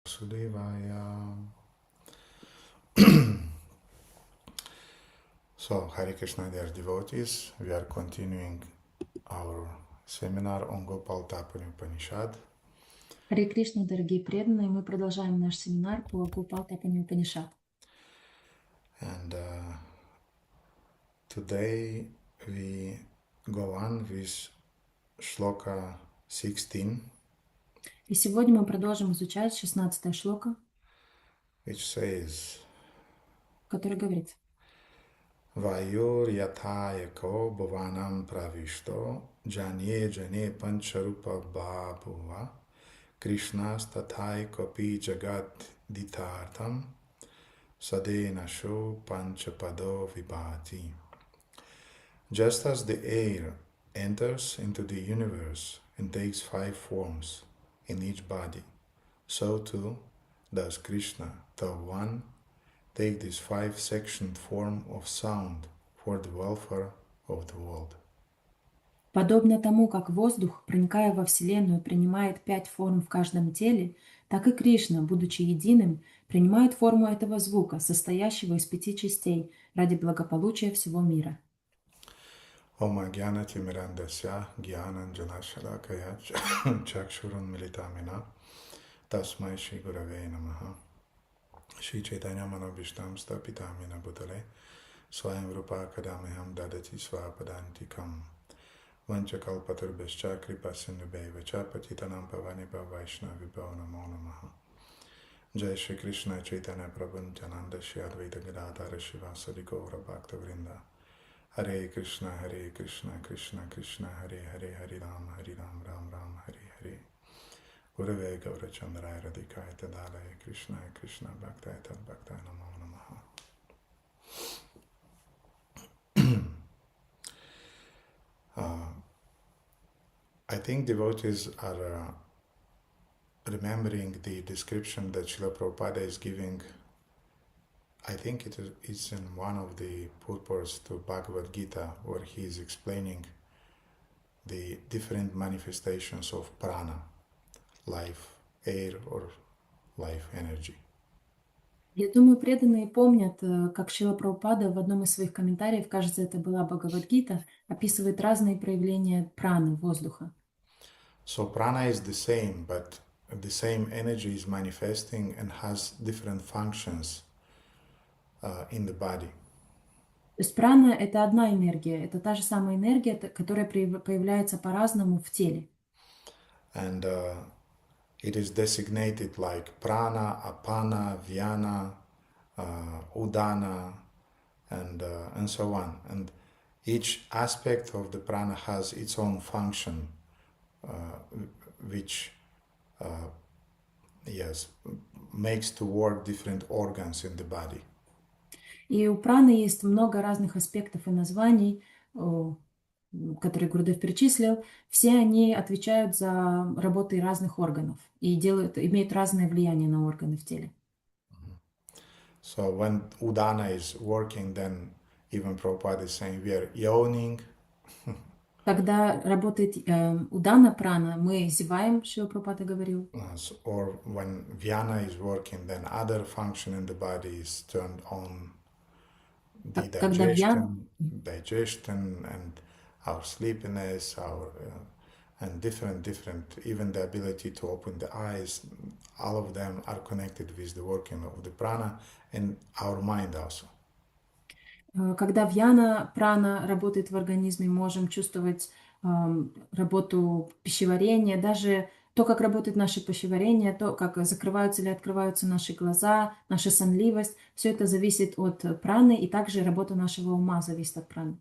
Sudevaya. So, Hare Krishna, dear devotees, we are continuing our seminar on Gopalatapani Upanishad. Харе Кришна, дорогие преданные, мы продолжаем наш семинар по Гопалатапани упанишад. And today we go on with Shloka 16, И сегодня мы продолжим изучать 16-я шлока, which says, который говорит: Vayur yatha yako bhavanam pravishto janye jane pancharupa bhabuva Krishnas tathai kopi jagat ditartham sadena sho panchapado vibhati. Just as the air enters into the universe and takes 5 forms in each body, so too does Krishna, the One, take this 5-sectioned form of sound for the welfare of the world. Подобно тому, как воздух, проникая во Вселенную, принимает 5 форм в каждом теле, так и Кришна, будучи единым, принимает форму этого звука, состоящего из 5 частей, ради благополучия всего мира. Om Agyanati Mirandasya Gyananjana Shalakaya Chakshurun Militamina Tasmai Shri Gurave Namaha Shri Chaitanya Manobhishtam Stapitamina Bhutale Swayam Rupa Kadamiham Dadati Swapadantikam Vanchakalpaturbhascha Kripasindubhaivacha Patitanam Pavanipa Vaishnavibhao Namo Namaha Jai Shri Krishna Chaitanya Prabhu Nityananda Shri Advaita Gadadhara Shivasadi Gaura Bhakta Vrinda Hare Krishna, Krishna Krishna, Hare Hare, Hare Ram, Ram Ram, Hare Hare. Gurave Gaurachandraya Radhikaya Tadalaya Krishna Krishna Bhaktaya Tad Bhaktaya Namo Namaha. I think devotees are remembering the description that Srila Prabhupada is giving. I think it's in one of the purports to Bhagavad Gita, where he is explaining the different manifestations of prana, life, air or life energy. Я думаю, преданные помнят, как Шрила Прабхупада в одном из своих комментариев, кажется, это была Бхагавад-гита, описывает разные проявления праны, воздуха. So prana is the same, but the same energy is manifesting and has different functions in the body. То есть прана — это одна энергия, это та же самая энергия, которая появляется по-разному в теле. And it is designated like prana, apana, vyana, udana, and so on. And each aspect of the prana has its own function, which makes to work different organs in the body. И у праны есть много разных аспектов и названий, которые Гурудев перечислил. Все они отвечают за работу разных органов и имеют разное влияние на органы в теле. So when udana is working, then even Prabhupada is saying we are yawning. Когда работает удана прана, мы зеваем, Шрила Прабхупада говорил. Or when vyana is working, then other function in the body is turned on. The digestion and our sleepiness, and different, even the ability to open the eyes, all of them are connected with the working of the prana and our mind also. Когда вьяна прана работает в организме, можем чувствовать работу пищеварения, даже то, как работает наше пищеварение, то, как закрываются или открываются наши глаза, наша сонливость, все это зависит от праны, и также работа нашего ума зависит от праны.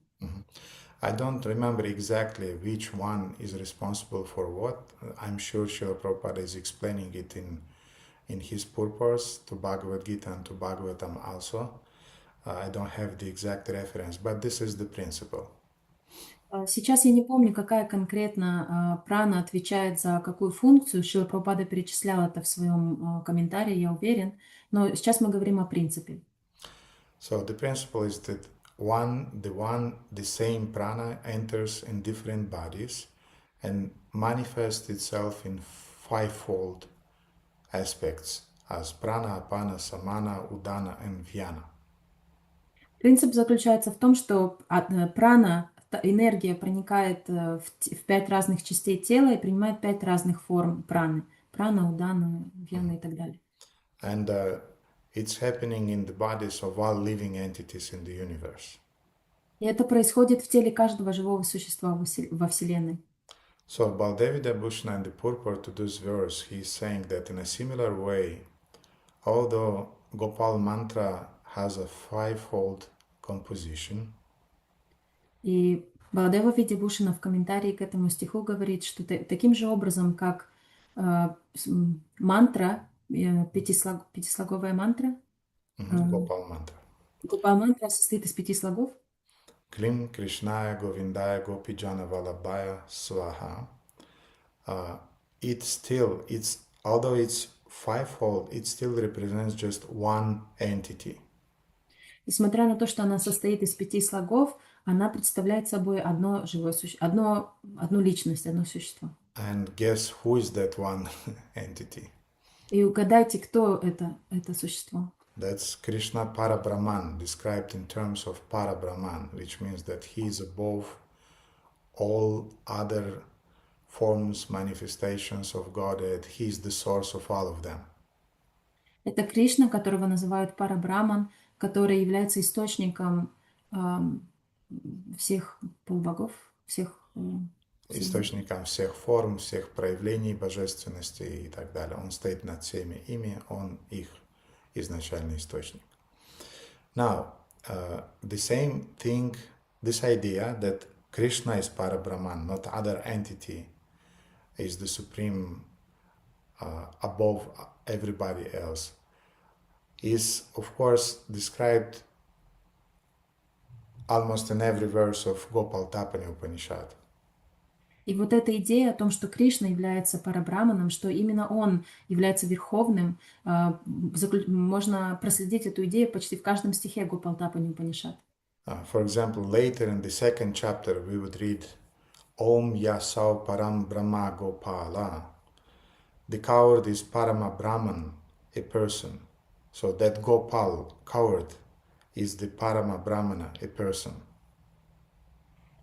I don't remember exactly which one is responsible for what. I'm sure Srila Prabhupada is explaining it in his purpose to Bhagavad Gita and to Bhagavatam also. I don't have the exact reference, but this is the principle. Сейчас я не помню, какая конкретно прана отвечает за какую функцию. Шрила Прабхупада перечислял это в своем комментарии, я уверен. Но сейчас мы говорим о принципе. So the principle is that the same prana enters in different bodies and manifests itself in 5-fold aspects as prana, apana, samana, udana, and vyana. Принцип заключается в том, что прана, энергия проникает в 5 разных частей тела и принимает 5 разных форм праны. Прана, удана, вьяна и так далее. And it's happening in the bodies of all living entities in the universe. И это происходит в теле каждого живого существа во Вселенной. So Baldevi Bhushan in the purport to this verse, he is saying that in a similar way, although Gopal mantra has a fivefold composition, И Баладева Видябушина в комментарии к этому стиху говорит, что таким же образом, как мантра, пятислоговая мантра, Gopal mantra, Гопал мантра состоит из 5 слогов. Klim Krishnaya Govindaya Gopijana Vallabhaya Swaha, although it's fivefold, it still represents just one entity. Несмотря на то, что она состоит из 5 слогов, она представляет собой одно живое существо, одну личность, одно существо. And guess who is that one entity? И угадайте, кто это существо. That's Krishna Parabrahman, described in terms of Parabrahman, which means that he is above all other forms, manifestations of Godhead. He is the source of all of them. Это Кришна, которого называют Парабраман, который является источником всех полубогов, всех... Источником всех форм, всех проявлений божественности и так далее. Он стоит над всеми ими, он их изначальный источник. Now, the same thing, this idea that Krishna is Parabrahman, not other entity, is the supreme above everybody else, is of course described almost in every verse of Gopalatapani Upanishad. И вот эта идея о том, что Кришна является парабраманом, что именно он является верховным, можно проследить эту идею почти в каждом стихе Гопалатапани Упанишад. For example, later in the second chapter we would read Om Yasau Param Brahma Gopala. The coward is Parama Brahman, a person. So that Gopal, coward, is the Parama Brahmana, a person.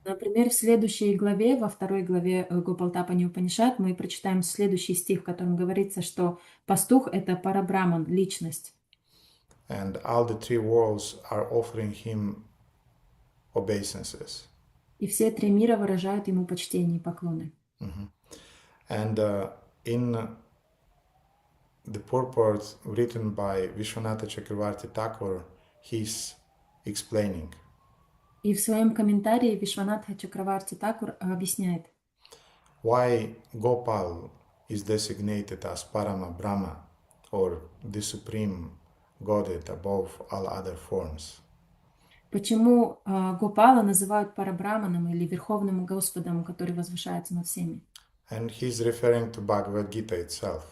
Например, в следующей главе, во второй главе Гопалатапани Упанишад, мы прочитаем следующий стих, в котором говорится, что пастух — это парабраман, личность. And all the three worlds are offering him obeisances. И все 3 мира выражают ему почтение и поклоны. And in the purport written by Vishwanatha Chakravarti Thakur, he's explaining. И в своем комментарии Вишванатха Чакраварти Такур объясняет, why Gopal is designated as Parama Brahma, or the supreme Godhead above all other forms. почему Гопала называют парабраманом или верховным Господом, который возвышается над всеми. And he's referring to Bhagavad Gita itself.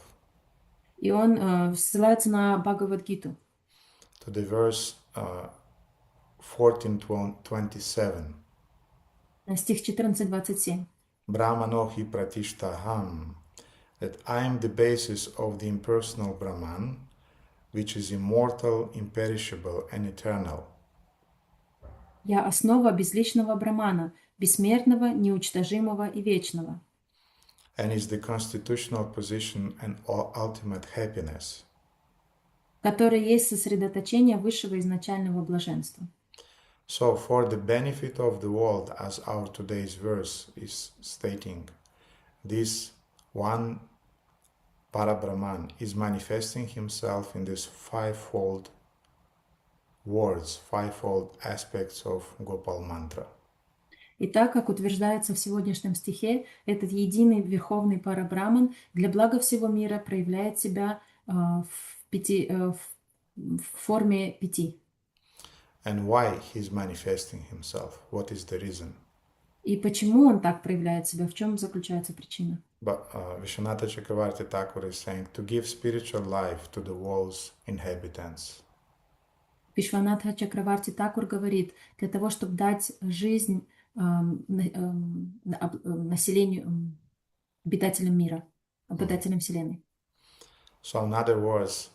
И он ссылается на Бхагавад-гиту, To the verse 14:27. на стих 14:27. Brahmanohi pratishtaham, that I am the basis of the impersonal Brahman, which is immortal, imperishable, and eternal. Я основа безличного Брамана, бессмертного, неуничтожимого и вечного. And is the constitutional position and ultimate happiness. Который есть сосредоточение высшего изначального блаженства. So, for the benefit of the world, as our today's verse is stating, this one Parabrahman is manifesting himself in these fivefold words, fivefold aspects of Gopal mantra. И так, как утверждается в сегодняшнем стихе, этот единый верховный парабраман для блага всего мира проявляет себя в форме 5. And why he's manifesting himself? What is the reason? И почему он так проявляет себя? В чем заключается причина? But Vishwanatha Chakravarti Thakur is saying to give spiritual life to the world's inhabitants. Вишванатха Чакраварти Такур говорит, для того, чтобы дать жизнь населению, обитателям мира, обитателям Вселенной. So in other words,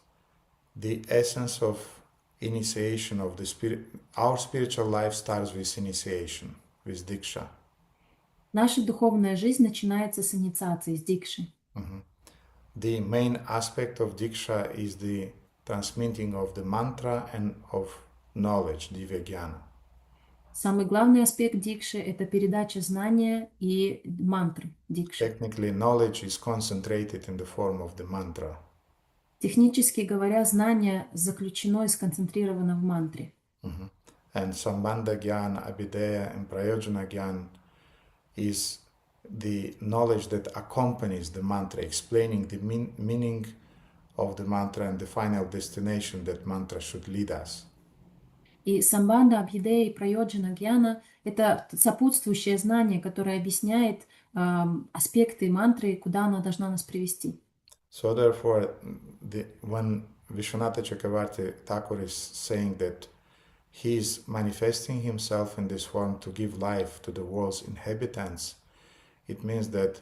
the essence of initiation of the spirit, our spiritual life starts with initiation, with diksha. Наша духовная жизнь начинается с инициации, с дикши. The main aspect of diksha is the transmitting of the mantra and of knowledge, divya jnana. Самый главный аспект дикши – это передача знания и мантры дикши. Technically, knowledge is concentrated in the form of the mantra. Технически говоря, знание заключено и сконцентрировано в мантре. And Sambandha Gyan, Abhideya, and Prayojana Gyan is the knowledge that accompanies the mantra, explaining the meaning of the mantra and the final destination that mantra should lead us. И самбанда, абхидея и прайоджана гьяна – это сопутствующее знание, которое объясняет аспекты мантры, куда она должна нас привести. So therefore, when Vishwanatha Chakravarti Thakur is saying that he is manifesting himself in this form to give life to the world's inhabitants, it means that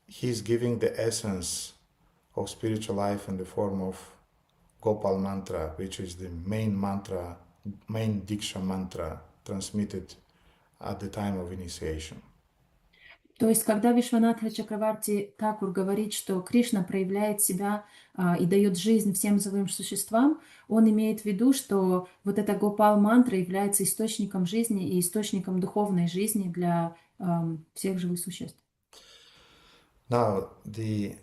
he is giving the essence of spiritual life in the form of Gopal mantra, which is the main mantra, main Diksha mantra transmitted at the time of initiation. То есть, когда Вишванатха Чакраварти Такур говорит, что Кришна проявляет себя и дает жизнь всем живым существам, он имеет в виду, что вот эта Гопал-мантра является источником жизни и источником духовной жизни для всех живых существ. Now, the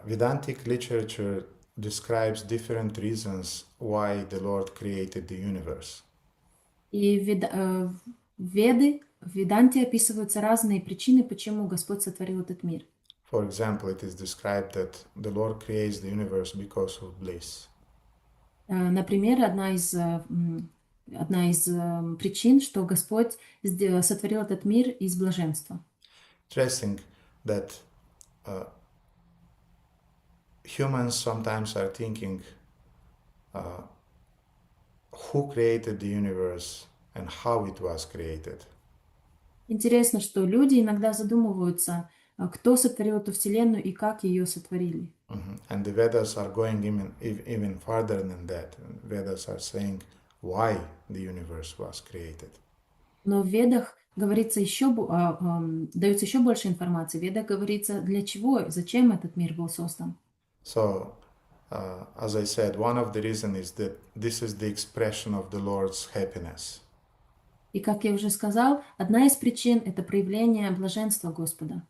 Vedantic literature describes different reasons why the Lord created the universe. И Веды, в Веданте описываются разные причины, почему Господь сотворил этот мир. For example, it is described that the Lord creates the universe because of bliss. Например, одна из причин, что Господь сотворил этот мир из блаженства. Interesting that humans sometimes are thinking who created the universe and how it was created. Интересно, что люди иногда задумываются, кто сотворил эту вселенную и как ее сотворили. And the Vedas are going even farther than that. Vedas are saying why the universe was created. Но в Ведах говорится дается еще больше информации. В Ведах говорится, для чего, зачем этот мир был создан. So, as I said, one of the reasons is that this is the expression of the Lord's happiness. И, как я уже сказал, одна из причин – это проявление блаженства Господа.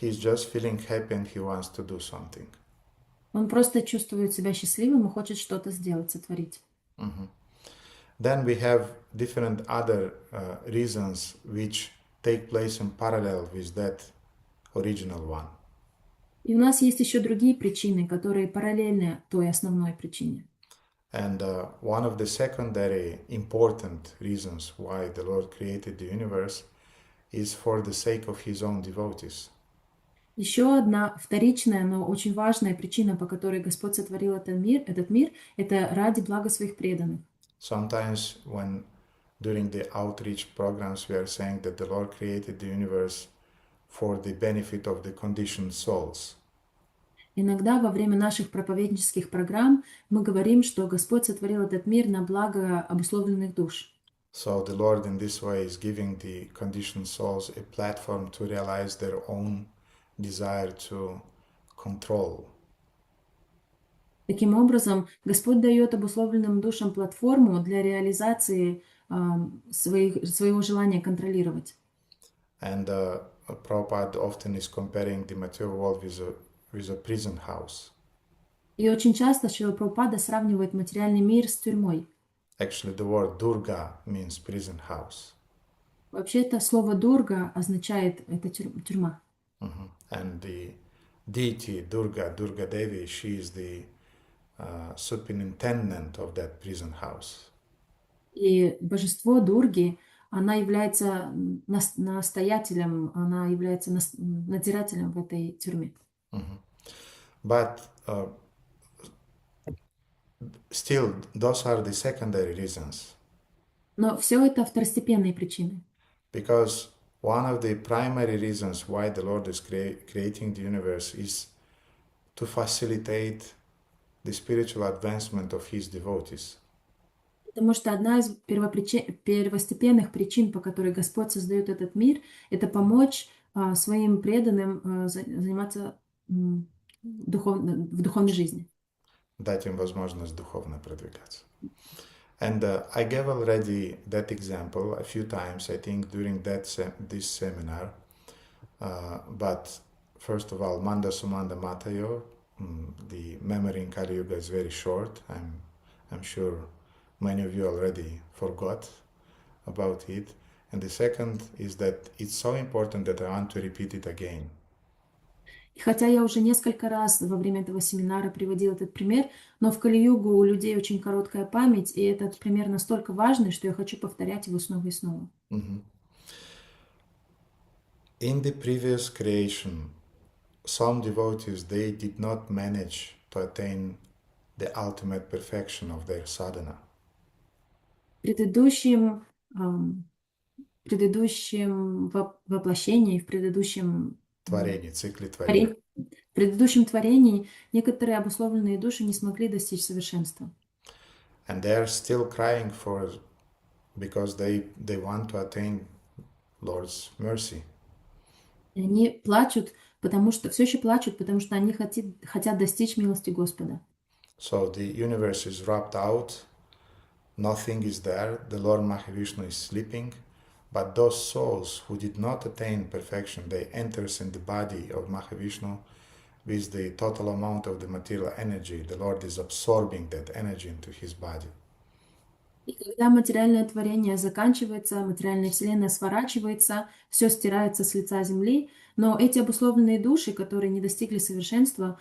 He's just feeling happy and he wants to do something. Он просто чувствует себя счастливым и хочет что-то сделать, сотворить. Then we have different other reasons which take place in parallel with that original one. И у нас есть еще другие причины, которые параллельны той основной причине. And one of the secondary important reasons why the Lord created the universe is for the sake of His own devotees. Еще одна вторичная, но очень важная причина, по которой Господь сотворил этот мир, это ради блага своих преданных. Sometimes when during the outreach programs we are saying that the Lord created the universe for the benefit of the conditioned souls. Иногда во время наших проповеднических программ мы говорим, что Господь сотворил этот мир на благо обусловленных душ. So the Lord in this way is giving the conditioned souls a platform to realize their own desire to control. Таким образом, Господь дает обусловленным душам платформу для реализации своего желания контролировать. And Prabhupada often is comparing the material world with a prison house. И очень часто Шрила Прабхупада сравнивает материальный мир с тюрьмой. Actually, the word Durga means prison house. Вообще-то слово «дурга» означает это тюрьма. And the deity Durga Devi, she is the superintendent of that prison house. И божество Дурги, она является настоятелем, она является надзирателем в этой тюрьме. But still, those are the secondary reasons. Но все это второстепенные причины. Because one of the primary reasons why the Lord is creating the universe is to facilitate the spiritual advancement of his devotees. Потому что одна из первостепенных причин, по которой Господь создает этот мир, это помочь своим преданным заниматься в духовной жизни. Дать им возможность духовно продвигаться. And I gave already that example a few times, I think, during this seminar. But first of all, Manda Sumanda Matayo, the memory in Kali Yuga is very short. I'm sure many of you already forgot about it. And the second is that it's so important that I want to repeat it again. И хотя я уже несколько раз во время этого семинара приводил этот пример, но в Кали-югу у людей очень короткая память, и этот пример настолько важный, что я хочу повторять его снова и снова. In the previous creation, some devotees, they did not manage to attain the ultimate perfection of their sadhana. В предыдущем воплощении, в предыдущем Цикле творения. В предыдущем творении некоторые обусловленные души не смогли достичь совершенства. And they are still crying because they want to attain Lord's mercy. И они плачут, все еще плачут, потому что они хотят достичь милости Господа. So the universe is wrapped out, nothing is there, the Lord Mahavishnu is sleeping, but those souls who did not attain perfection, they enters in the body of Mahavishnu with the total amount of the material energy. The Lord is absorbing that energy into his body. И когда материальное творение заканчивается, материальная вселенная сворачивается, все стирается с лица земли, но эти обусловленные души, которые не достигли совершенства,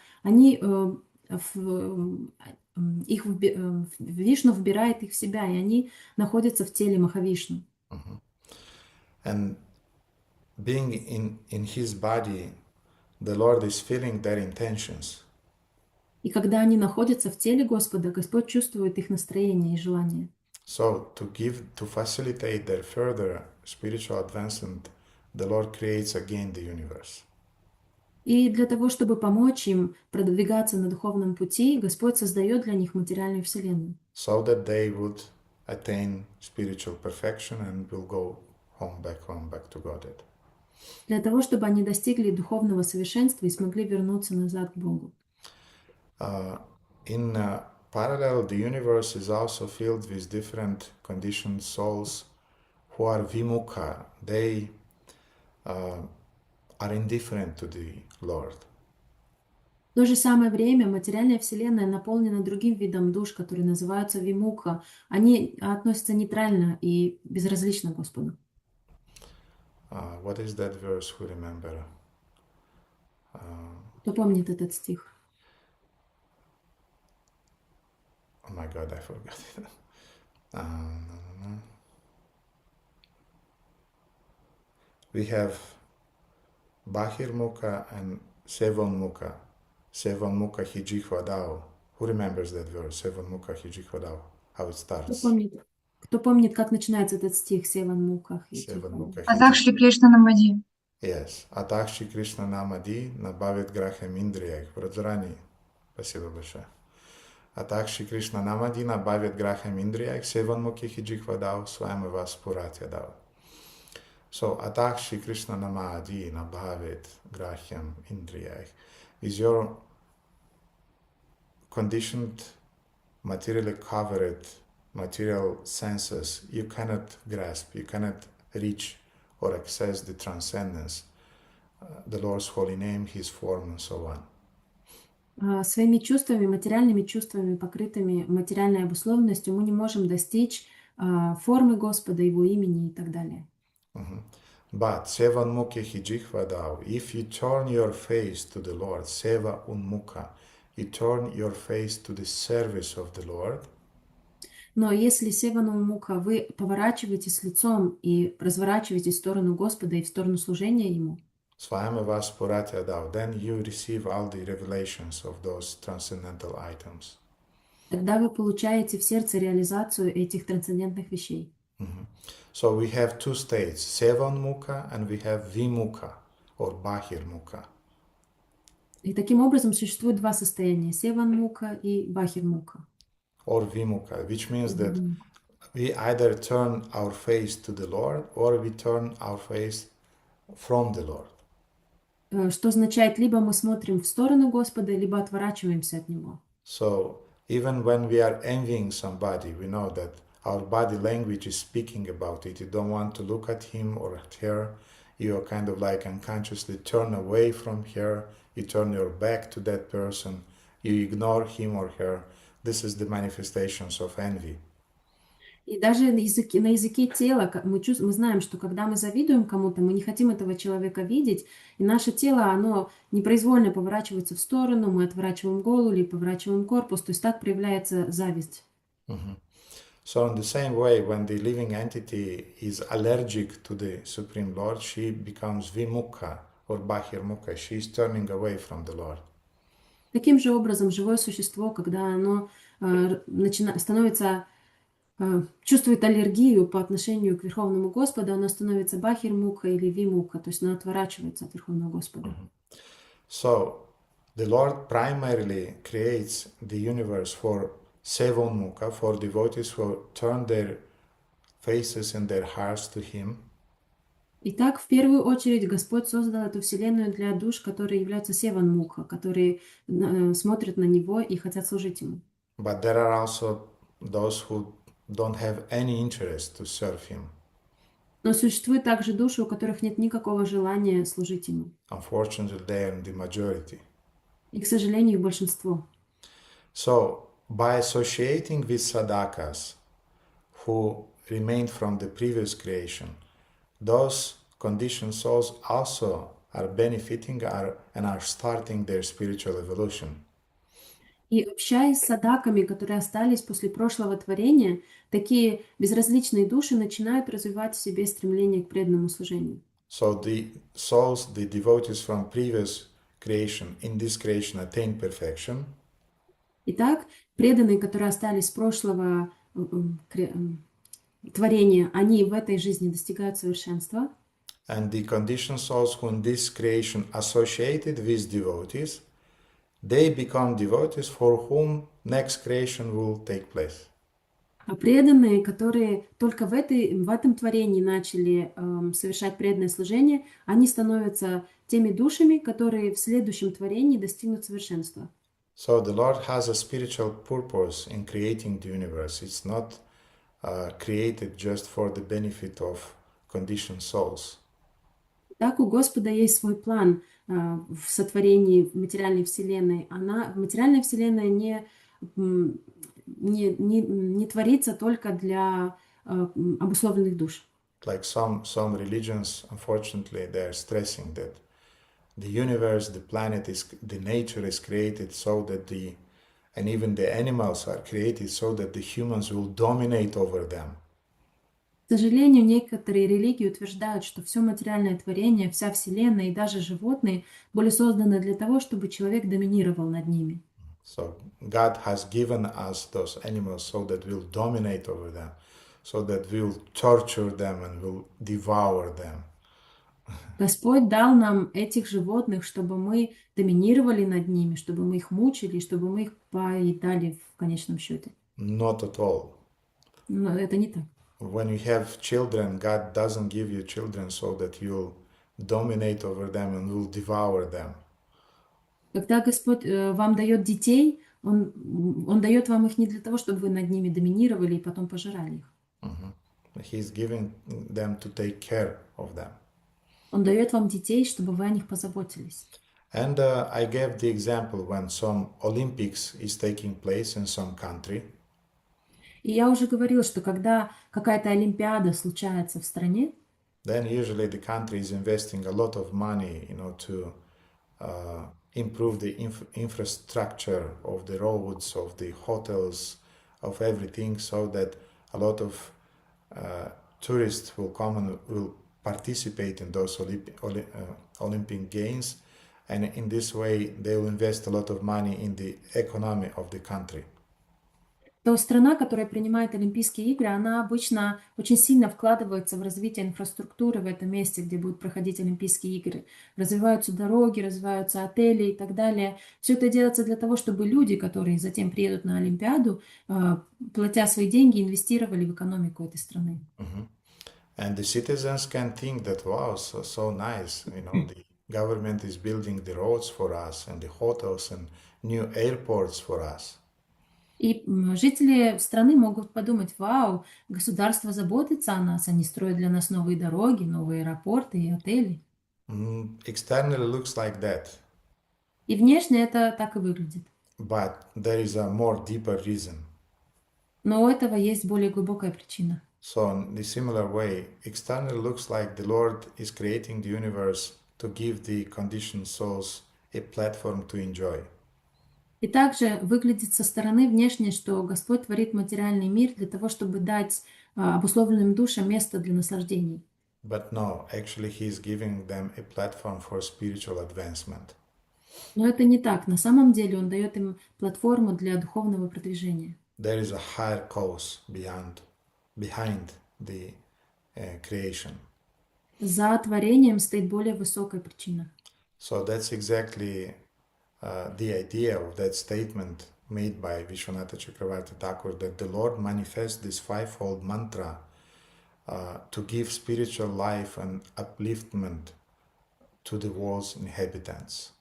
Вишну вбирает их в себя, и они находятся в теле Махавишну. And being in his body, the Lord is feeling their intentions. И когда они находятся в теле Господа, Господь чувствует их настроение и желание. So to facilitate their further spiritual advancement, the Lord creates again the universe. И для того, чтобы помочь им продвигаться на духовном пути, Господь создает для них материальную вселенную. So that they would attain spiritual perfection and will go home back to Godhead. Для того, чтобы они достигли духовного совершенства и смогли вернуться назад к Богу. In parallel, the universe is also filled with different conditioned souls who are vimukha. They are indifferent to the Lord. В то же самое время материальная вселенная наполнена другим видом душ, которые называются вимукха. Они относятся нейтрально и безразлично к Господу. What is that verse? Who remember? Кто помнит этот стих? Oh my God, I forgot it. We have Bahir Mukha and Sevan Mukha. Sevan Mukha Hijihvadao. Who remembers that verse? Sevan Mukha Hijihvadao. How it starts? Кто помнит, как начинается этот стих? Севан Мукха Хичихвадау. Атак Шри Кришна Намади. Yes. Атак Шри Кришна Намади набавит грахам индриях. Враджрани. Спасибо большое. Атак Шри Кришна Намади набавит грахам индриях. Севан Мукха Hijihvadao. С вами вас Пуратьядау. So, Atak Shri Krishna Namadi Nabhavit Grahyam Indriyai is your conditioned, materially covered, material senses. You cannot grasp, you cannot reach or access the transcendence, the Lord's holy name, His form, and so on. Своими чувствами, материальными чувствами, покрытыми материальной обусловленностью, мы не можем достичь формы Господа, Его имени и так далее. But Seva Unmukha Hijihvadao, if you turn your face to the Lord, Seva Unmukha, you turn your face to the service of the Lord. Но если Севан Унмукха, вы поворачиваетесь лицом и разворачиваетесь в сторону Господа и в сторону служения Ему, then you receive all the revelations of those transcendental items. Тогда вы получаете в сердце реализацию этих трансцендентных вещей. So we have two states, Sevan Mukha and we have Vimukha or Bahir Mukha. И таким образом существует два состояния — севан-мука и бахир-мука. or vimukha, which means that Мгм. we either turn our face to the Lord or we turn our face from the Lord. Что означает, либо мы смотрим в сторону Господа, либо отворачиваемся от Него. So even when we are envying somebody, we know that our body language is speaking about it. You don't want to look at him or at her. You kind of like unconsciously turn away from her. You turn your back to that person. You ignore him or her. This is the manifestations of envy. И даже на языке тела мы знаем, что когда мы завидуем кому-то, мы не хотим этого человека видеть, и наше тело, оно непроизвольно поворачивается в сторону, мы отворачиваем голову или поворачиваем корпус, то есть так проявляется зависть. Mhm. So in the same way, when the living entity is allergic to the Supreme Lord, she becomes vimukha or bahirmukha. She is turning away from the Lord. Таким же образом, живое существо, когда оно становится чувствует аллергию по отношению к Верховному Господу, оно становится бахир-мука или вимука, то есть оно отворачивается от Верховного Господа. So the Lord primarily creates the universe for sevonmukha, for devotees who turn their faces and their hearts to Him. Итак, в первую очередь Господь создал эту вселенную для душ, которые являются севан-муха, которые смотрят на Него и хотят служить Ему. But there are also those who don't have any interest to serve Him. Но существуют также души, у которых нет никакого желания служить Ему. Unfortunately, they are in the majority. И, к сожалению, большинство. So, by associating with sadhakas who remained from the previous creation, those conditioned souls also are benefiting and are starting their spiritual evolution. И общаясь с садаками, которые остались после прошлого творения, такие безразличные души начинают развивать в себе стремление к преданному служению. So the souls, the devotees from previous creation, in this creation attain perfection. Итак, преданные, которые остались с прошлого творения, они в этой жизни достигают совершенства. And the conditioned souls who in this creation associated with devotees, they become devotees for whom next creation will take place. А преданные, которые только в этом творении начали совершать преданное служение, они становятся теми душами, которые в следующем творении достигнут совершенства. So the Lord has a spiritual purpose in creating the universe. It's not created just for the benefit of conditioned souls. Так у Господа есть свой план в сотворении материальной вселенной. Материальная вселенная не творится только для обусловленных душ. Like some religions, unfortunately, they are stressing that the universe, the planet, the nature is created so that and even the animals are created so that the humans will dominate over them. К сожалению, некоторые религии утверждают, что все материальное творение, вся Вселенная и даже животные были созданы для того, чтобы человек доминировал над ними. So God has given us those animals so that we'll dominate over them, so that we'll torture them and we'll devour them. Господь дал нам этих животных, чтобы мы доминировали над ними, чтобы мы их мучили, чтобы мы их поедали в конечном счете. Not at all. Но это не так. When you have children, God doesn't give you children so that you'll dominate over them and will devour them. Когда Господь вам дает детей, Он дает вам их не для того, чтобы вы над ними доминировали и потом пожирали их. He's giving them to take care of them. Он дает вам детей, чтобы вы о них позаботились. And I gave the example when some Olympics is taking place in some country. И я уже говорила, что когда какая-то олимпиада случается в стране, then usually the country is investing a lot of money, to improve the infrastructure of the roads, of the hotels, of everything, so that a lot of tourists will come and will participate in those Olympic Games, and in this way they will invest a lot of money in the economy of the country. то страна, которая принимает Олимпийские игры, она обычно очень сильно вкладывается в развитие инфраструктуры в этом месте, где будут проходить Олимпийские игры. Развиваются дороги, развиваются отели и так далее. Все это делается для того, чтобы люди, которые затем приедут на Олимпиаду, платя свои деньги, инвестировали в экономику этой страны. Mhm. And the citizens can think that, wow, so nice, the government is building the roads for us and the hotels and new airports for us. И жители страны могут подумать, вау, государство заботится о нас, они строят для нас новые дороги, новые аэропорты и отели. Externally looks like that, И внешне это так и выглядит. but there is a more deeper reason. Но у этого есть более глубокая причина. So in the similar way, externally looks like the Lord is creating the universe to give the conditioned souls a platform to enjoy. И также выглядит со стороны внешне, что Господь творит материальный мир для того, чтобы дать обусловленным душам место для наслаждений. But no, actually he is giving them a platform for spiritual advancement. Но это не так. На самом деле Он дает им платформу для духовного продвижения. There is a higher cause behind the creation. За творением стоит более высокая причина. So that's exactly the idea of that statement made by Vishwanatha Chakravarti Thakur, that the Lord manifests this fivefold mantra to give spiritual life and upliftment to the world's inhabitants.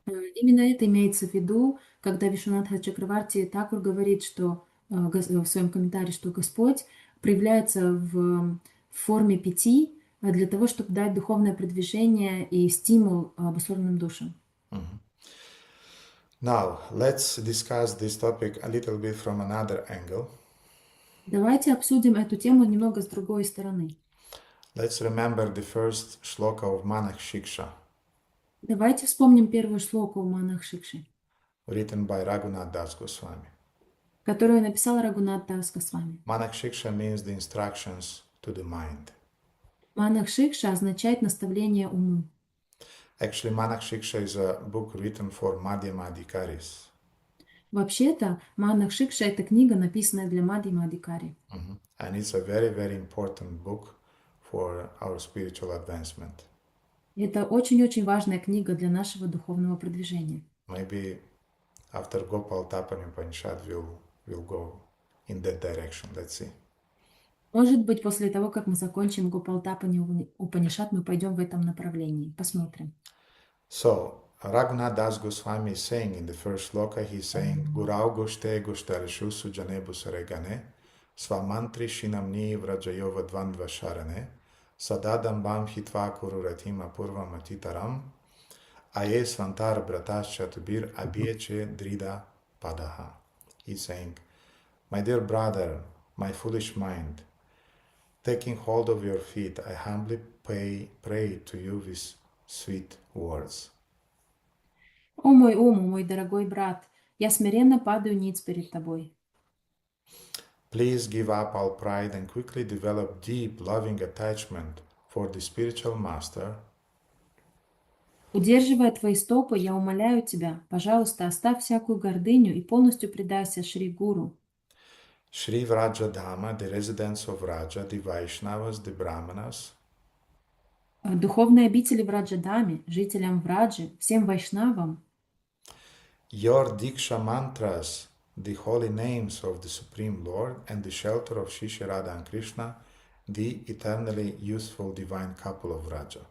Именно это имеется в виду, когда Вишванатха Чакраварти Такур говорит, что в своем комментарии, что Господь проявляется в форме 5 для того, чтобы дать духовное продвижение и стимул обусловленным душам. Now, let's discuss this topic a little bit from another angle. Давайте обсудим эту тему немного с другой стороны. Let's remember the first shloka of Manak Shiksha, Давайте вспомним первую шлоку у Манах Шикши, written by Raghunath Das Goswami. которую написал Рагунат Дас Госвами. Manak Shiksha means the instructions to the mind. Манах Шикша означает наставление уму. Actually, Manak Shiksha is a book written for Madhyamadhikaris. Вообще-то, Манах Шикша — это книга, написанная для Мадхьяма Адхикари. And it's a very, very important book for our spiritual advancement. Это очень-очень важная книга для нашего духовного продвижения. Maybe after Gopalатapani Upanishad, we'll go in that direction. Let's see. Может быть, после того, как мы закончим Гопалатапани Упанишад, мы пойдем в этом направлении. Посмотрим. So, Raghunath Das Goswami is saying in the first shloka, he's saying, Gurau Goshte Goshtarishu Sujane Busaregane, Svamantri Shinamni Vrajayova Dvandva Sharane, Sadadambam Hitva Kururatim Apurvam Atitaram, Aye Svantar Bratas Chatubir Abieche Drida Padaha. He's saying, my dear brother, my foolish mind, taking hold of your feet, I humbly pray to you with sweet words. О мой ум, мой дорогой брат, я смиренно падаю ниц перед тобой. Please give up all pride and quickly develop deep, loving attachment for the spiritual master. Удерживая твои стопы, я умоляю тебя, пожалуйста, оставь всякую гордыню и полностью предайся Шри Гуру. Shri Vraja Dhama, the residence of Raja, the Vaishnavas, the Brahmanas, Духовные обители в Раджадаме, жителям Враджи, всем вайшнавам, your Diksha mantras, the holy names of the Supreme Lord and the shelter of Shri Radha and Krishna, the eternally useful divine couple of Raja.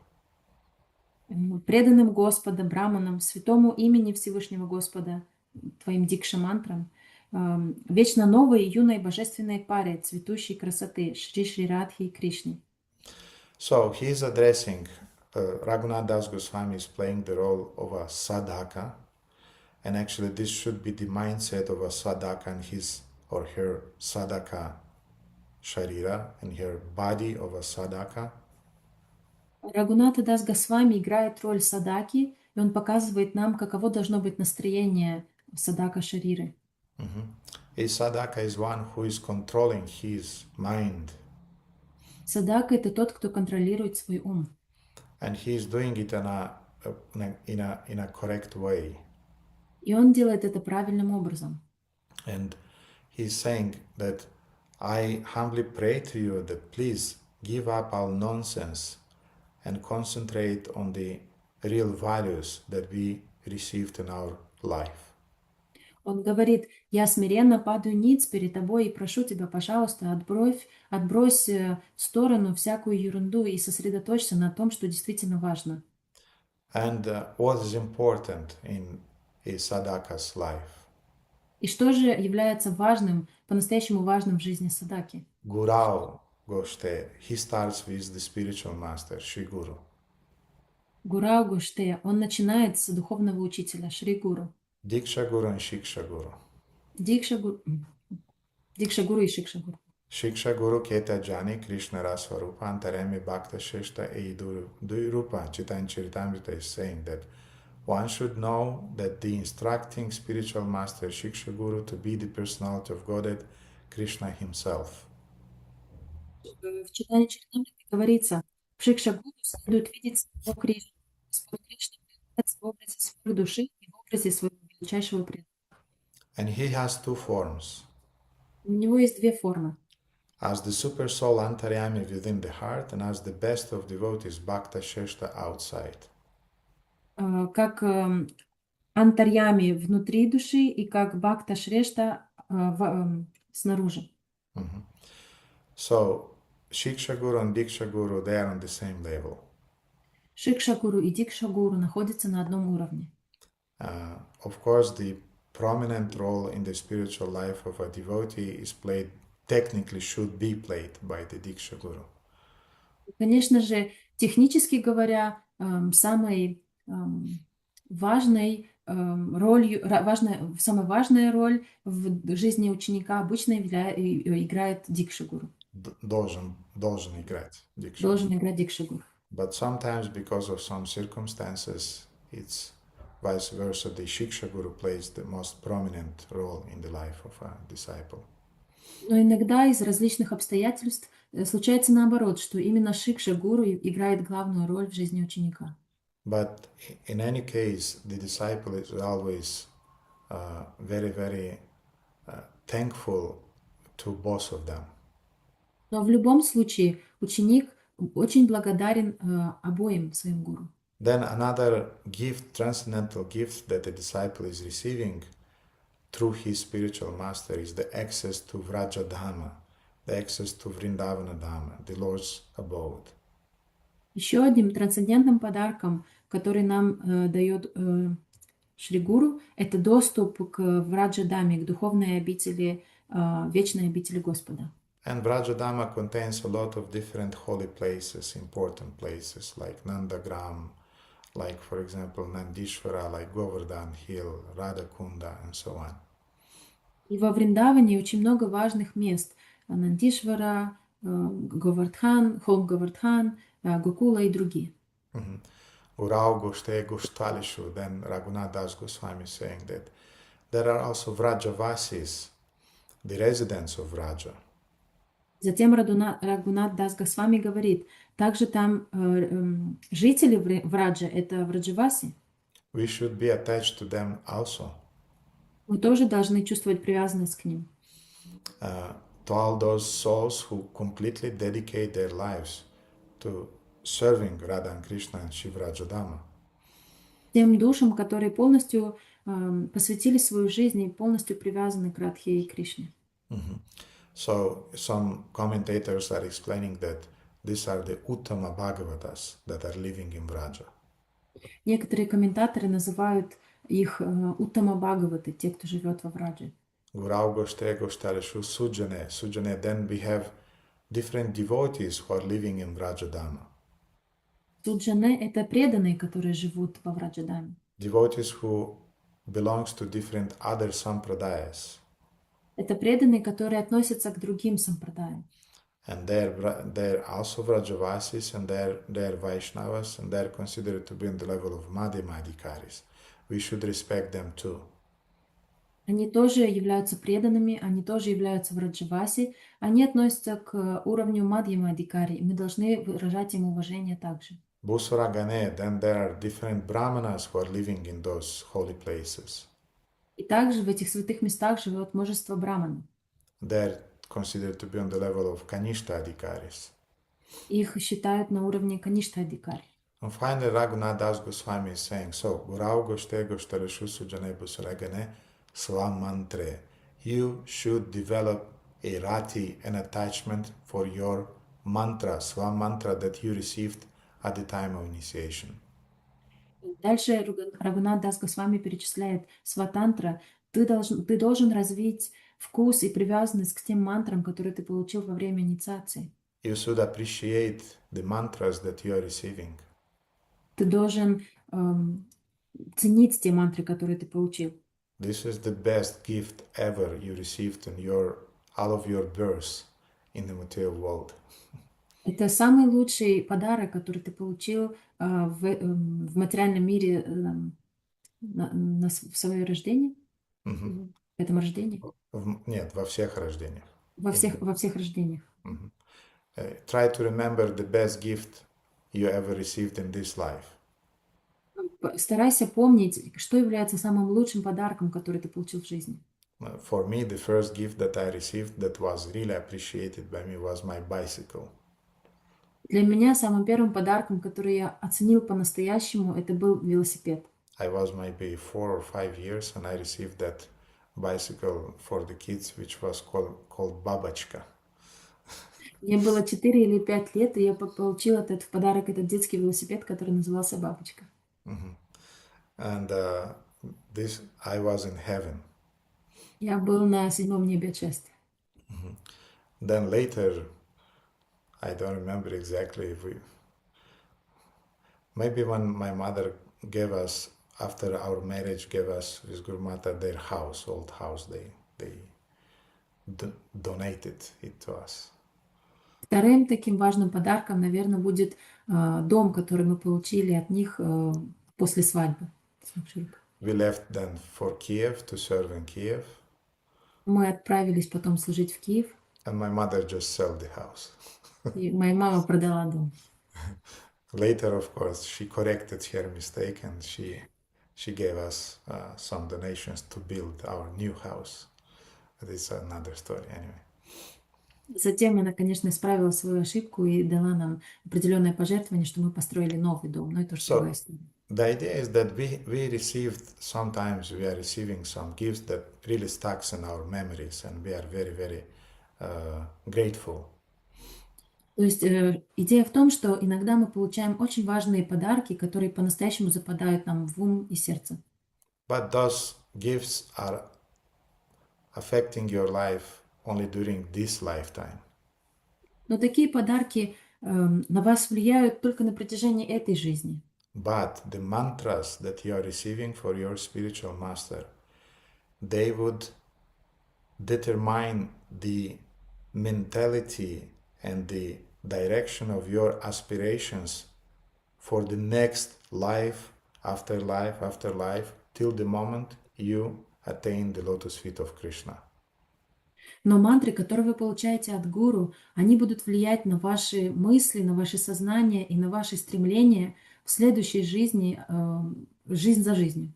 преданным Господа, браманам, святому имени Всевышнего Господа, твоим дикша-мантрам, вечно новой юной божественной паре цветущей красоты Шри Шри Радхи и Кришны. So he is addressing, Raghunath Das Goswami is playing the role of a sadhaka, and actually this should be the mindset of a sadhaka and his or her sadhaka sharira and her body of a sadhaka. Рагуната Дас Госвами играет роль садаки, и он показывает нам, каково должно быть настроение садака Шариры. A sadhaka is one who is controlling his mind. Садака — это тот, кто контролирует свой ум. And he is doing it in a correct way. И он делает это правильным образом. And he's saying that I humbly pray to you that please give up all nonsense and concentrate on the real values that we received in our life. Он говорит: «Я смиренно падаю ниц перед тобой и прошу тебя, пожалуйста, отбрось в сторону всякую ерунду и сосредоточься на том, что действительно важно». And what is important in a sadhaka's life? И что же является важным, по-настоящему важным в жизни садаки? Gurau Goshte, he starts with the spiritual master, Shri Guru. Гурау Гуште, он начинает с духовного учителя, Шри Гуру. Diksha Guru and Shiksha Guru. Дикша Гуру и Шикша Гуру. Shiksha Guru Keta Jani Krishna Raswarupa Antarami Bhakta Sheshta Eidurupa Chitan Charitamrita is saying that one should know that the instructing spiritual master Shiksha Guru to be the personality of Godhead, Krishna himself. В читании Чаритамрити говорится: в Шикша Гуру следует видеть самого Кришну. Господь Кришна проявляется в образе своей души и в образе своего величайшего преданного. And he has two forms. У него есть две формы. As the super soul Antaryami within the heart and as the best of devotees Bhakta Sheshta outside. Как антарьями внутри души и как бхакта шрешта снаружи. So, Shiksha Guru and Diksha Guru, they are on the same level. Шикша Гуру и Дикша Гуру находятся на одном уровне. Of course, the prominent role in the spiritual life of a devotee is played, technically should be played by the Diksha Guru. Конечно же, технически говоря, самой важной ролью, самая важная роль в жизни ученика обычно играет Дикша Гуру. Должен играть Diksha. Должен играть Дикша Гуру. But sometimes, because of some circumstances, it's vice versa. The Shiksha Guru plays the most prominent role in the life of a disciple. Но иногда из различных обстоятельств случается наоборот, что именно Шикша Гуру играет главную роль в жизни ученика. But in any case, the disciple is always very, very thankful to both of them. Но в любом случае ученик очень благодарен обоим своим гуру. Then another gift, transcendental gift that the disciple is receiving through his spiritual master is the access to Vraja Dhamma, the access to Vrindavana Dhamma, the Lord's abode. Еще одним трансцендентным подарком, который нам дает Шри Гуру, это доступ к Враджа Дхаме, к духовной обители, вечной обители Господа. And Vraja Dhamma contains a lot of different holy places, important places like Nandagram, like for example Nandishvara, like Govardhan Hill, Radhakunda and so on. И во Вриндаване очень много важных мест. Нандишвара, Говардхан, Холм Говардхан, Гокула и другие. Urau Goshte Goshtalishu, then Raghunath Das Goswami is saying that there are also Vrajavasis, the residents of Vraja. Затем Рагунат Дас Госвами говорит, также там жители Враджа, это Враджаваси. We should be attached to them also. Мы тоже должны чувствовать привязанность к ним. To all those souls who completely dedicate their lives to serving Radha and Krishna and Shivraja Dhamma. Тем душам, которые полностью посвятили свою жизнь и полностью привязаны к Радхе и Кришне. So some commentators are explaining that these are the Uttama Bhagavatas that are living in Vraja. Некоторые комментаторы называют их Уттама Бхагаваты, те, кто живет во Врадже. Gurau Goshte Goshtaleshu Sujane, then we have different devotees who are living in Vraja Dhamma. Суджане — это преданные, которые живут во Враджадаме. Devotees who belongs to different other sampradayas. Это преданные, которые относятся к другим сампрадаям. And they're also Vrajavasis and they're Vaishnavas and they're considered to be on the level of Madhyamadhikaris. We should respect them too. Они тоже являются преданными, они тоже являются Враджаваси, они относятся к уровню Мадхьямадхикари, и мы должны выражать им уважение также. Bhusvaragane, then there are different brahmanas who are living in those holy places. И также в этих святых местах живет множество браманов. they're considered to be on the level of Kanishta Adhikaris. Их считают на уровне Каништха-адhikari. And finally, Raghunath Das Goswami is saying, so, Gurau Goshte Goshtarishu Sujane Busaragane Swamantre. You should develop a rati, an attachment for your mantra, Swamantra that you received at the time of initiation. Дальше Рагунат Дас Госвами перечисляет сватантра. Ты должен развить вкус и привязанность к тем мантрам, которые ты получил во время инициации. You should appreciate the mantras that you are receiving. Ты должен ценить те мантры, которые ты получил. This is the best gift ever you received in all of your births in the material world. Это самый лучший подарок, который ты получил в материальном мире в свое рождение, в этом рождении. Нет, во всех рождениях. Во всех рождениях. Try to remember the best gift you ever received in this life. Старайся помнить, что является самым лучшим подарком, который ты получил в жизни. For me, the first gift that I received that was really appreciated by me was my bicycle. Для меня самым первым подарком, который я оценил по-настоящему, это был велосипед. I was maybe 4 or 5 years and I received that bicycle for the kids, which was called Babachka. Мне было 4 или 5 лет, и я получила в подарок этот детский велосипед, который назывался «Бабочка». And I was in heaven. Я был на 7-м небе от счастья. Then later, I don't remember exactly maybe when my mother gave us, after our marriage, gave us with Guru Mata their house, old house, they donated it to us. Вторым таким важным подарком, наверное, будет дом, который мы получили от них после свадьбы. We left then for Kiev to serve in Kiev. Мы отправились потом служить в Киев. And my mother just sold the house. И моя мама продала дом. Later, of course, she corrected her mistake and she gave us some donations to build our new house. But it's another story anyway. Затем она, конечно, исправила свою ошибку и дала нам определенное пожертвование, что мы построили новый дом. Но это уже другая история. The idea is that sometimes we are receiving some gifts that really stuck in our memories, and we are very, very grateful. То есть идея в том, что иногда мы получаем очень важные подарки, которые по-настоящему западают нам в ум и сердце. But those gifts are affecting your life only during this lifetime. Но такие подарки на вас влияют только на протяжении этой жизни. But the mantras that you are receiving for your spiritual master, they would determine the mentality and the direction of your aspirations for the next life, after life, after life, till the moment you attain the lotus feet of Krishna. Но мантры, которые вы получаете от гуру, они будут влиять на ваши мысли, на ваше сознание и на ваши стремления в следующей жизни, жизнь за жизнью.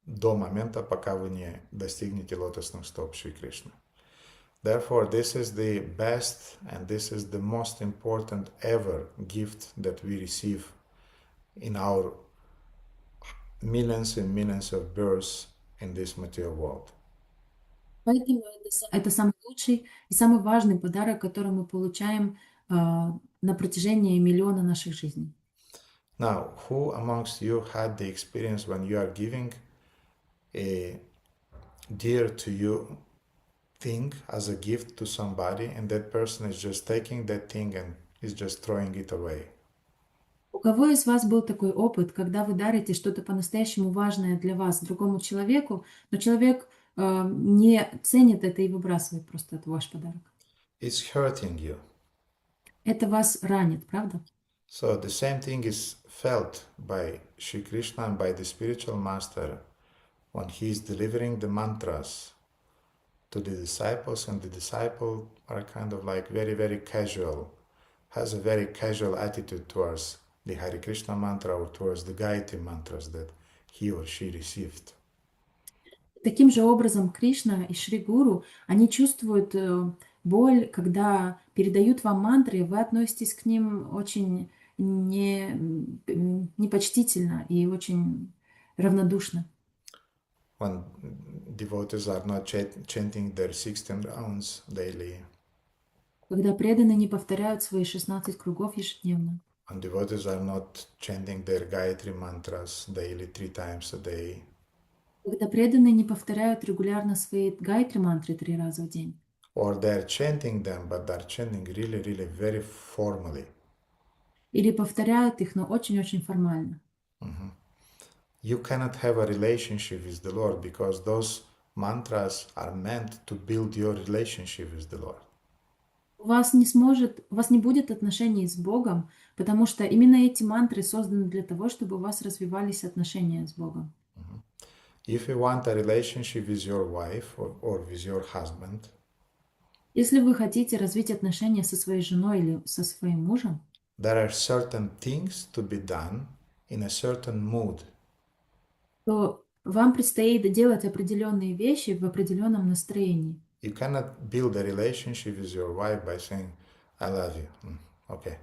До момента, пока вы не достигнете лотосных стоп Шри Кришны. Therefore, this is the best and this is the most important ever gift that we receive in our millions and millions of births in this material world. Поэтому это самый лучший и самый важный подарок, который мы получаем на протяжении миллиона наших жизней. Now, who amongst you had the experience when you are giving a dear to you thing as a gift to somebody and that person is just taking that thing and is just throwing it away? У кого из вас был такой опыт, когда вы дарите что-то по-настоящему важное для вас другому человеку, но человек не ценит это и выбрасывает просто это ваш подарок? It's hurting you. Это вас ранит, правда? So the same thing is felt by Shri Krishna and by the spiritual master when he is delivering the mantras to the disciples, and the disciple are kind of like very, very casual, has a very casual attitude towards the Hare Krishna mantra or towards the Gayatri mantras that he or she received. Таким же образом Кришна и Шри Гуру, они чувствуют боль, когда передают вам мантры, вы относитесь к ним очень непочтительно и очень равнодушно. When devotees are not chanting their 16 rounds daily, Когда преданные не повторяют свои 16 кругов ежедневно. and devotees are not chanting their Gayatri mantras daily 3 times a day, Когда преданные не повторяют регулярно свои гайатри мантры 3 раза в день. or they're chanting them, but they're chanting really, really very formally. Или повторяют их, но очень-очень формально. You cannot have a relationship with the Lord because those mantras are meant to build your relationship with the Lord. У вас не будет отношений с Богом, потому что именно эти мантры созданы для того, чтобы у вас развивались отношения с Богом. If you want a relationship with your wife or with your husband, Если вы хотите развить отношения со своей женой или со своим мужем, there are certain things to be done in a certain mood. то вам предстоит делать определенные вещи в определенном настроении. You cannot build a relationship with your wife by saying, I love you. Okay.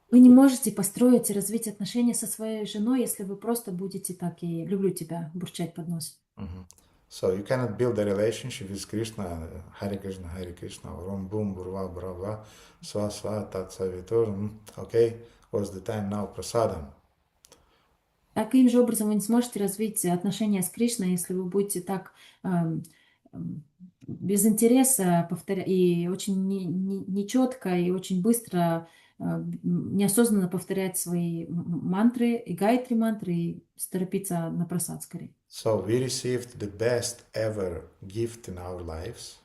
Вы не можете построить и развить отношения со своей женой, если вы просто будете так и «люблю тебя» бурчать под нос. So you cannot build a relationship with Krishna, Hare Krishna, Rom Boom, Burva, Brava, Swa Swa, Tat Savitur. Okay, what's the time now? Prasadam. Таким же образом вы не сможете развить отношения с Кришной, если вы будете так без интереса повторять и очень нечетко и очень быстро, неосознанно повторять свои мантры и гайатри мантры и торопиться на просад скорее. So we received the best ever gift in our lives,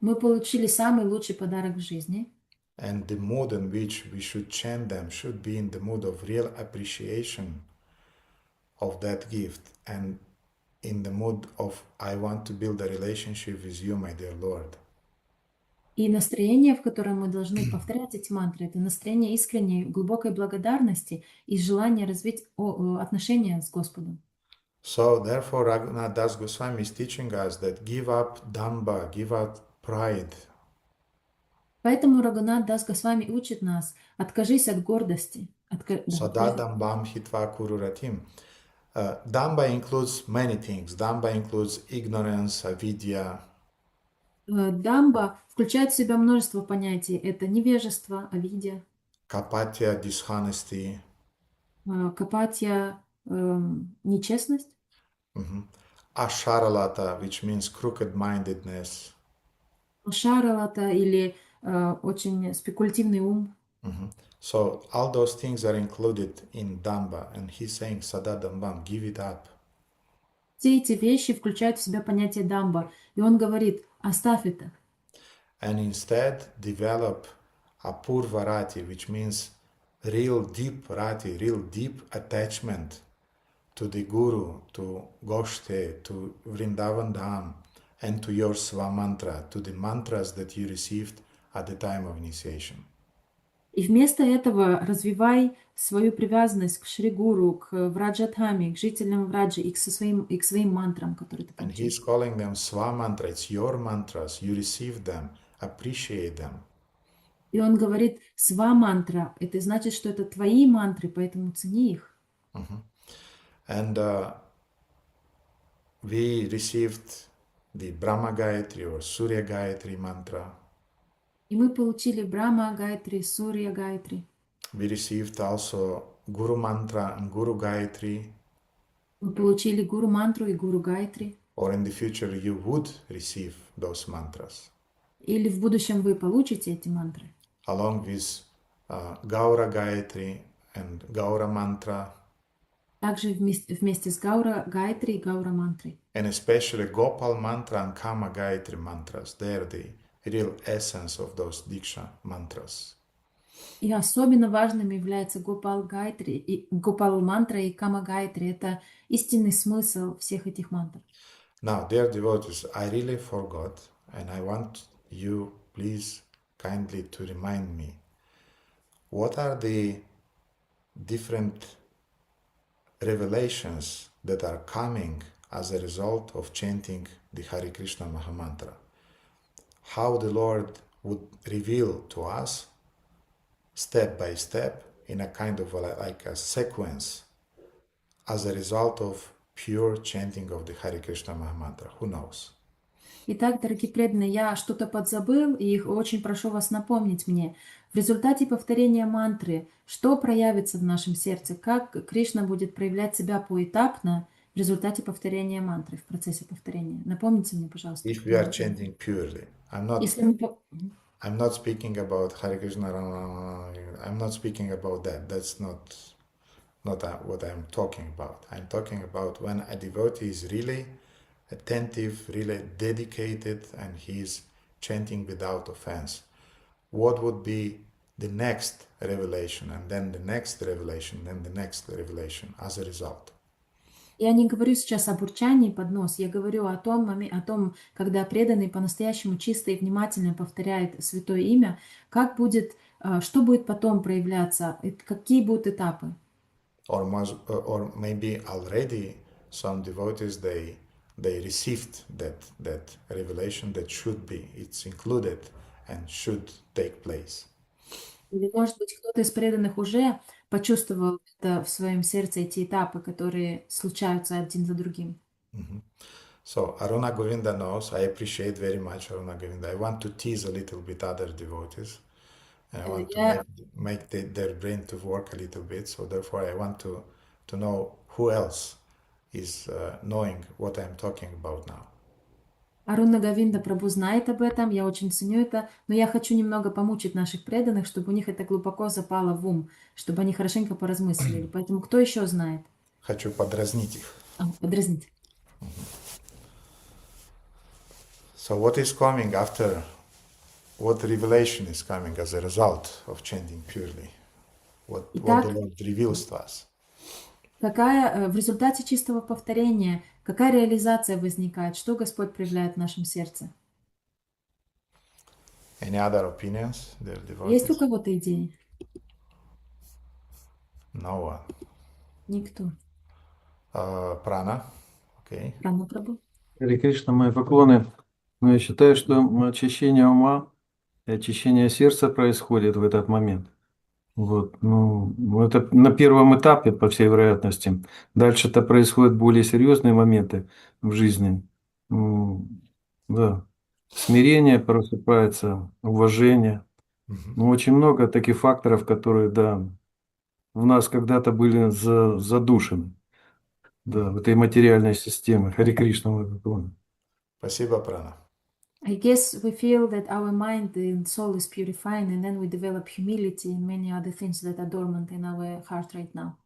Мы получили самый лучший подарок в жизни, and the mood in which we should chant them should be in the mood of real appreciation of that gift and in the mood of I want to build a relationship with you, my dear Lord. и настроение, в котором мы должны повторять эти мантры, это настроение искренней, глубокой благодарности и желания развить отношения с Господом. So therefore Raghunath Das Goswami is teaching us that give up damba, give up pride. Поэтому Рагунат Дас Госвами учит нас: откажись от гордости. Sadadambam hitva kururatim. Damba includes many things. Damba includes ignorance, avidya. Дамба включает в себя множество понятий. Это невежество, авидия, Kapatya, dishonesty. капатья, нечестность, Asharalata, which means crooked-mindedness. шаралата или очень спекулятивный ум. So all those things are included in Damba, and he's saying Sadadambam, give it up. Все эти вещи включают в себя понятие дамба. И он говорит: оставь это. And instead develop apurva rati, which means real deep rati, real deep attachment to the Guru, to Goshte, to Vrindavan Dham, and to your Svamantra, to the mantras that you received at the time of initiation. И вместо этого развивай свою привязанность к Шри Гуру, к Враджадхаме, к жителям Враджи и к своим мантрам, которые ты And получил. he's calling them Svamantra, it's your mantras, you received them, appreciate them. И он говорит: сва-мантра, это значит, что это твои мантры, поэтому цени их. And we received the Brahma Gayatri or Surya Gayatri mantra. И мы получили Брахма Гайатри, Сурья Гайатри. We received also Guru Mantra and Guru Gayatri. Мы получили Гуру мантру и Гуру Гайатри. Or in the future you would receive those mantras. Или в будущем вы получите эти мантры. Along with Gaura Gayatri and Gaura Mantra. Также вместе с Гаура Гайатри и Гаура мантрой. And especially Gopal Mantra and Kama Gayatri mantras. They are the real essence of those Diksha mantras. И особенно важными являются Гопал Гайатри, и Гопал мантра и Кама Гайатри. Это истинный смысл всех этих мантр. Now, dear devotees, I really forgot, and I want you, please, kindly to remind me, what are the different revelations that are coming as a result of chanting the Hare Krishna Mahamantra. How the Lord would reveal to us step by step in a kind of like a sequence as a result of pure chanting of the Hare Krishna Mahamantra. Who knows? Итак, дорогие преданные, я что-то подзабыл, и очень прошу вас напомнить мне. В результате повторения мантры, что проявится в нашем сердце, как Кришна будет проявлять себя поэтапно в результате повторения мантры, в процессе повторения. Напомните мне, пожалуйста. If we are chanting purely, Если мы... I'm not speaking about Hare Krishna. I'm not speaking about that. That's not what I'm talking about. I'm talking about when a devotee is really attentive, really dedicated, and he's chanting without offense. What would be the next revelation, and then the next revelation, then the next revelation as a result? Я не говорю сейчас о бурчании под нос, я говорю о том, когда преданный по-настоящему чисто и внимательно повторяет святое имя, что будет потом проявляться, какие будут этапы. Or maybe already some devotees they received that revelation that should be, it's included and should take place. Или, может быть, кто-то из преданных уже почувствовал это в своем сердце, эти этапы, которые случаются один за другим. So Aruna Govinda knows, I appreciate very much Aruna Govinda. I want to tease a little bit other devotees. I want to make their brain to work a little bit. So therefore I want to know who else is knowing what I'm talking about now. Аруна Говинда Прабhu знает об этом, я очень ценю это, но я хочу немного помучить наших преданных, чтобы у них это глубоко запало в ум, чтобы они хорошенько поразмыслили. Поэтому кто еще знает? Хочу подразнить их. Подразнить. So what is coming after? What revelation is coming as a result of chanting purely? What the Lord reveals to us? В результате чистого повторения, какая реализация возникает? Что Господь проявляет в нашем сердце? Any other opinions, dear devotees? Есть у кого-то идеи? No one. Никто. Prana. Okay. Прана Прабhu. Харе Кришна, мои поклоны. Но я считаю, что очищение ума и очищение сердца происходит в этот момент. Вот, это на первом этапе, по всей вероятности. Дальше-то происходят более серьезные моменты в жизни. Да. Смирение просыпается, уважение. Очень много таких факторов, которые, да, в нас когда-то были задушены. Да, в этой материальной системе. Харе Кришна, мой поклон. Спасибо, Прана. I guess we feel that our mind and soul is purifying, and then we develop humility and many other things that are dormant in our heart right now.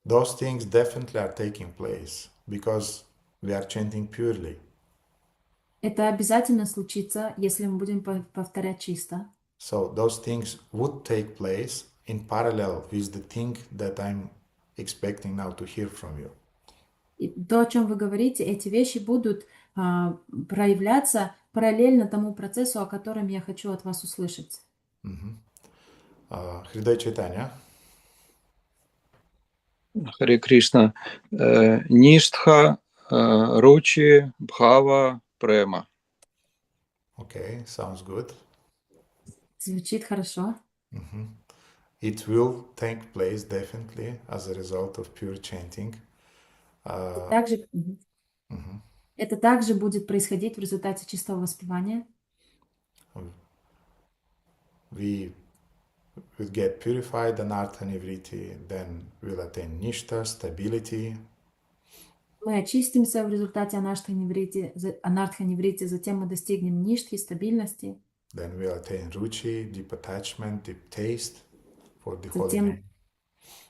Those things definitely are taking place because we are chanting purely. Это обязательно случится, если мы будем повторять чисто. So those things would take place in parallel with the thing that I'm expecting now to hear from you. И то, о чем вы говорите, эти вещи будут проявляться параллельно тому процессу, о котором я хочу от вас услышать. Хридай Чайтанья. Харе Кришна. Ништха, Ручи, Бхава, Према. Okay, sounds good. Звучит хорошо. It will take place definitely as a result of pure chanting. Это также будет происходить в результате чистого воспевания. We will get purified anartha nivriti, then we'll attain nishta, stability. Мы очистимся в результате анартха ниврити, затем мы достигнем ништхи, стабильности. Then we'll attain ruchi, deep attachment, deep taste for the holy name.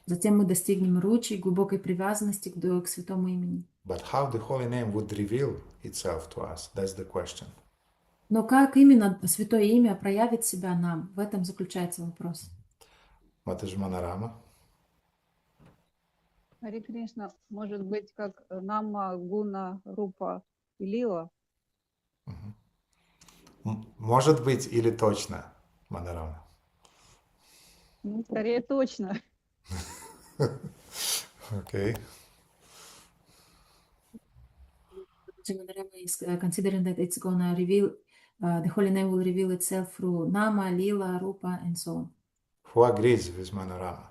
Затем мы достигнем ручи, глубокой привязанности к святому имени. But how the holy name would reveal itself to us? That's the question. Но как именно святое имя проявит себя нам? В этом заключается вопрос. Матаджи Манарама. Харе Кришна, может быть, как Нама, Гуна, Рупа и Лила? Может быть или точно, Манарама? Скорее точно. Okay. Manarama is considering that it's gonna reveal, the holy name will reveal itself through Nama, Lila, Rupa, and so on. Who agrees with Manarama?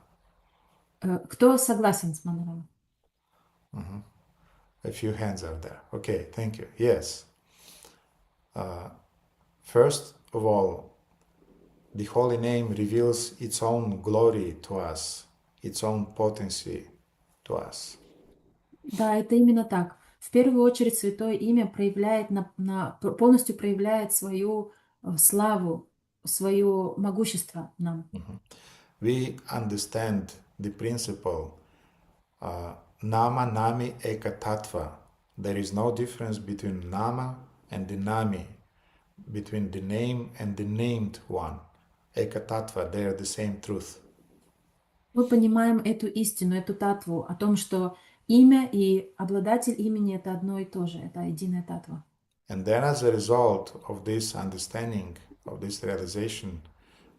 Кто согласен с Манарама? A few hands are there. Okay, thank you. Yes. First of all, the holy name reveals its own glory to us, its own potency to us. Да, это именно так. В первую очередь Святое Имя проявляет полностью проявляет свою славу, свое могущество нам. We understand the principle Nama Nami Eka Tattva. There is no difference between Nama and the Nami, between the name and the named one. Eka Tattva, they are the same truth. Мы понимаем эту истину, эту татву, о том, что имя и обладатель имени — это одно и то же, это единая татва. And then as a result of this understanding, of this realization,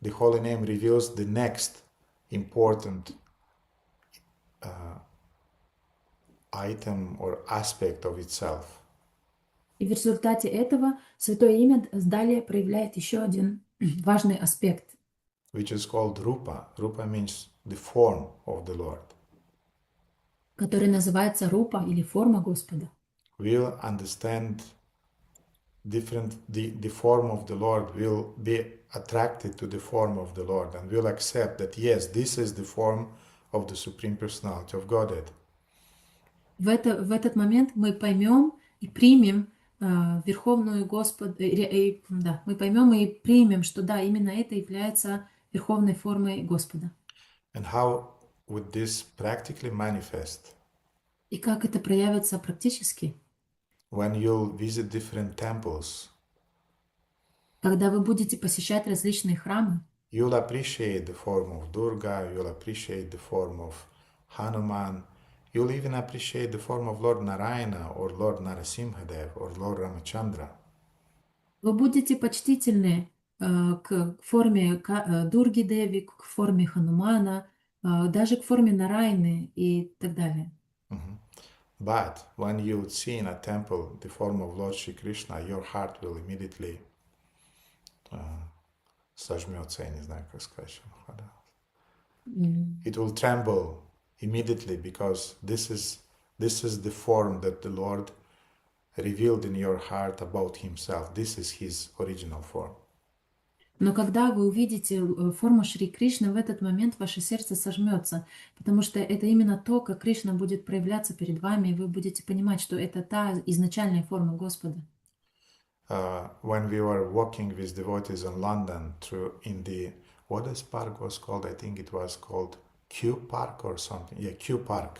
the holy name reveals the next important item or aspect of itself. И в результате этого Святое Имя далее проявляет еще один важный аспект, which is called Rupa. Rupa means the form of the Lord. который называется Рупа или форма Господа. We'll understand the form of the Lord, will be attracted to the form of the Lord, and will accept that yes, this is the form of the Supreme Personality of Godhead. В этот момент мы поймем и примем Верховную Господа, мы поймем и примем, что да, именно это является Верховной формой Господа. And how would this practically manifest? И как это проявится практически? When you'll visit different temples, когда вы будете посещать различные храмы, you'll appreciate the form of Durga, you'll appreciate the form of Hanuman, you'll even appreciate the form of Lord Narayana or Lord Narasimhadev or Lord Ramachandra. Вы будете почтительны к форме Дурги Деви, к форме Ханумана, даже к форме Нарайны и так далее. But when you would see in a temple the form of Lord Shri Krishna, your heart will immediately сожмется, я не знаю, как сказать. It will tremble immediately because this is the form that the Lord revealed in your heart about Himself. This is His original form. Но когда вы увидите форму Шри Кришны, в этот момент ваше сердце сожмется, потому что это именно то, как Кришна будет проявляться перед вами, и вы будете понимать, что это та изначальная форма Господа. When we were walking with devotees in London in the, what this park was called? I think it was called Q Park or something. Yeah, Q Park.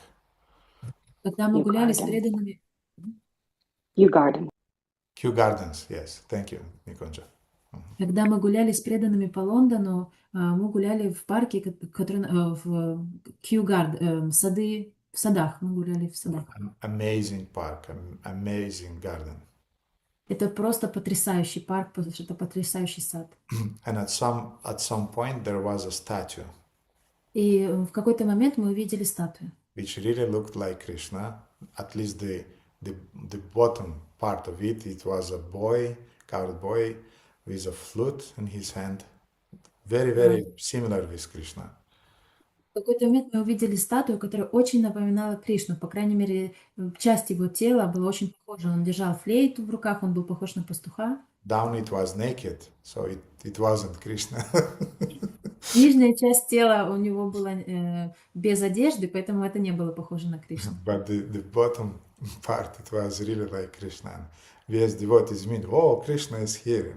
Когда мы гуляли с преданными... Q Garden. Q Gardens, yes. Thank you, Nikunja. Когда мы гуляли с преданными по Лондону, мы гуляли в парке, который в Q-Garden, сады, в садах, мы гуляли в садах. Amazing park, amazing garden. Это просто потрясающий парк, потому что это потрясающий сад. And at some point there was a statue. И в какой-то момент мы увидели статую. Which really looked like Krishna. At least the bottom part of it was a boy, coward boy, with a flute in his hand, very, very similar with Krishna. В какой-то момент мы увидели статую, которая очень напоминала Кришну. По крайней мере, часть его тела была очень похожа. Он держал флейту в руках, он был похож на пастуха. Down it was naked, so it wasn't Krishna. Нижняя часть тела у него была без одежды, поэтому это не было похоже на Кришну. But the bottom part, it was really like Krishna. We as devotees mean, oh, Krishna is here.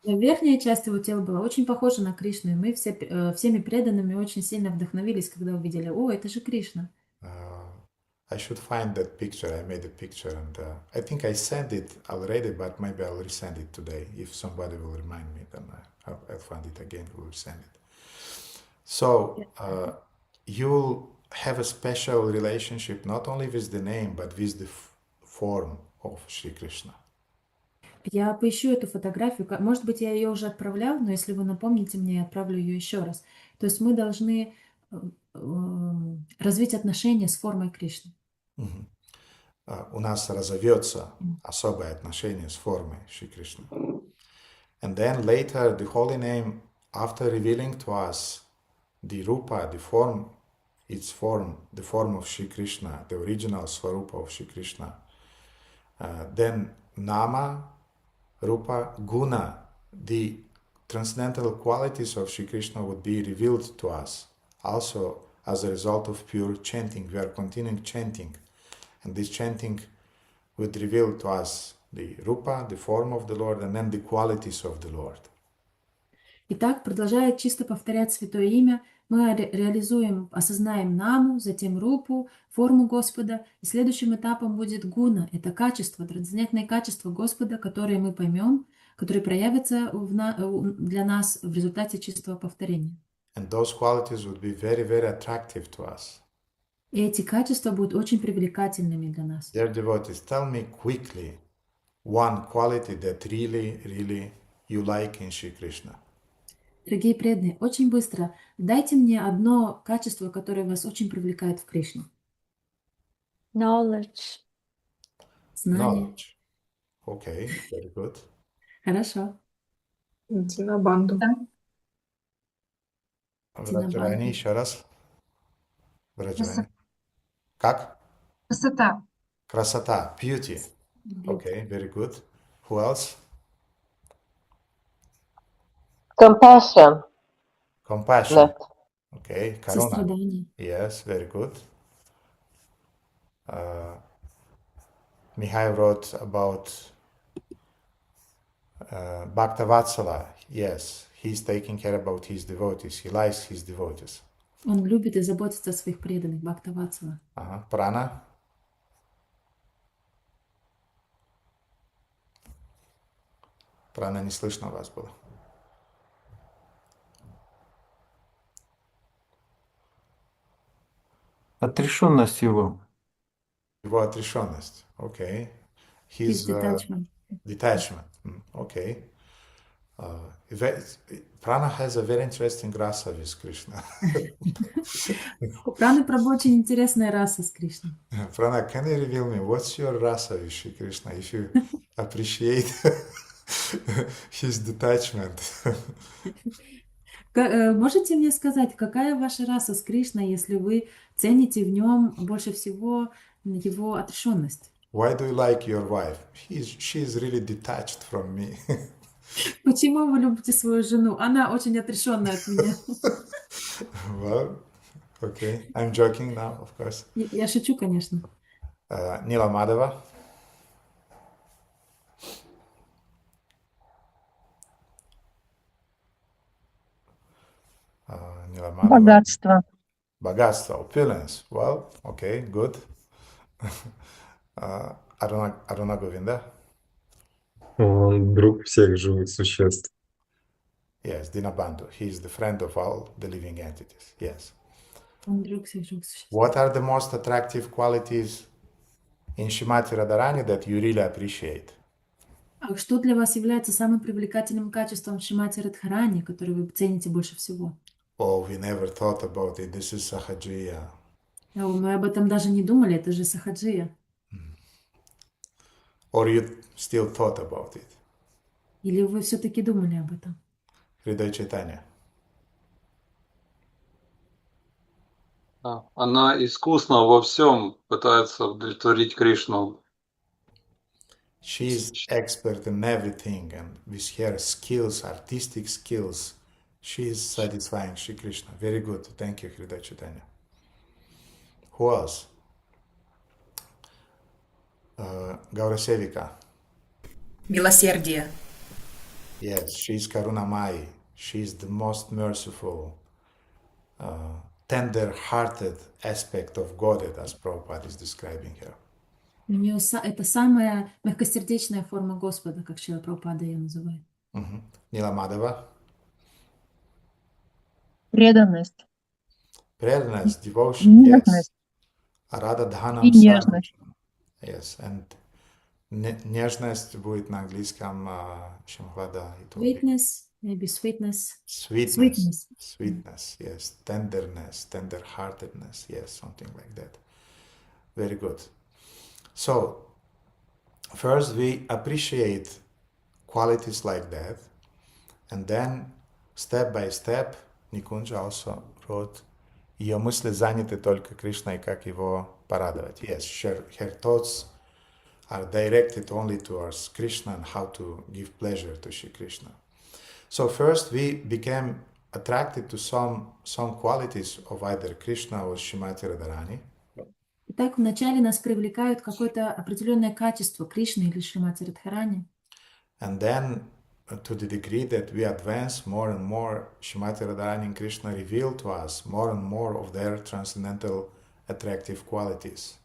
Верхняя часть его тела была очень похожа на Кришну, и мы всеми преданными очень сильно вдохновились, когда увидели, о, это же Кришна. I should find that picture. I made a picture, and I think I sent it already, but maybe I'll resend it today. If somebody will remind me, then I'll find it again. We'll send it. So you'll have a special relationship not only with the name, but with the form of Shri Krishna. Я поищу эту фотографию. Может быть, я ее уже отправлял, но если вы напомните мне, я отправлю ее еще раз. То есть мы должны развить отношения с формой Кришны. у нас разовьется особое отношение с формой Шри Кришны. And then later the holy name, after revealing to us the rupa, the form, its form, the form of Shri Krishna, the original swarupa of Shri Krishna, then nama, rupa, guna, the transcendental qualities of Shri Krishna would be revealed to us, also as a result of pure chanting. We are continuing chanting, and this chanting would reveal to us the rupa, the form of the Lord, and then the qualities of the Lord. Итак, продолжая чисто повторять Святое Имя, мы реализуем, осознаем наму, затем рупу, форму Господа, и следующим этапом будет гуна. Это качество, трансцендентные качества Господа, которые мы поймем, которые проявятся для нас в результате чистого повторения. And those qualities would be very, very attractive to us. И эти качества будут очень привлекательными для нас. Dear devotees, tell me quickly one quality that really, really you like in Shri Krishna. Дорогие преданные, очень быстро дайте мне одно качество, которое вас очень привлекает в Кришне. Knowledge. Знание. Knowledge. Okay, very good. Хорошо. Динабанду. Враджарани, еще раз. Враджарани. Как? Красота. Красота, beauty. Okay, very good. Who else? Compassion. Compassion. Left. Okay, karuna. Сострадание. Yes, very good. Mihai wrote about Bhaktavatsala. Yes, he's taking care about his devotees. He likes his devotees. Он любит и заботится о своих преданных, Бхактаватсала. Prana. Прана, не слышно вас было. Отрешенность его. Его отрешенность. Okay. His His detachment. detachment. Okay. Prana has a very interesting rasa with Krishna. У Праны Прабху очень интересная раса с Кришной. Prana, can you reveal me what's your rasa with Shri Krishna if you appreciate his detachment? Можете мне сказать, какая ваша раса с Кришной, если вы цените в нем больше всего его отрешенность? Why do you like your wife? She is really detached from me. Почему вы любите свою жену? Она очень отрешенная от меня. Well, okay. I'm joking now, of course. Я шучу, конечно. Нила Мадава. Богатство. Богатство, opulence. Well, okay, good. Аруна Говинда. Он друг всех живых существ. Yes, Dinabandhu. He is the friend of all the living entities. Yes. Он друг всех живых существ. What are the most attractive qualities in Shrimati Radharani that you really appreciate? А что для вас является самым привлекательным качеством Шримати Радхарани, которое вы цените больше всего? Oh, we never thought about it. This is Sahajiya. Мы об этом даже не думали, это же Сахаджия. Or you still thought about it? Или вы все-таки думали об этом? Hriday Chaitanya. Она искусно во всем пытается удовлетворить Кришну. She is expert in everything, and with her skills, artistic skills, she is satisfying Shri Krishna. Very good. Thank you, Hriday Chaitanya. Who else? Gaurasevika. Милосердие. Yes, she is Karunamai. She is the most merciful, tender-hearted aspect of Godhead, as Prabhupada is describing her. У нее это самая мягкосердечная форма Господа, как Шрила Прабхупада ее называет. Нила Мадава. Преданность. Преданность, devotion, yes. Нежность. Рада Дханам И нежность. Yes, and нежность будет на английском Шамхлада. Sweetness, maybe sweetness. Sweetness. Sweetness, yes. Tenderness, tender-heartedness, yes, something like that. Very good. So, first we appreciate qualities like that, and then step by step, Nikunja also wrote, ее мысли заняты только Кришной, как его порадовать. Yes, her thoughts are directed only towards Krishna and how to give pleasure to Shri Krishna. So first we became attracted to some qualities of either Krishna or Srimati Radharani. Итак, вначале нас привлекают какое-то определенное качество Кришны или Шримати Радхарани. And then to the degree that we advance more and more, Srimati Radharani and Krishna reveal to us more and more of their transcendental attractive qualities.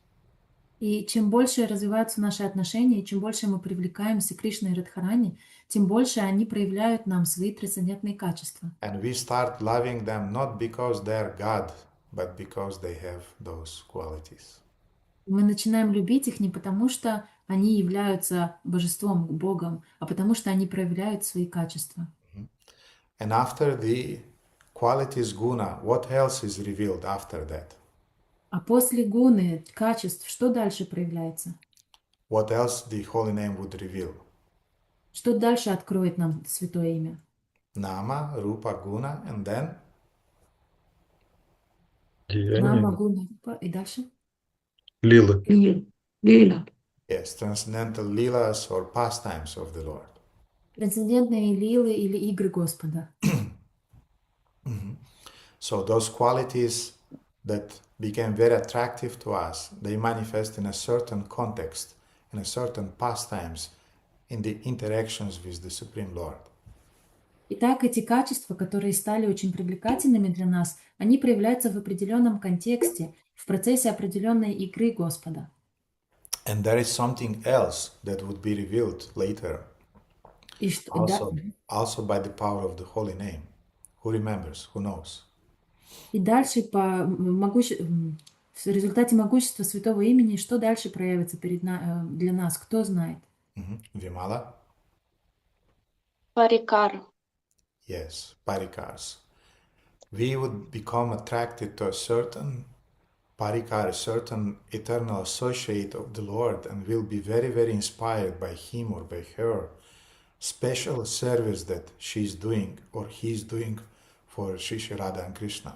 И чем больше развиваются наши отношения, и чем больше мы привлекаемся к Кришне и Радхарани, тем больше они проявляют нам свои трансцендентные качества. And we start loving them not because they are God, but because they have those qualities. Мы начинаем любить их не потому, что они являются божеством, Богом, а потому что они проявляют свои качества. And after the qualities guna, what else is revealed after that? А после гуны, качеств, что дальше проявляется? What else the holy name would reveal? Что дальше откроет нам святое имя? Nama, rupa, guna, and then? Нама, Деяния. гуна, рупа, и дальше? Лилы. Lila. Yes, transcendental leelas or pastimes of the Lord. Трансцендентные лилы или игры Господа. So those qualities that became very attractive to us, they manifest in a certain context, in a certain pastimes, in the interactions with the Supreme Lord. Итак, эти качества, которые стали очень привлекательными для нас, они проявляются в определенном контексте, в процессе определенной игры Господа. And there is something else that would be revealed later, И что, also by the power of the holy name. Who remembers? Who knows? и дальше в результате могущества святого имени, что дальше проявится для нас, кто знает? Vimala? Парикар. Yes, parikars. We would become attracted to a certain parikar, a certain eternal associate of the Lord, and will be very, very inspired by him or by her special service that she's doing or he's doing for Shri Radha and Krishna.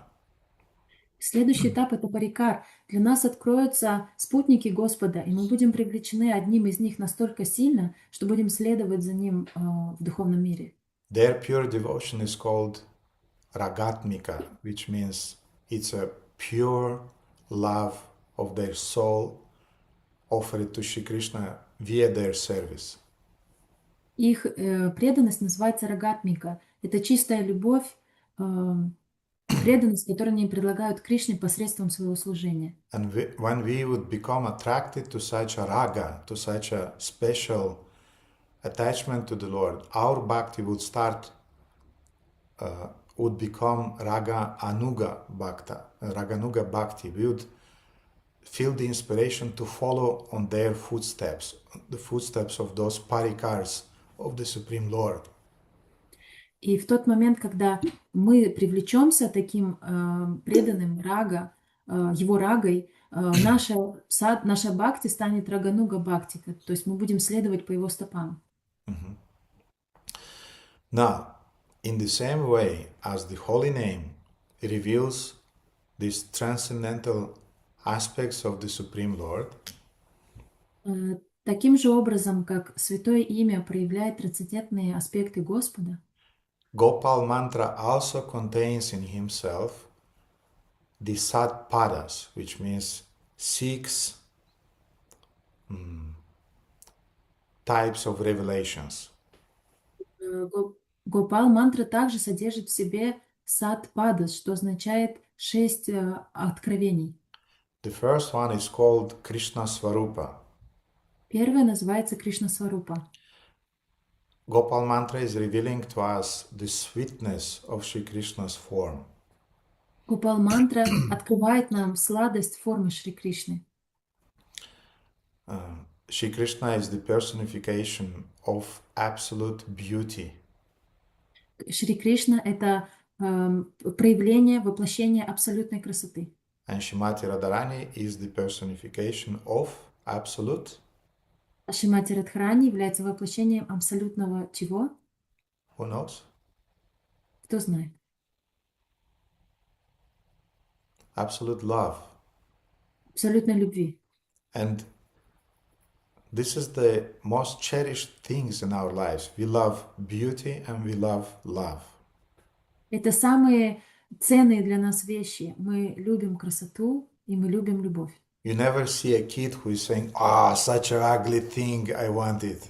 Следующий этап – это парикар. Для нас откроются спутники Господа, и мы будем привлечены одним из них настолько сильно, что будем следовать за ним в духовном мире. Their pure devotion is called ragatmika, which means it's a pure love of their soul offered to Shri Krishna via their service. Их преданность называется рагатмика. Это чистая любовь, преданность, которую они предлагают Кришне посредством своего служения. And when we would become attracted to such a raga, to such a special attachment to the Lord, our bhakti would would become raga anuga bhakta, raganuga bhakti. We would feel the inspiration to follow on their footsteps, the footsteps of those parikars of the Supreme Lord. И в тот момент, когда мы привлечемся таким преданным рага, его рагой, наша бхакти станет рагануга бхакти, то есть мы будем следовать по его стопам. Now, in the same way as the holy name reveals these transcendental aspects of the Supreme Lord, таким же образом, как святое имя проявляет трансцендентные аспекты Господа, Gopal mantra also contains in himself the Satpadas, which means 6 types of revelations. Гопал мантра также содержит в себе сат-падас, что означает 6 откровений. The first one is called Krishna Swarupa. Первое называется Кришна Сварупа. Gopal mantra is revealing to us the sweetness of Shri Krishna's form. Гопал мантра открывает нам сладость формы Шри Кришны. Shri Krishna is the personification of absolute beauty. Шри Кришна – это проявление, воплощение абсолютной красоты. And Srimati Radharani is the personification of absolute? Шримати Радхарани является воплощением абсолютного чего? Who knows? Кто знает? Absolute love. Абсолютной любви. And this is the most cherished things in our lives. We love beauty and we love love. Это самые ценные для нас вещи. Мы любим красоту и мы любим любовь. You never see a kid who is saying, "Ah, such an ugly thing, I want it."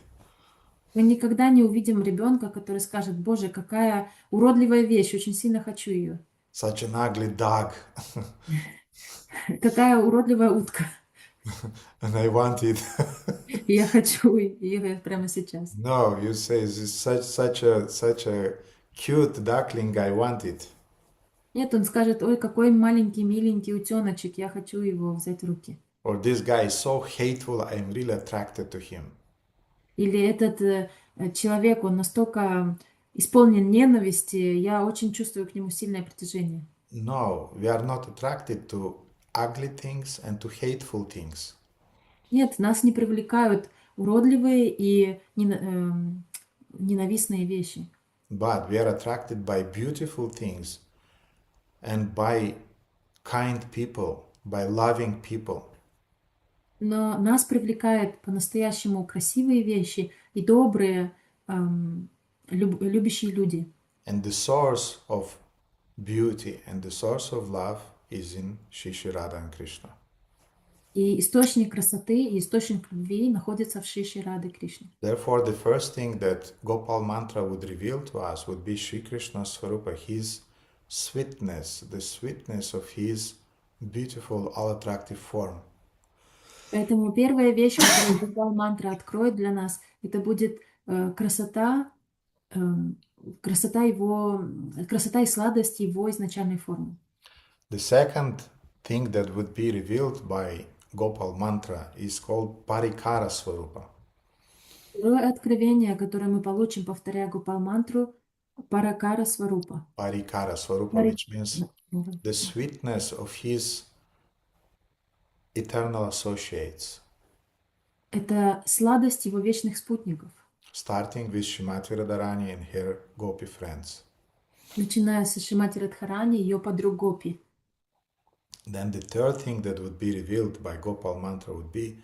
Мы никогда не увидим ребенка, который скажет: Боже, какая уродливая вещь, очень сильно хочу ее. Such an ugly dog, Какая уродливая утка. and I want it. И я хочу ее прямо сейчас. No, you say, "This is such a cute duckling, I want it." Нет, он скажет: ой, какой маленький, миленький утеночек, я хочу его взять в руки. Or this guy is so hateful, I'm really attracted to him. Или этот человек, он настолько исполнен ненависти, я очень чувствую к нему сильное притяжение. No, we are not attracted to ugly things and to hateful things. Нет, нас не привлекают уродливые и ненавистные вещи. But we are attracted by beautiful things and by kind people, by loving people. Но нас привлекают по-настоящему красивые вещи и добрые, любящие люди. And the source of beauty and the source of love is in Shri Radha and Krishna. И источник красоты и источник любви находится в Шри Рады Кришне. Therefore, the first thing that Gopal mantra would reveal to us would be Shri Krishna's Swarupa, his sweetness, the sweetness of his beautiful, all-attractive form. Поэтому первая вещь, которую Гопал мантра откроет для нас, это будет красота и сладость его изначальной формы. The second thing that would be revealed by Gopal mantra is called Parikara Swarupa. Второе откровение, которое мы получим, повторяя Гопал мантру, Паракара Сварупа. Parikara Swarupa, which means the sweetness of his eternal associates. Это сладость его вечных спутников. Starting with Shrimati Radharani and her Gopi friends. Начиная с Шримати Радхарани и ее подруг Гопи. Then the third thing that would be revealed by Gopal mantra would be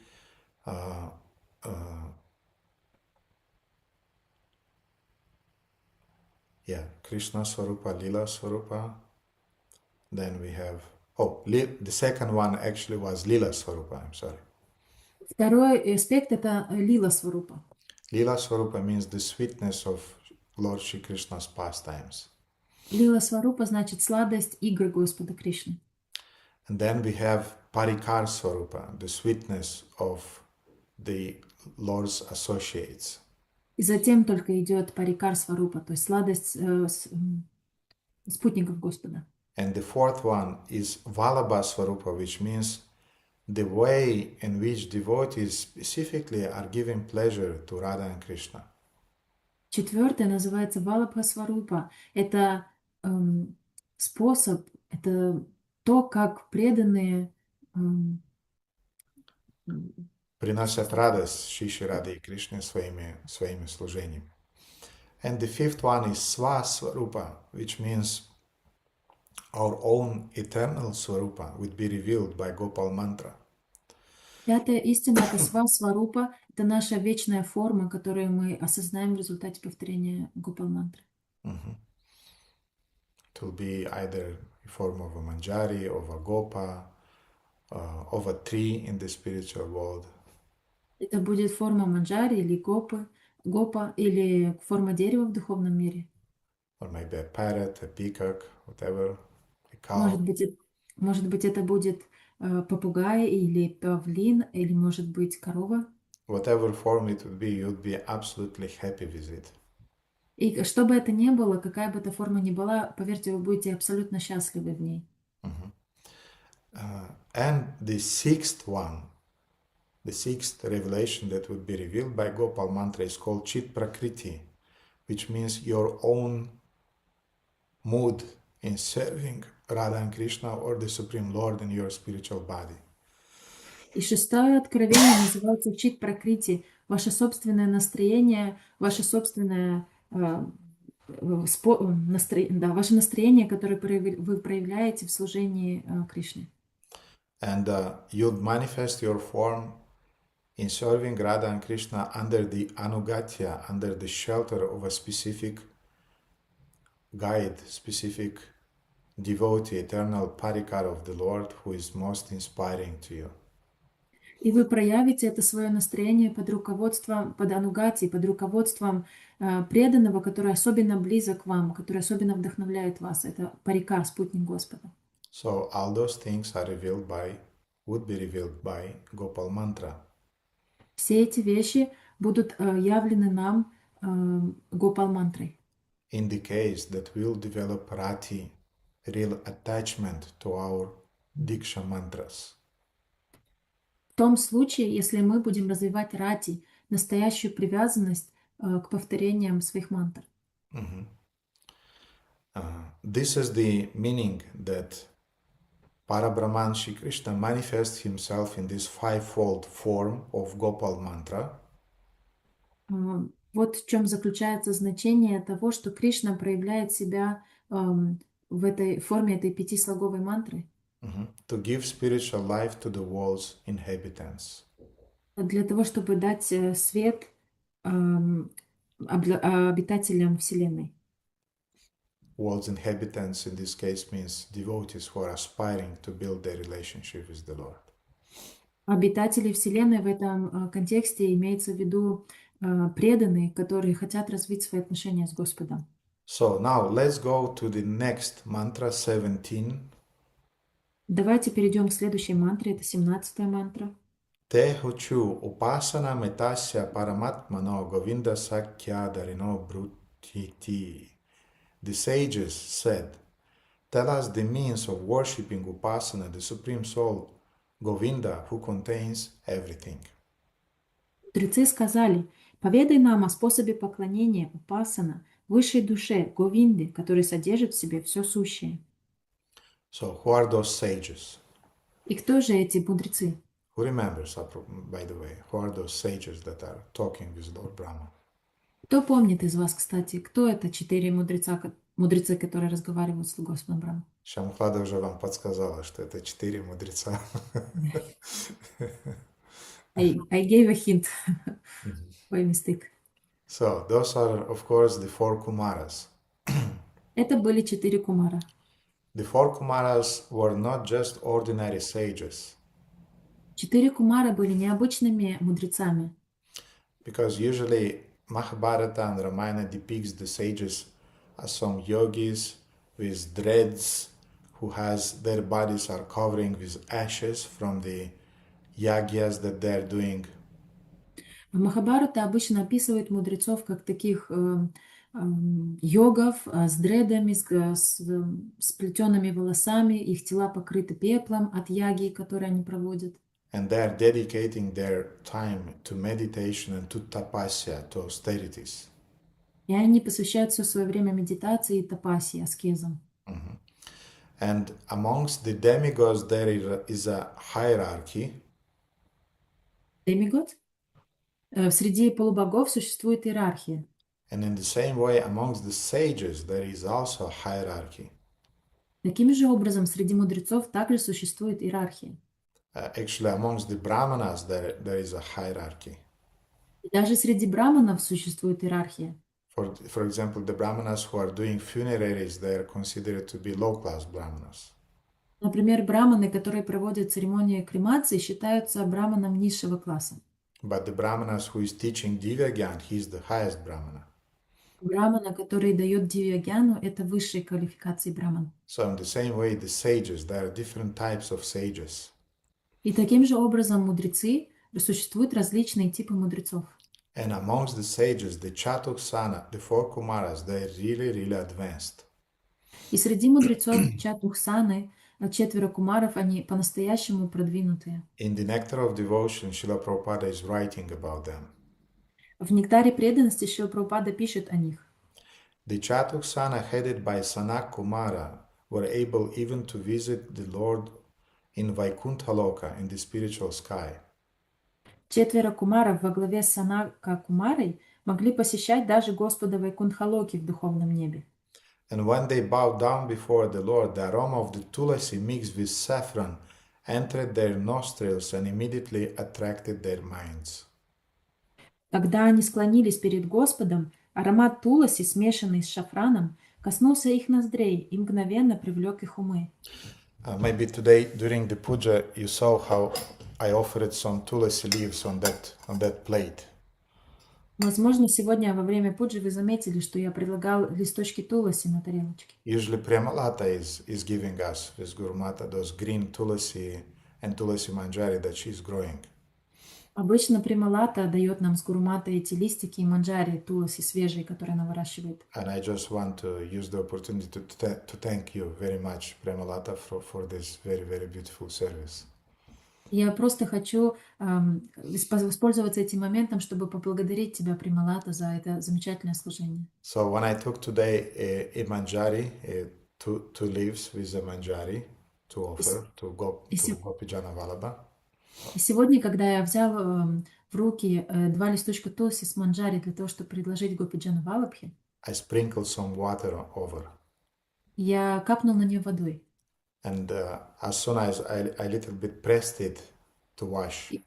Krishna Swarupa, Lila Swarupa. Then we have, the second one actually was Lila Swarupa, I'm sorry. Второй аспект – это Лила Сварупа. Lila Swarupa means the sweetness of Lord Shri Krishna's pastimes. Лила Сварупа значит сладость игр Господа Кришны. And then we have Parikar Swarupa, the sweetness of the Lord's associates. И затем только идет Парикар Сварупа, то есть сладость спутников Господа. And the fourth one is Vallabha Swarupa, which means the way in which devotees specifically are giving pleasure to Radha and Krishna. Четвертое называется Валабха Сварупа. Это способ, это то, как преданные приносят радость Шри Раде и Кришне своими служениями. And the fifth one is Sva Swarupa, which means our own eternal Swarupa would be revealed by Gopal mantra. Пятая истина – это Сва Сварупа, это наша вечная форма, которую мы осознаем в результате повторения Гопал мантры. It will be either in form of a manjari, of a gopa, of a tree in the spiritual world. Это будет форма манджари или гопа, или форма дерева в духовном мире. Or maybe a parrot, a peacock, whatever, a cow. Может быть, это будет попугай или павлин, или, может быть, корова. Whatever form it would be, you'd be absolutely happy with it. И что бы это ни было, какая бы эта форма ни была, поверьте, вы будете абсолютно счастливы в ней. And the sixth revelation that would be revealed by Gopal mantra is called Chit Prakriti, which means your own mood in serving Radha and Krishna or the Supreme Lord in your spiritual body. И шестое откровение называется чит пракрити, ваше собственное настроение, ваше собственное ваше настроение, которое вы проявляете в служении Кришне. And you'll manifest your form in serving Radha and Krishna under the anugatya, under the shelter of a specific guide, specific devotee, eternal parikar of the Lord, who is most inspiring to you. И вы проявите это свое настроение под руководством, под анугати, под руководством преданного, который особенно близок к вам, который особенно вдохновляет вас. Это парика, спутник Господа. So all those things are would be revealed by Gopal mantra. Все эти вещи будут явлены нам Гопал мантрой. In the case that we'll develop rati, real attachment to our diksha mantras. В том случае, если мы будем развивать рати, настоящую привязанность к повторениям своих мантр. This is the meaning that Parabrahman Shri Krishna manifests himself in this fivefold form of Gopal mantra. Вот в чем заключается значение того, что Кришна проявляет себя в этой форме этой пятислоговой мантры. To give spiritual life to the world's inhabitants. Для того, чтобы дать свет обитателям Вселенной. World's inhabitants in this case means devotees who are aspiring to build their relationship with the Lord. Обитатели Вселенной в этом контексте имеется в виду преданные, которые хотят развить свои отношения с Господом. So now let's go to the next mantra 17. Давайте перейдем к следующей мантре, это 17-я мантра. Te huchu upasana metasya paramatmano govinda sakya darino brutiti. The sages said, tell us the means of worshipping upasana, the Supreme Soul, Govinda, who contains everything. Мудрецы сказали, поведай нам о способе поклонения Упасана, высшей душе Говинды, который содержит в себе все сущее. So, who are those sages? И кто же эти мудрецы? Who remembers, by the way, who are those sages that are talking with Lord Brahma? Кто помнит из вас, кстати, кто это 4 мудрецы, которые разговаривают с Господом Брахмой? Шамхлада уже вам подсказала, что это 4 мудреца. I gave a hint by mistake. So, those are, of course, the 4 Kumaras. Это были 4 кумара. The 4 Kumaras were not just ordinary sages. 4 кумара были необычными мудрецами. Because usually Mahabharata and Ramayana depicts the sages as some yogis with dreads who their bodies are covering with ashes from the yagyas that they're doing. Махабхарата обычно описывает мудрецов как таких йогов с дредами, с сплетенными волосами, их тела покрыты пеплом от яги, которые они проводят. And they're dedicating their time to meditation and to tapasya, to austerities. И они посвящают все свое время медитации и тапаси, аскезам. And amongst the demigods there is a hierarchy. Демигод? Среди полубогов существует иерархия. And in the same way, amongst the sages there is also a hierarchy. Таким же образом, среди мудрецов также существует иерархия. Actually, amongst the brahmanas there is a hierarchy. Даже среди браманов существует иерархия. For example, the brahmanas who are doing funeraries, they are considered to be low-class brahmanas. Например, браманы, которые проводят церемонии кремации, считаются браманом низшего класса. But the brahmanas who is teaching Divyagyan, he is the highest brahmana. Брамана, который дает дивьягьяну, это высшие квалификации браман. So in the same way, the sages, there are different types of sages. И таким же образом мудрецы, существуют различные типы мудрецов. And amongst the sages, the Chatuksana, the 4 Kumaras, they are really, really advanced. И среди мудрецов Чатухсаны, 4 кумаров, они по-настоящему продвинутые. In the Nectar of Devotion, Srila Prabhupada is writing about them. В нектаре преданности Шрила Прабхупада пишет о них. The Chatuksana headed by Sanak Kumara were able even to visit the Lord in Vaikuntha Loka, in the spiritual sky. 4 кумаров во главе с Санака Кумарой могли посещать даже Господа Вайкунтхалоки в духовном небе. And when they bowed down before the Lord, the aroma of the tulasi mixed with saffron entered their nostrils and immediately attracted their minds. Когда они склонились перед Господом, аромат туласи, смешанный с шафраном, коснулся их ноздрей и мгновенно привлек их умы. Maybe today during the puja you saw how I offered some tulasi leaves on that plate. Возможно, сегодня во время пуджи вы заметили, что я предлагал листочки туласи на тарелочке. Usually Premalata is giving us, this Guru Mata, those green tulasi and tulasi manjari that she's growing. Обычно Прималата дает нам с Гуруматой эти листики и манджари, туласи свежие, которые она выращивает. And I just want to use the opportunity to thank you very much, Premalata, for this very, very beautiful service. Я просто хочу воспользоваться этим моментом, чтобы поблагодарить тебя, Прималата, за это замечательное служение. So when I took today a manjari, two leaves with a manjari to offer to Gopijana Vallabha. И сегодня, когда я взял в руки 2 листочка туласи с манджари для того, чтобы предложить Гопиджану Валабхе, I sprinkled some water over. я капнул на нее водой. And as soon as I little bit pressed it to wash,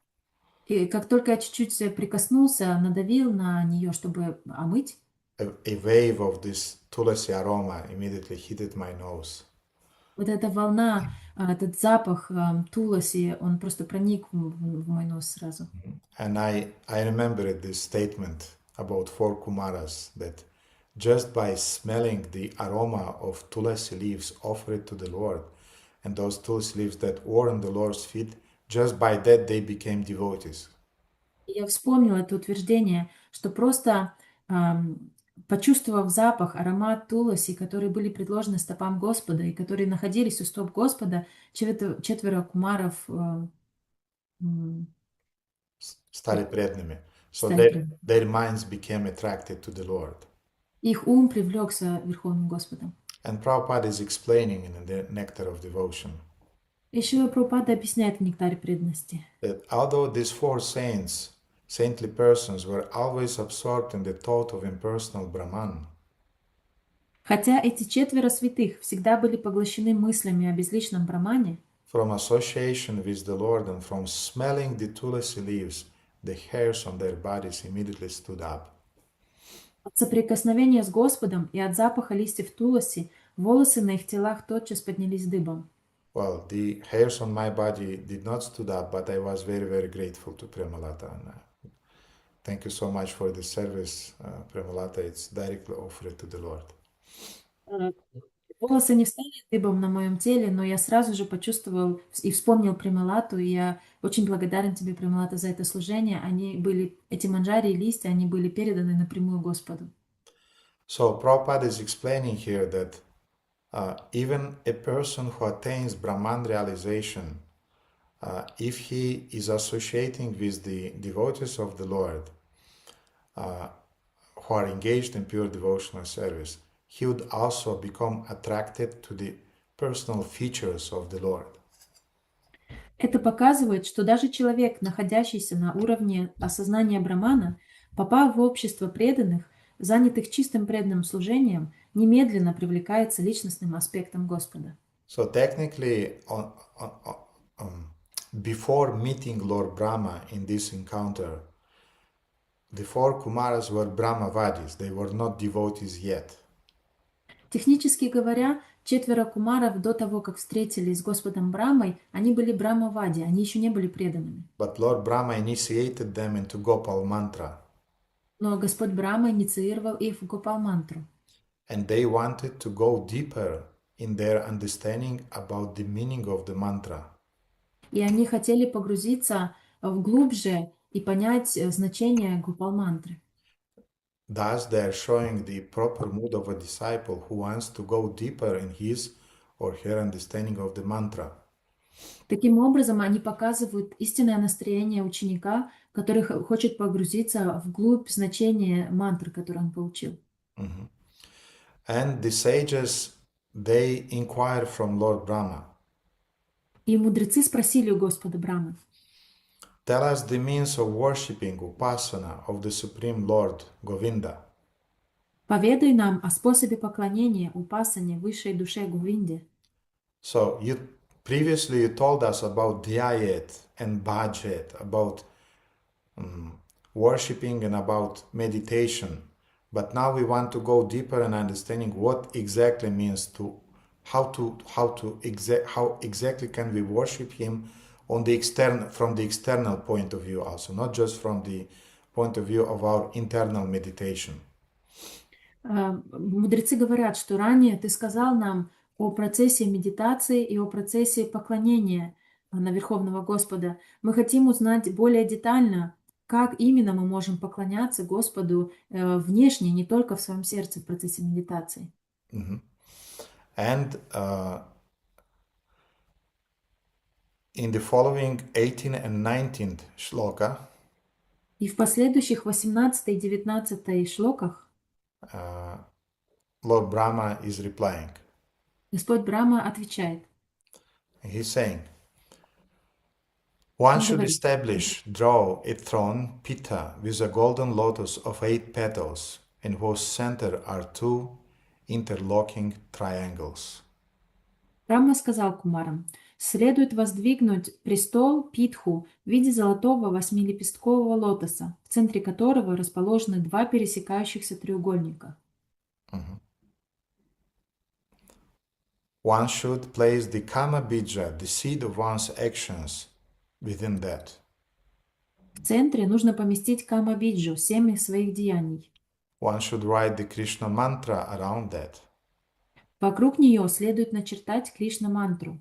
И как только я чуть-чуть прикоснулся, надавил на нее, чтобы омыть, a wave of this tulasi aroma immediately hit my nose. вот эта волна, этот запах туласи, он просто проник в мой нос сразу. And I remembered this statement about 4 Kumaras that just by smelling the aroma of tulasi leaves offered to the Lord, and those tulasi leaves that were on the Lord's feet, just by that they became devotees. Я вспомнила это утверждение, что просто почувствовав запах, аромат туласи, которые были предложены стопам Господа и которые находились у стоп Господа, 4 кумаров стали преданными. So стали their minds became attracted to the Lord. Их ум привлекся Верховным Господом. And Prabhupada is explaining in the Nectar of Devotion Еще Прабхупада объясняет в Нектаре преданности, that although these 4 saints, saintly persons, were always absorbed in the thought of impersonal Brahman, хотя эти 4 святых всегда были поглощены мыслями о безличном Брамане, from association with the Lord and from smelling the tulasi leaves, the hairs on their bodies immediately stood up. от соприкосновения с Господом и от запаха листьев туласи волосы на их телах тотчас поднялись дыбом. Well, the hairs on my body did not stood up, but I was very, very grateful to Premalata. And thank you so much for the service, Premalata. It's directly offered to the Lord. Волосы не встали дыбом на моем теле, но я сразу же почувствовал и вспомнил Прималату, и я очень благодарен тебе, Прималата, за это служение. Эти манджари и листья, они были переданы напрямую Господу. So Prabhupada is explaining here that even a person who attains Brahman realization, if he is associating with the devotees of the Lord, who are engaged in pure devotional service, he would also become attracted to the personal features of the Lord. Это показывает, что даже человек, находящийся на уровне осознания Брамана, попав в общество преданных, занятых чистым преданным служением, немедленно привлекается личностным аспектом Господа. So technically, before meeting Lord Brahma in this encounter, the 4 Kumaras were Brahmavadis. They were not devotees yet. Технически говоря, 4 кумаров до того, как встретились с Господом Брамой, они были Брамавади, они еще не были преданными. But Lord Brahma initiated them into Gopal mantra. Но Господь Брахма инициировал их в Гопал-мантру. And they wanted to go deeper in their understanding about the meaning of the mantra. И они хотели погрузиться вглубже и понять значение Гопал-мантры. Thus, they are showing the proper mood of a disciple who wants to go deeper in his or her understanding of the mantra. Таким образом, они показывают истинное настроение ученика, который хочет погрузиться вглубь значения мантры, которую он получил. Mm-hmm. And the sages, they inquire from Lord Brahma. И мудрецы спросили у Господа Брамы: Tell us the means of worshipping upasana of the Supreme Lord Govinda. «Поведай нам о способе поклонения упасане высшей душе Говинде». So previously you told us about dhyayet and bhajet, about worshipping and about meditation. But now we want to go deeper in understanding what exactly means to how exactly can we worship him on the from the external point of view also, not just from the point of view of our internal meditation. Мудрецы говорят, что ранее ты сказал нам о процессе медитации и о процессе поклонения на Верховного Господа. Мы хотим узнать более детально, как именно мы можем поклоняться Господу внешне, не только в своем сердце в процессе медитации. And in the following 18 and 19th shloka, и в последующих 18 и 19 шлоках Lord Brahma is replying. Господь Брахма отвечает. He's saying, one should establish, draw a throne, Pitta, with a golden lotus of 8 petals, in whose center are 2 interlocking triangles. Брахма сказал кумарам: следует воздвигнуть престол Питху в виде золотого 8-лепесткового лотоса, в центре которого расположены 2 пересекающихся треугольника. One should place the Kama Bija, the seed of one's actions, within that. В центре нужно поместить Кама-биджу, семя своих деяний. One should write the Krishna mantra around that. Вокруг нее следует начертать Кришна-мантру.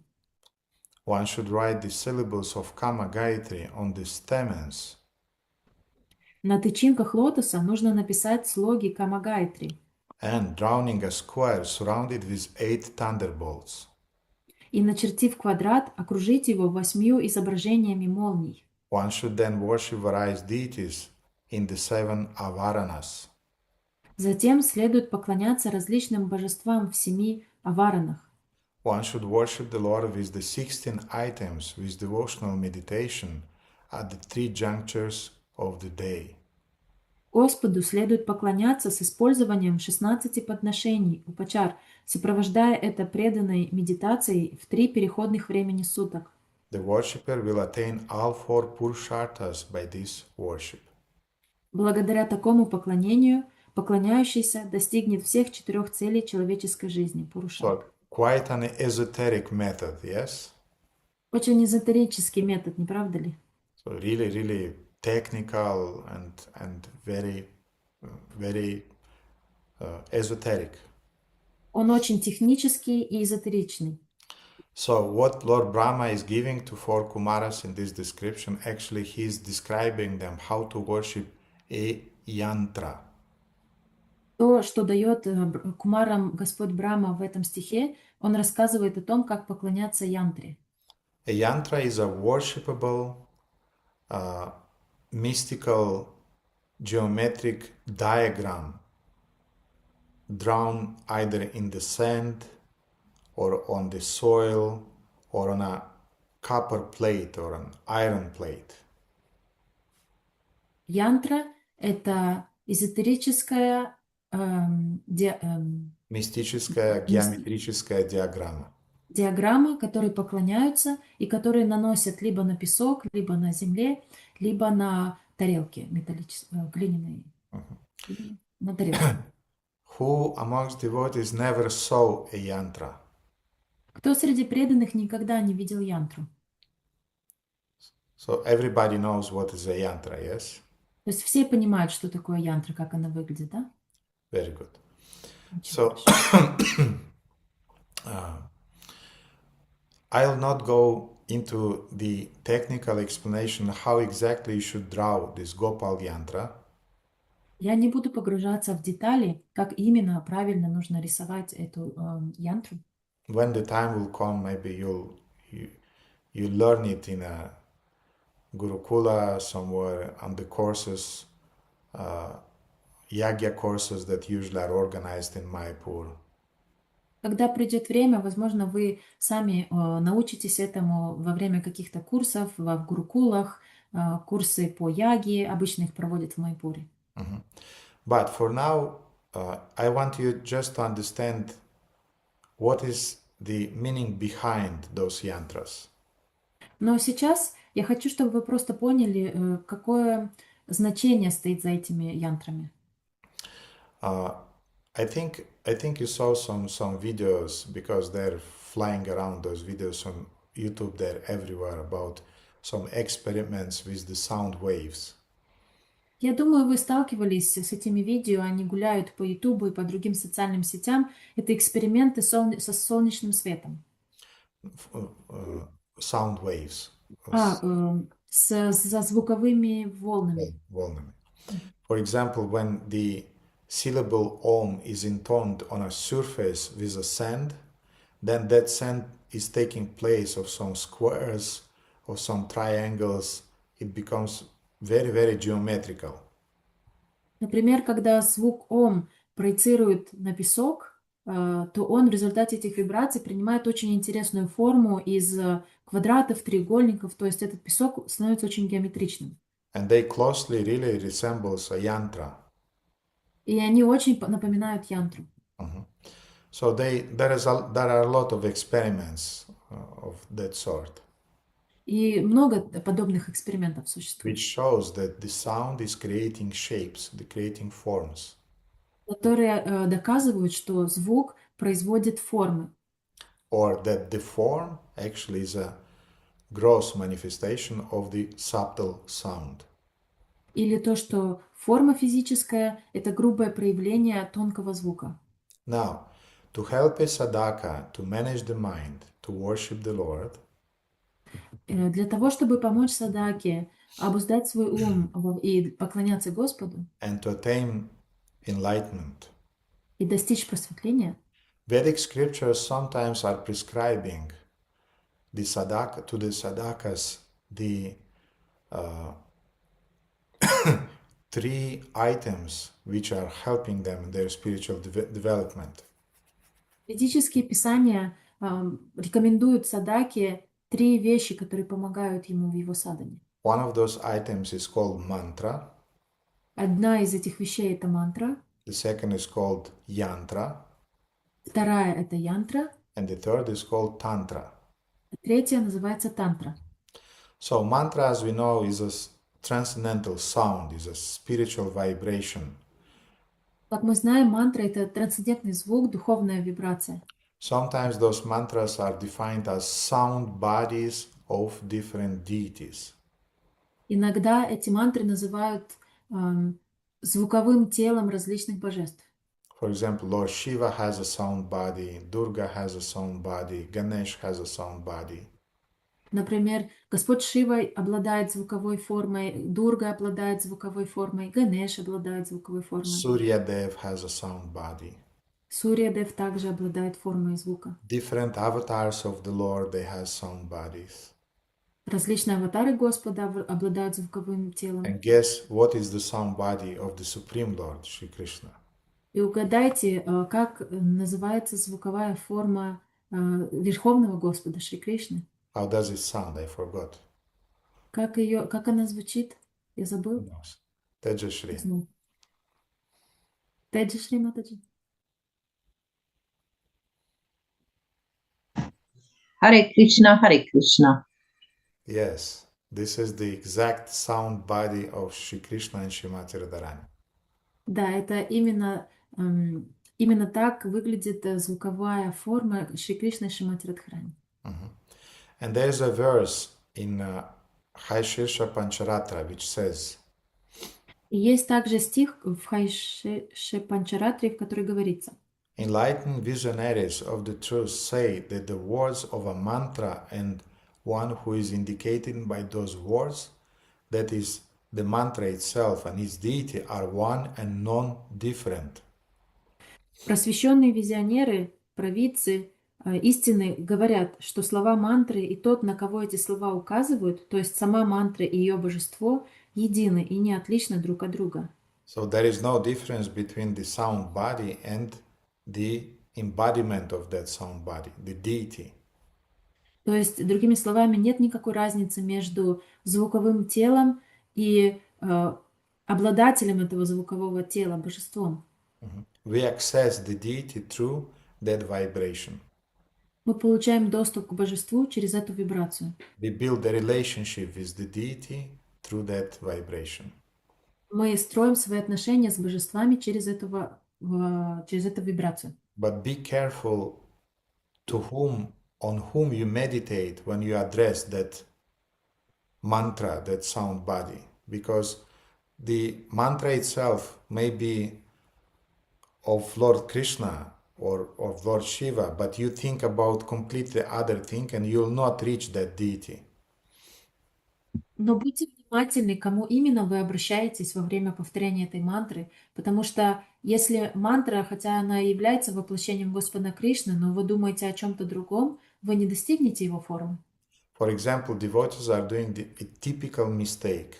One should write the syllables of Kama Gayatri on the stamens. На тычинках лотоса нужно написать слоги Кама-гайтри. And drawing a square surrounded with 8 thunderbolts. И, начертив квадрат, окружить его 8 изображениями молний. One should then worship various deities in the 7 avaranas. Затем следует поклоняться различным божествам в 7 аваранах. One should worship the Lord with the 16 items with devotional meditation at the 3 junctures of the day. Господу следует поклоняться с использованием 16 подношений, упачар, сопровождая это преданной медитацией в 3 переходных времени суток. The worshipper will attain all 4 purusharthas by this worship. Благодаря такому поклонению, поклоняющийся достигнет всех 4 целей человеческой жизни, пурушарт. So, quite an esoteric method, yes? Очень эзотерический метод, не правда ли? So really technical and very esoteric. Он очень технический и эзотеричный. So what Lord Brahma is giving to 4 Kumaras in this description, actually he is describing them how to worship a yantra. То, что дает кумарам Господь Брахма в этом стихе, он рассказывает о том, как поклоняться янтре. A yantra is a worshipable, mystical, geometric diagram drawn either in the sand or on the soil or on a copper plate or an iron plate. Янтра – это эзотерическая мистическая геометрическая диаграмма. Диаграмма, которой поклоняются и которые наносят либо на песок, либо на земле, либо на тарелки металлические, глиняные. На тарелке. Who amongst devotees never saw a yantra? Кто среди преданных никогда не видел янтру? So everybody knows what is a yantra, yes? То есть все понимают, что такое янтра, как она выглядит, да? Very good. So I'll not go into the technical explanation how exactly you should draw this Gopal yantra. Я не буду погружаться в детали, как именно правильно нужно рисовать эту янтру. When the time will come, maybe you learn it in a Gurukula somewhere on the courses, yagya courses that usually are organized in Mayapur. Когда придет время, возможно, вы сами научитесь этому во время каких-то курсов, в гурукулах, курсы по яге, обычно их проводят в Майпуре. But for now, I want you just to understand what is the meaning behind those yantras. Но сейчас я хочу, чтобы вы просто поняли, какое значение стоит за этими янтрами. I think you saw some videos, because they're flying around, those videos on YouTube, they're everywhere, about some experiments with the sound waves. Я думаю, вы сталкивались с этими видео, они гуляют по YouTube и по другим социальным сетям. Это эксперименты со солнечным светом. Sound waves. Со звуковыми волнами. Волнами. For example, when the syllable Om is intoned on a surface with a sand, then that sand is taking place of some squares or some triangles. It becomes very, very geometrical. Например, когда звук Ом проецирует на песок, то он в результате этих вибраций принимает очень интересную форму из квадратов, треугольников, то есть этот песок становится очень геометричным. And they closely really resembles a yantra. И они очень напоминают янтру. So there are a lot of experiments of that sort. И много подобных экспериментов существует. Which shows that the sound is creating shapes, creating forms. Которые доказывают, что звук производит формы. Or that the form actually is a gross manifestation of the subtle sound. Или то, что форма физическая – это грубое проявление тонкого звука. Now, to help a sadhaka to manage the mind, to worship the Lord, для того, чтобы помочь садаке обуздать свой ум и поклоняться Господу, and to attain enlightenment, и достичь просветления, Vedic scriptures sometimes are prescribing the sadhaka, to the sadhakas the 3 items which are helping them in their spiritual development. ведические писания рекомендуют садаке 3 вещи, которые помогают ему в его садхане. One of those items is called mantra. Одна из этих вещей – это мантра. The second is called yantra. Вторая – это янтра. And the third is called tantra. Третья называется тантра. So mantra, as we know, is a transcendental sound, is a spiritual vibration. Как мы знаем, мантра – это трансцендентный звук, духовная вибрация. Sometimes those mantras are defined as sound bodies of different deities. Иногда эти мантры называют звуковым телом различных божеств. For example, Lord Shiva has a sound body, Durga has a sound body, Ganesh has a sound body. Например, Господь Шива обладает звуковой формой, Дурга обладает звуковой формой, Ганеш обладает звуковой формой. Surya Dev has a sound body. Сурья-дев также обладает формой звука. Different avatars of the Lord, they have sound bodies. Различные аватары Господа обладают звуковым телом. And guess what is the sound body of the Supreme Lord, Shri Krishna? И угадайте, как называется звуковая форма Верховного Господа Шри Кришны. How does it sound? I forgot. Как она звучит? Я забыл. Teja Shri. Теджа Шри Матаджи. Харе Кришна, Харе Кришна. Yes, this is the exact sound body of Shri Krishna and Srimati Radharani. Да, это именно так выглядит звуковая форма Шри Кришны и Шримати Радхарани. And there is a verse in Haishirsha Pancharatra which says, И есть также стих в Хайшеше Панчаратре, в котором говорится: Enlightened visionaries of the truth say that the words of a mantra and one who is indicated by those words, that is, the mantra itself and its deity, are one and non-different. Просвещенные визионеры, провидцы, истины говорят, что слова мантры и тот, на кого эти слова указывают, то есть сама мантра и ее божество, едины и не отличны друг от друга. So there is no difference between the sound body and the embodiment of that sound body, the deity. То есть, другими словами, нет никакой разницы между звуковым телом и обладателем этого звукового тела, божеством. We access the deity through that vibration. Мы получаем доступ к божеству через эту вибрацию. We build a relationship with the deity through that vibration. Мы строим свои отношения с божествами через эту вибрацию. But be careful on whom you meditate when you address that mantra, that sound body, because the mantra itself may be of Lord Krishna or of Lord Shiva, but you think about completely other thing and you'll not reach that deity. Но будьте внимательны, к кому именно вы обращаетесь во время повторения этой мантры, потому что если мантра, хотя она и является воплощением Господа Кришны, но вы думаете о чем-то другом, вы не достигнете его формы. For example, devotees are doing a typical mistake.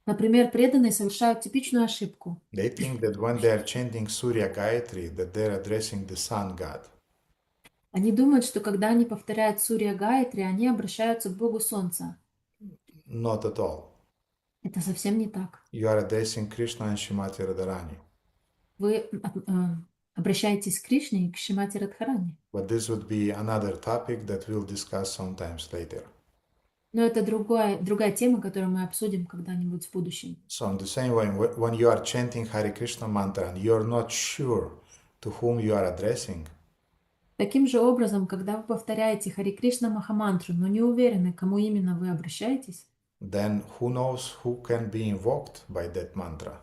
Например, преданные совершают типичную ошибку. They think that when they are chanting Surya Gayatri, that they are addressing the sun god. Они думают, что когда они повторяют Сурья Гайатри, они обращаются к Богу Солнца. Not at all. Это совсем не так. You are addressing Krishna and Shrimati Radharani. Вы обращаетесь к Кришне и к Шримати Радхарани. But this would be another topic that we'll discuss sometimes later. Но это другая тема, которую мы обсудим когда-нибудь в будущем. So in the same way, when you are chanting Hare Krishna mantra and you're not sure to whom you are addressing, Таким же образом, когда вы повторяете Харе Кришна Махамантру, но не уверены, к кому именно вы обращаетесь, then who knows who can be invoked by that mantra?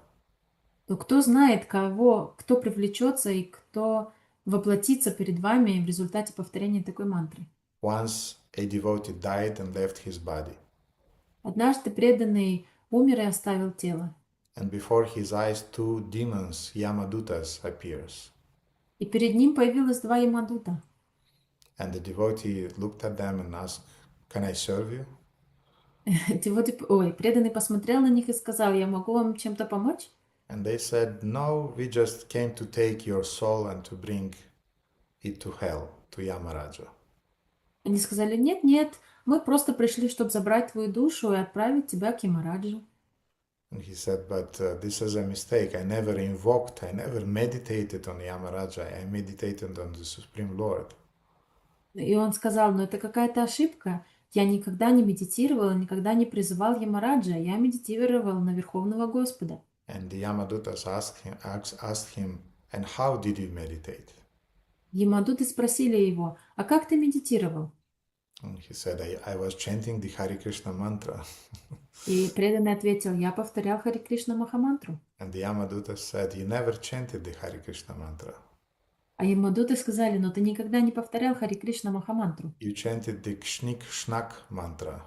то кто знает, кто привлечется и кто воплотится перед вами в результате повторения такой мантры. Once a devotee died and left his body, Однажды преданный умер и оставил тело, and before his eyes two demons, Yamadutas, appears. и перед ним появилось два Ямадута. And the devotee looked at them and asked, "Can I serve you?" Преданный посмотрел на них и сказал: «Я могу вам чем-то помочь?» And they said, "No, we just came to take your soul and to bring it to hell, to Yamaraja." Они сказали: «Нет, нет, мы просто пришли, чтобы забрать твою душу и отправить тебя к Ямараджу». And he said, "But this is a mistake. I never meditated on Yamaraja. I meditated on the Supreme Lord." И он сказал: «Но это какая-то ошибка. Я никогда не медитировал, никогда не призывал Ямараджа. Я медитировал на Верховного Господа». And the Yamadutas asked him, "And how did you meditate?" Ямадуты спросили его: «А как ты медитировал?» And he said, I was chanting the Hare Krishna mantra. И преданный ответил: «Я повторял Харе Кришна Махамантру». And the Yamadutas said, "You never chanted the Hare Krishna mantra. А Ямадуты сказали: «Но ты никогда не повторял Харе Кришна Махамантру. You chanted the Kshnik Shnak mantra.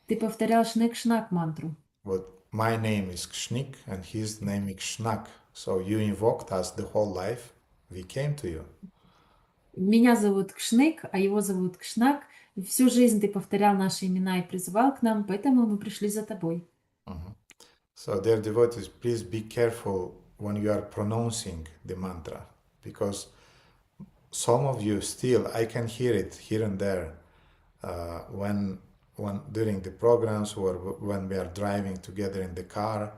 Ты повторял Шнек-Шнак мантру». But my name is Kshnik and his name is Shnak. So you invoked us the whole life. We came to you." Меня зовут Кшник, а его зовут Кшнак. Всю жизнь ты повторял наши имена и призывал к нам, поэтому мы пришли за тобой. So dear devotees, please be careful when you are pronouncing the mantra, because some of you still, I can hear it here and there, when during the programs or when we are driving together in the car,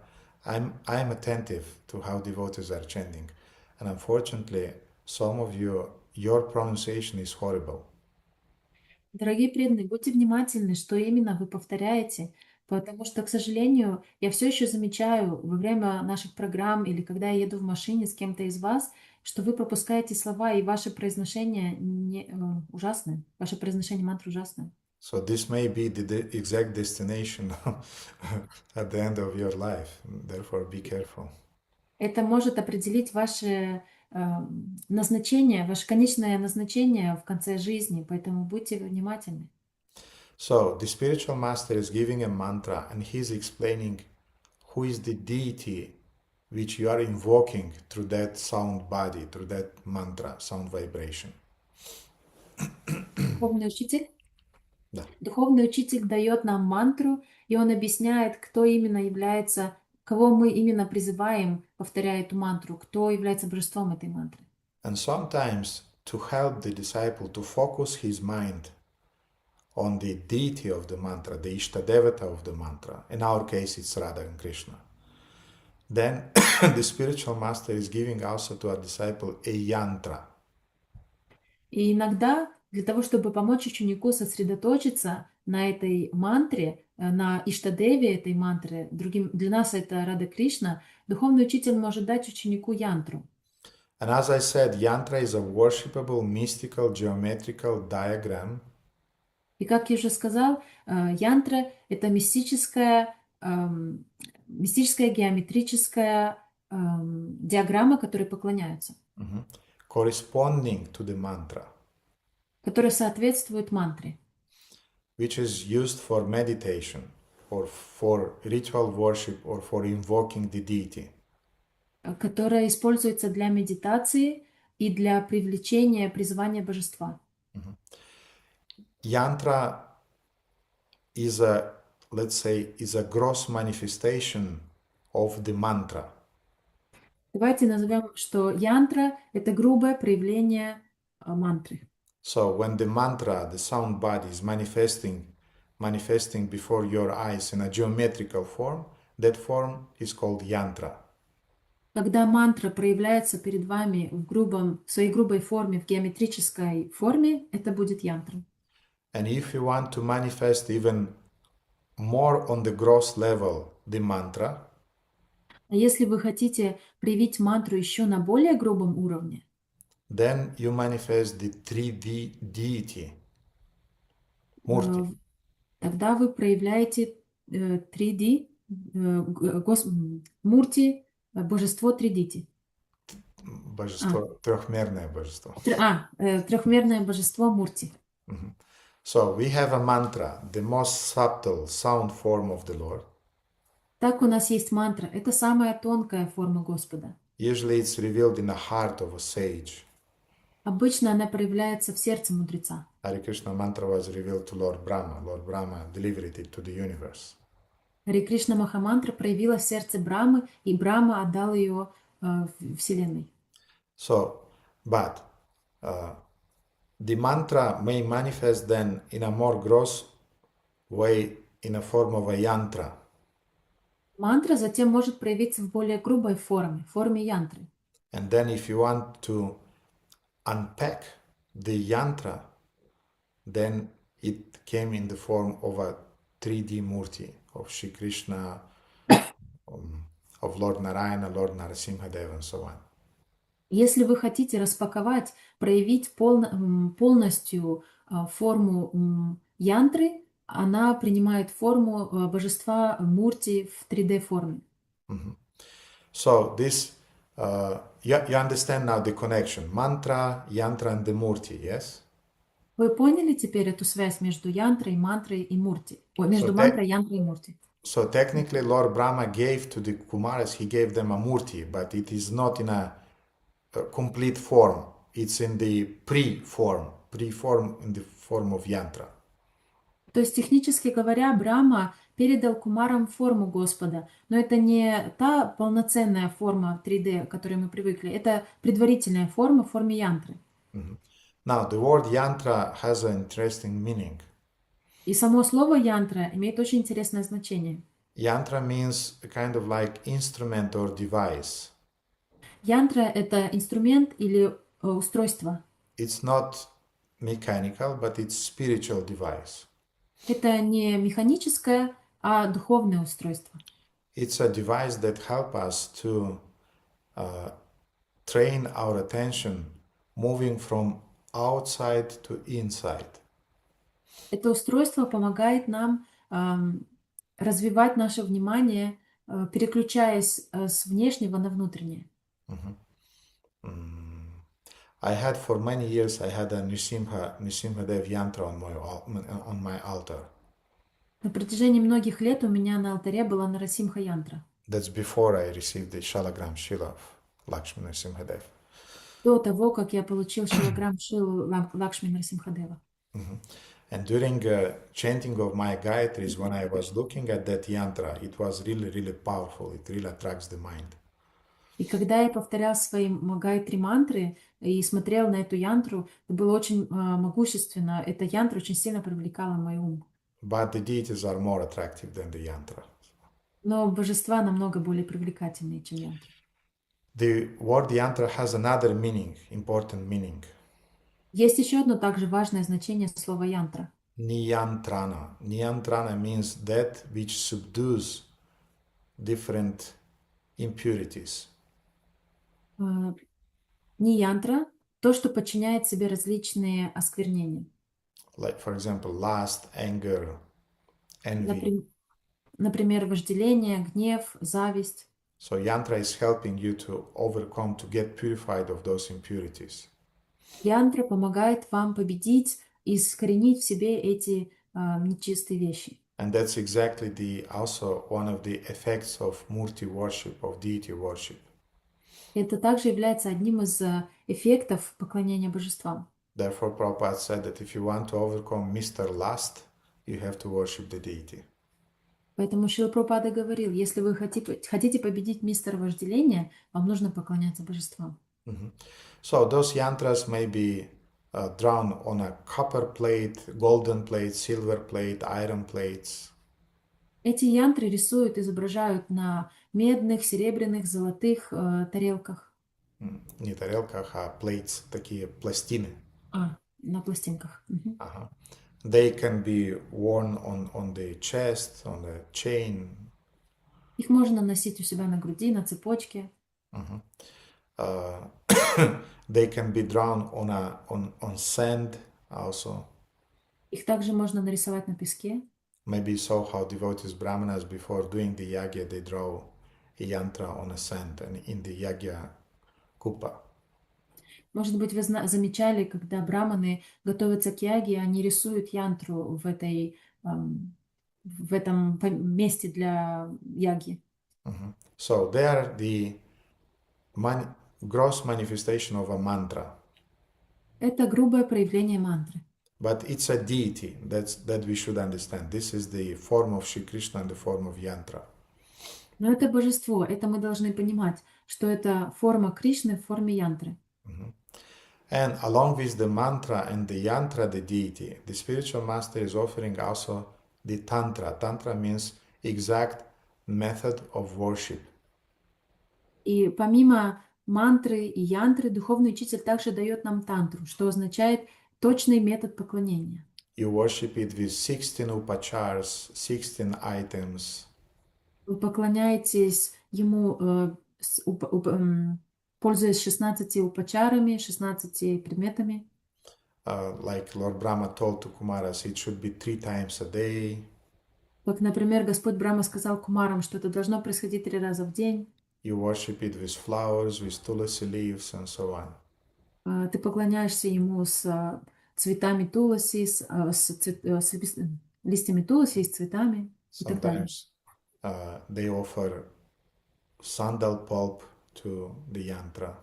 I'm attentive to how devotees are chanting, and unfortunately, some of you, your pronunciation is horrible. Дорогие преданные, будьте внимательны, что именно вы повторяете, потому что, к сожалению, я все еще замечаю во время наших программ или когда я еду в машине с кем-то из вас, что вы пропускаете слова, и ваше произношение ужасное, ваше произношение мантры ужасное. So this may be the exact destination at the end of your life. Therefore, be careful. Это может определить ваше назначение, ваше конечное назначение в конце жизни, поэтому будьте внимательны. So the spiritual master is giving a mantra and he is explaining who is the deity which you are invoking through that sound body, through that mantra, sound vibration. Духовный учитель? Да. Духовный учитель дает нам мантру, и он объясняет, кто именно является, кого мы именно призываем, повторяя эту мантру, кто является божеством этой мантры. And sometimes to help the disciple to focus his mind on the deity of the mantra, the Ishtadevata of the mantra, in our case it's Radha and Krishna, then the spiritual master is giving also to our disciple a yantra. И иногда для того, чтобы помочь ученику сосредоточиться на этой мантре, на Иштадеве этой мантры, для нас это Рада Кришна, духовный учитель может дать ученику янтру. And as I said, yantra is a worshipable, mystical, geometrical diagram. И как я уже сказал, янтра — это мистическая геометрическая диаграмма, которой поклоняются. Corresponding to the mantra, которая соответствует мантре, which is used for meditation or for ritual worship or for invoking the deity. которая используется для медитации и для привлечения, призывания божества. Yantra is a, let's say, is a gross manifestation of the mantra. Давайте назовем, что янтра — это грубое проявление мантры. So when the mantra, the sound body is manifesting before your eyes in a geometrical form, that form is called yantra. Когда мантра проявляется перед вами в своей грубой форме, в геометрической форме, это будет янтра. And if you want to manifest even more on the gross level the mantra, а если вы хотите проявить мантру еще на более грубом уровне, then you manifest the 3D deity, Murti. Тогда вы проявляете 3D, Мурти, божество Тридити. Божество, трехмерное божество. Трехмерное божество Мурти. So we have a mantra, the most subtle sound form of the Lord. Так у нас есть мантра. Это самая тонкая форма Господа. Usually it's revealed in the heart of a sage. Обычно она проявляется в сердце мудреца. Hare Krishna mantra was revealed to Lord Brahma. Lord Brahma delivered it to the universe. Харе Кришна Махамантра проявила в сердце Брамы, и Брахма отдал ее Вселенной. So, but the mantra may manifest then in a more gross way in a form of a yantra. Мантра затем может проявиться в более грубой форме янтры. And then if you want to unpack the yantra, then it came in the form of a 3D Murti of Shri Krishna, of Lord Narayana, Lord Narasimhadeva, and so on. Если вы хотите распаковать, проявить полностью форму янтры, она принимает форму божества Мурти в 3D-форме. So this, you understand now the connection, mantra, yantra, and the Murti, yes? Вы поняли теперь эту связь между янтрой, мантрой и Мурти? Между мантрой, янтрой и Мурти? So technically Lord Brahma gave to the Kumaras, he gave them a Murti, but it is not in a complete form. It's in the pre-form in the form of yantra. То есть, технически говоря, Брахма передал Кумарам форму Господа, но это не та полноценная форма 3D, к которой мы привыкли, это предварительная форма в форме янтры. Now, the word yantra has an interesting meaning. И само слово янтра имеет очень интересное значение. Yantra means a kind of like instrument or device. Янтра — это инструмент или устройство. It's not mechanical, but it's spiritual device. Это не механическое, а духовное устройство. It's a device that helps us to train our attention moving from outside to inside. Это устройство помогает нам развивать наше внимание, переключаясь с внешнего на внутреннее. I had for many years, I had a Nrisimhadev yantra on my altar. На протяжении многих лет у меня на алтаре была Нарасимха янтра. That's before I received the Shalagram Shila of Lakshmi Nrisimhadev. До того, как я получил шилаграм Шилу Лакшми Нарасимхадева. And during chanting of my Gayatris, when I was looking at that yantra, it was really, really powerful. It really attracts the mind. И когда я повторял свои гайатри мантры и смотрел на эту янтру, это было очень могущественно. Эта янтра очень сильно привлекала мой ум. But the deities are more attractive than the yantra. Но божества намного более привлекательнее, чем янтра. The word yantra has another meaning, important meaning. Есть еще одно также важное значение слова янтра. Niyantrana. Niyantrana means that which subdues different impurities. Не янтра, то, что подчиняет себе различные осквернения. Like, for example, lust, anger, envy. Например, вожделение, гнев, зависть. So yantra is helping you to overcome, to get purified of those impurities. Янтра помогает вам победить и искоренить в себе эти нечистые вещи. And that's exactly also one of the effects of murti worship, of deity worship. Это также является одним из эффектов поклонения божествам. Therefore, Prabhupada said that if you want to overcome Mr. Lust, you have to worship the deity. Поэтому Шрила Прабхупада говорил, если вы хотите победить мистера вожделения, вам нужно поклоняться божествам. So those yantras may be drawn on a copper plate, golden plate, silver plate, iron plates. Эти янтры рисуют, изображают на медных, серебряных, золотых тарелках. Не тарелках, а plates, такие пластины. На пластинках. They can be worn on the chest, on the chain. Их можно носить у себя на груди, на цепочке. They can be drawn on sand also. Их также можно нарисовать на песке. Maybe so how devotees brahmanas before doing the yagya they draw a yantra on a sand and in the yagya kupa. Может быть, вы замечали, когда браманы готовятся к яге, они рисуют янтру в этом месте для яги. So they are the gross manifestation of a mantra. Это грубое проявление мантры. But it's a deity, that we should understand. This is the form of Shri Krishna in the form of yantra. Но это божество, это мы должны понимать, что это форма Кришны в форме янтры. And along with the mantra and the yantra, the deity, the spiritual master is offering also the tantra. Tantra means exact method of worship. И помимо мантры и янтры, духовный учитель также дает нам тантру, что означает точный метод поклонения. You worship it with 16 upachars, 16 items. Вы поклоняетесь ему, пользуясь 16 упачарами, 16 предметами. Like Lord Brahma told to Kumaras, it should be 3 times a day. Как, например, Господь Брахма сказал Кумарам, что это должно происходить 3 раза в день. You worship it with flowers, with tulasi leaves, and so on. Ты поклоняешься ему с цветами туласи, с листьями туласи и с цветами. Sometimes they offer sandal pulp to the yantra.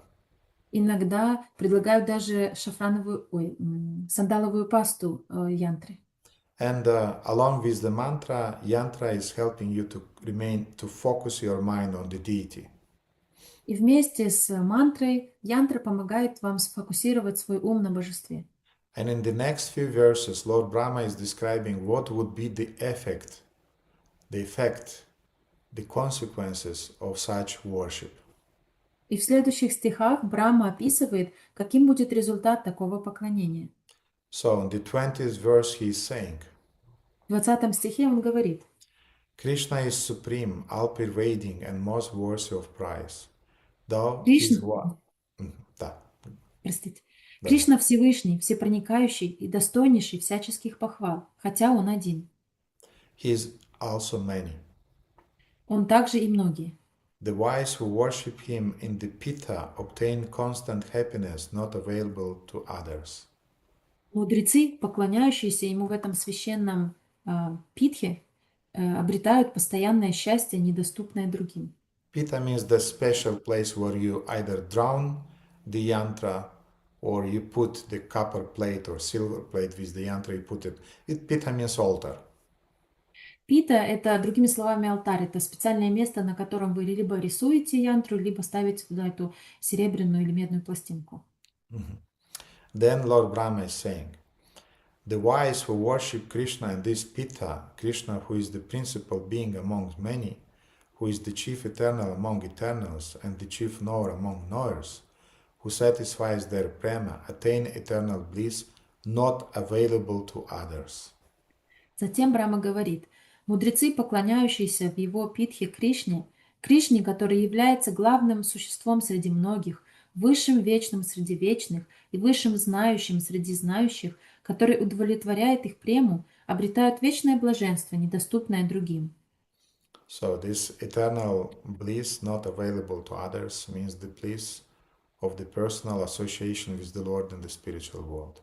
Иногда предлагают даже сандаловую пасту янтре. And along with the mantra, yantra is helping you to focus your mind on the deity. И вместе с мантрой янтра помогает вам сфокусировать свой ум на божестве. And in the next few verses, Lord Brahma is describing what would be the effect, the consequences of such worship. И в следующих стихах Брахма описывает, каким будет результат такого поклонения. So in the 20th verse he is saying, В 20 стихе он говорит: Krishna is supreme, all-pervading and most worthy of praise. Though his Кришна Всевышний, всепроникающий и достойнейший всяческих похвал, хотя он один. He is also many. Он также и многие. The wise who worship him in the pitta obtain constant happiness not available to others. Мудрецы, поклоняющиеся ему в этом священном питхе, обретают постоянное счастье, недоступное другим. Pitta means the special place where you either drown the yantra or you put the copper plate or silver plate with the yantra, you put it. Pitta means altar. Пита — это, другими словами, алтарь. Это специальное место, на котором вы либо рисуете янтру, либо ставите туда эту серебряную или медную пластинку. Then Lord Brahma is saying, the wise who worship Krishna in this Pitta, Krishna who is the principal being among many, who is the chief eternal among eternals and the chief knower among knowers, who satisfies their prema, attain eternal bliss, not available to others. Затем Брахма говорит, мудрецы, поклоняющиеся в его питхе Кришне, Кришне, который является главным существом среди многих, высшим вечным среди вечных и высшим знающим среди знающих, который удовлетворяет их прему, обретают вечное блаженство, недоступное другим. So this eternal bliss not available to others means the bliss of the personal association with the Lord in the spiritual world.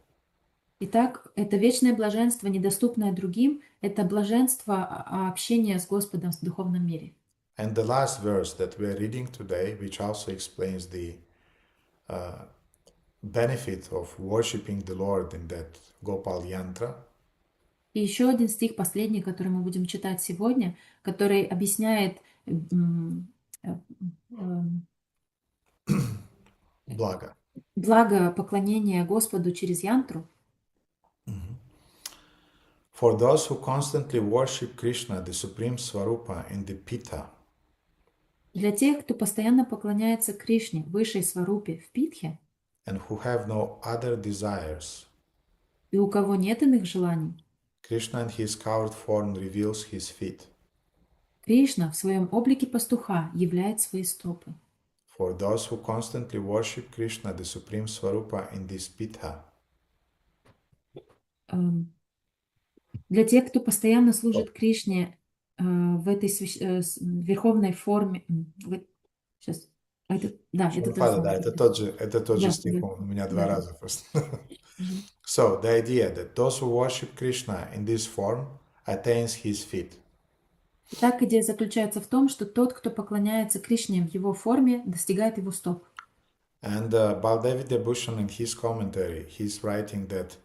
Итак, это вечное блаженство, недоступное другим, это блаженство общения с Господом в духовном мире. And the last verse that we are reading today, which also explains the benefit of worshipping the Lord in that Gopal Yantra, И еще один стих, последний, который мы будем читать сегодня, который объясняет Blaga. благо поклонения Господу через янтру. For those who constantly worship Krishna, the Supreme Swarupa, in the Pitta, Для тех, кто постоянно поклоняется Кришне, высшей сварупе в Питхе, and who have no other desires, и у кого нет иных желаний, Krishna in his covered form reveals his feet. Кришна в своем облике пастуха являет свои стопы. For those who constantly worship Krishna, the Supreme Swarupa, in this Pitta, Для тех, кто постоянно служит Кришне в этой верховной форме. Сейчас. Это это тот же стих, у меня два раза просто. So, the idea that those who worship Krishna in this form attains his feet. Итак, идея заключается в том, что тот, кто поклоняется Кришне в его форме, достигает его стоп. And Baldevidya Bhushan in his commentary, he's writing that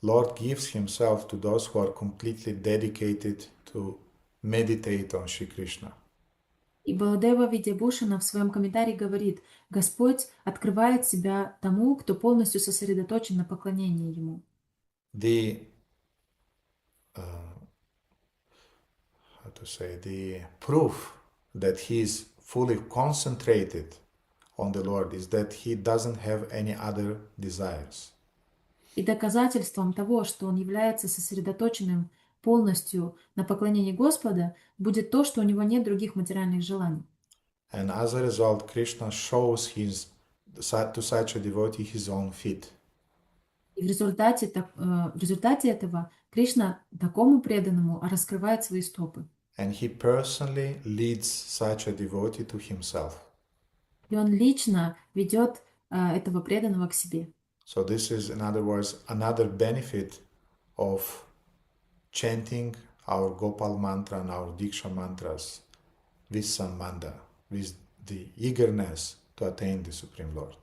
Lord gives himself to those who are completely dedicated to meditate on Shri Krishna. И Баладева Видябушина в своем комментарии говорит, Господь открывает себя тому, кто полностью сосредоточен на поклонении Ему. The proof that he is fully concentrated on the Lord is that he doesn't have any other desires. И доказательством того, что он является сосредоточенным полностью на поклонении Господа, будет то, что у него нет других материальных желаний. And as a result, Krishna shows to such a devotee his own feet. И в результате этого Кришна такому преданному раскрывает свои стопы. And he personally leads such a devotee to himself. И он лично ведет этого преданного к себе. So this is, in other words, another benefit of chanting our Gopal mantra and our Diksha mantras with sambandha, with the eagerness to attain the Supreme Lord.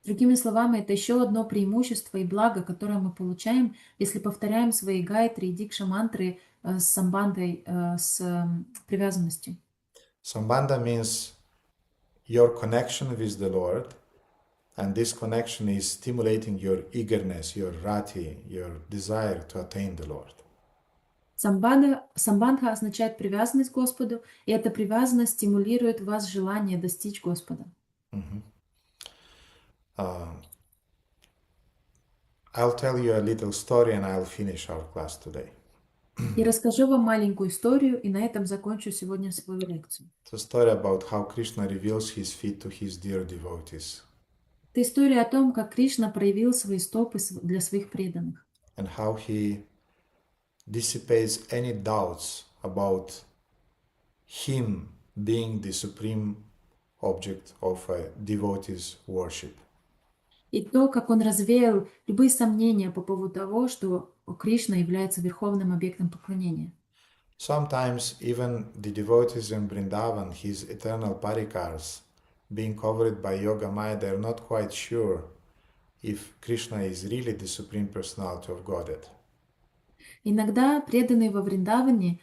Другими словами, это еще одно преимущество и благо, которое мы получаем, если повторяем свои гайатри и дикша мантры с самбандой, с привязанностью. Sambandha means your connection with the Lord, and this connection is stimulating your eagerness, your rati, your desire to attain the Lord. Самбандха означает привязанность к Господу, и эта привязанность стимулирует в вас желание достичь Господа. I'll tell you a little story and I'll finish our class today. И расскажу вам маленькую историю, и на этом закончу сегодня свою лекцию. It's a story about how Krishna reveals his feet to his dear devotees. Это история о том, как Кришна проявил свои стопы для своих преданных. And how he dissipates any doubts about him being the supreme object of a devotee's worship. И то, как он развеял любые сомнения по поводу того, что Кришна является верховным объектом поклонения. Sometimes even the devotees in Vrindavan, his eternal parikars, being covered by Yoga Maya, they're not quite sure if Krishna is really the Supreme Personality of Godhead. Иногда преданные во Вриндаване,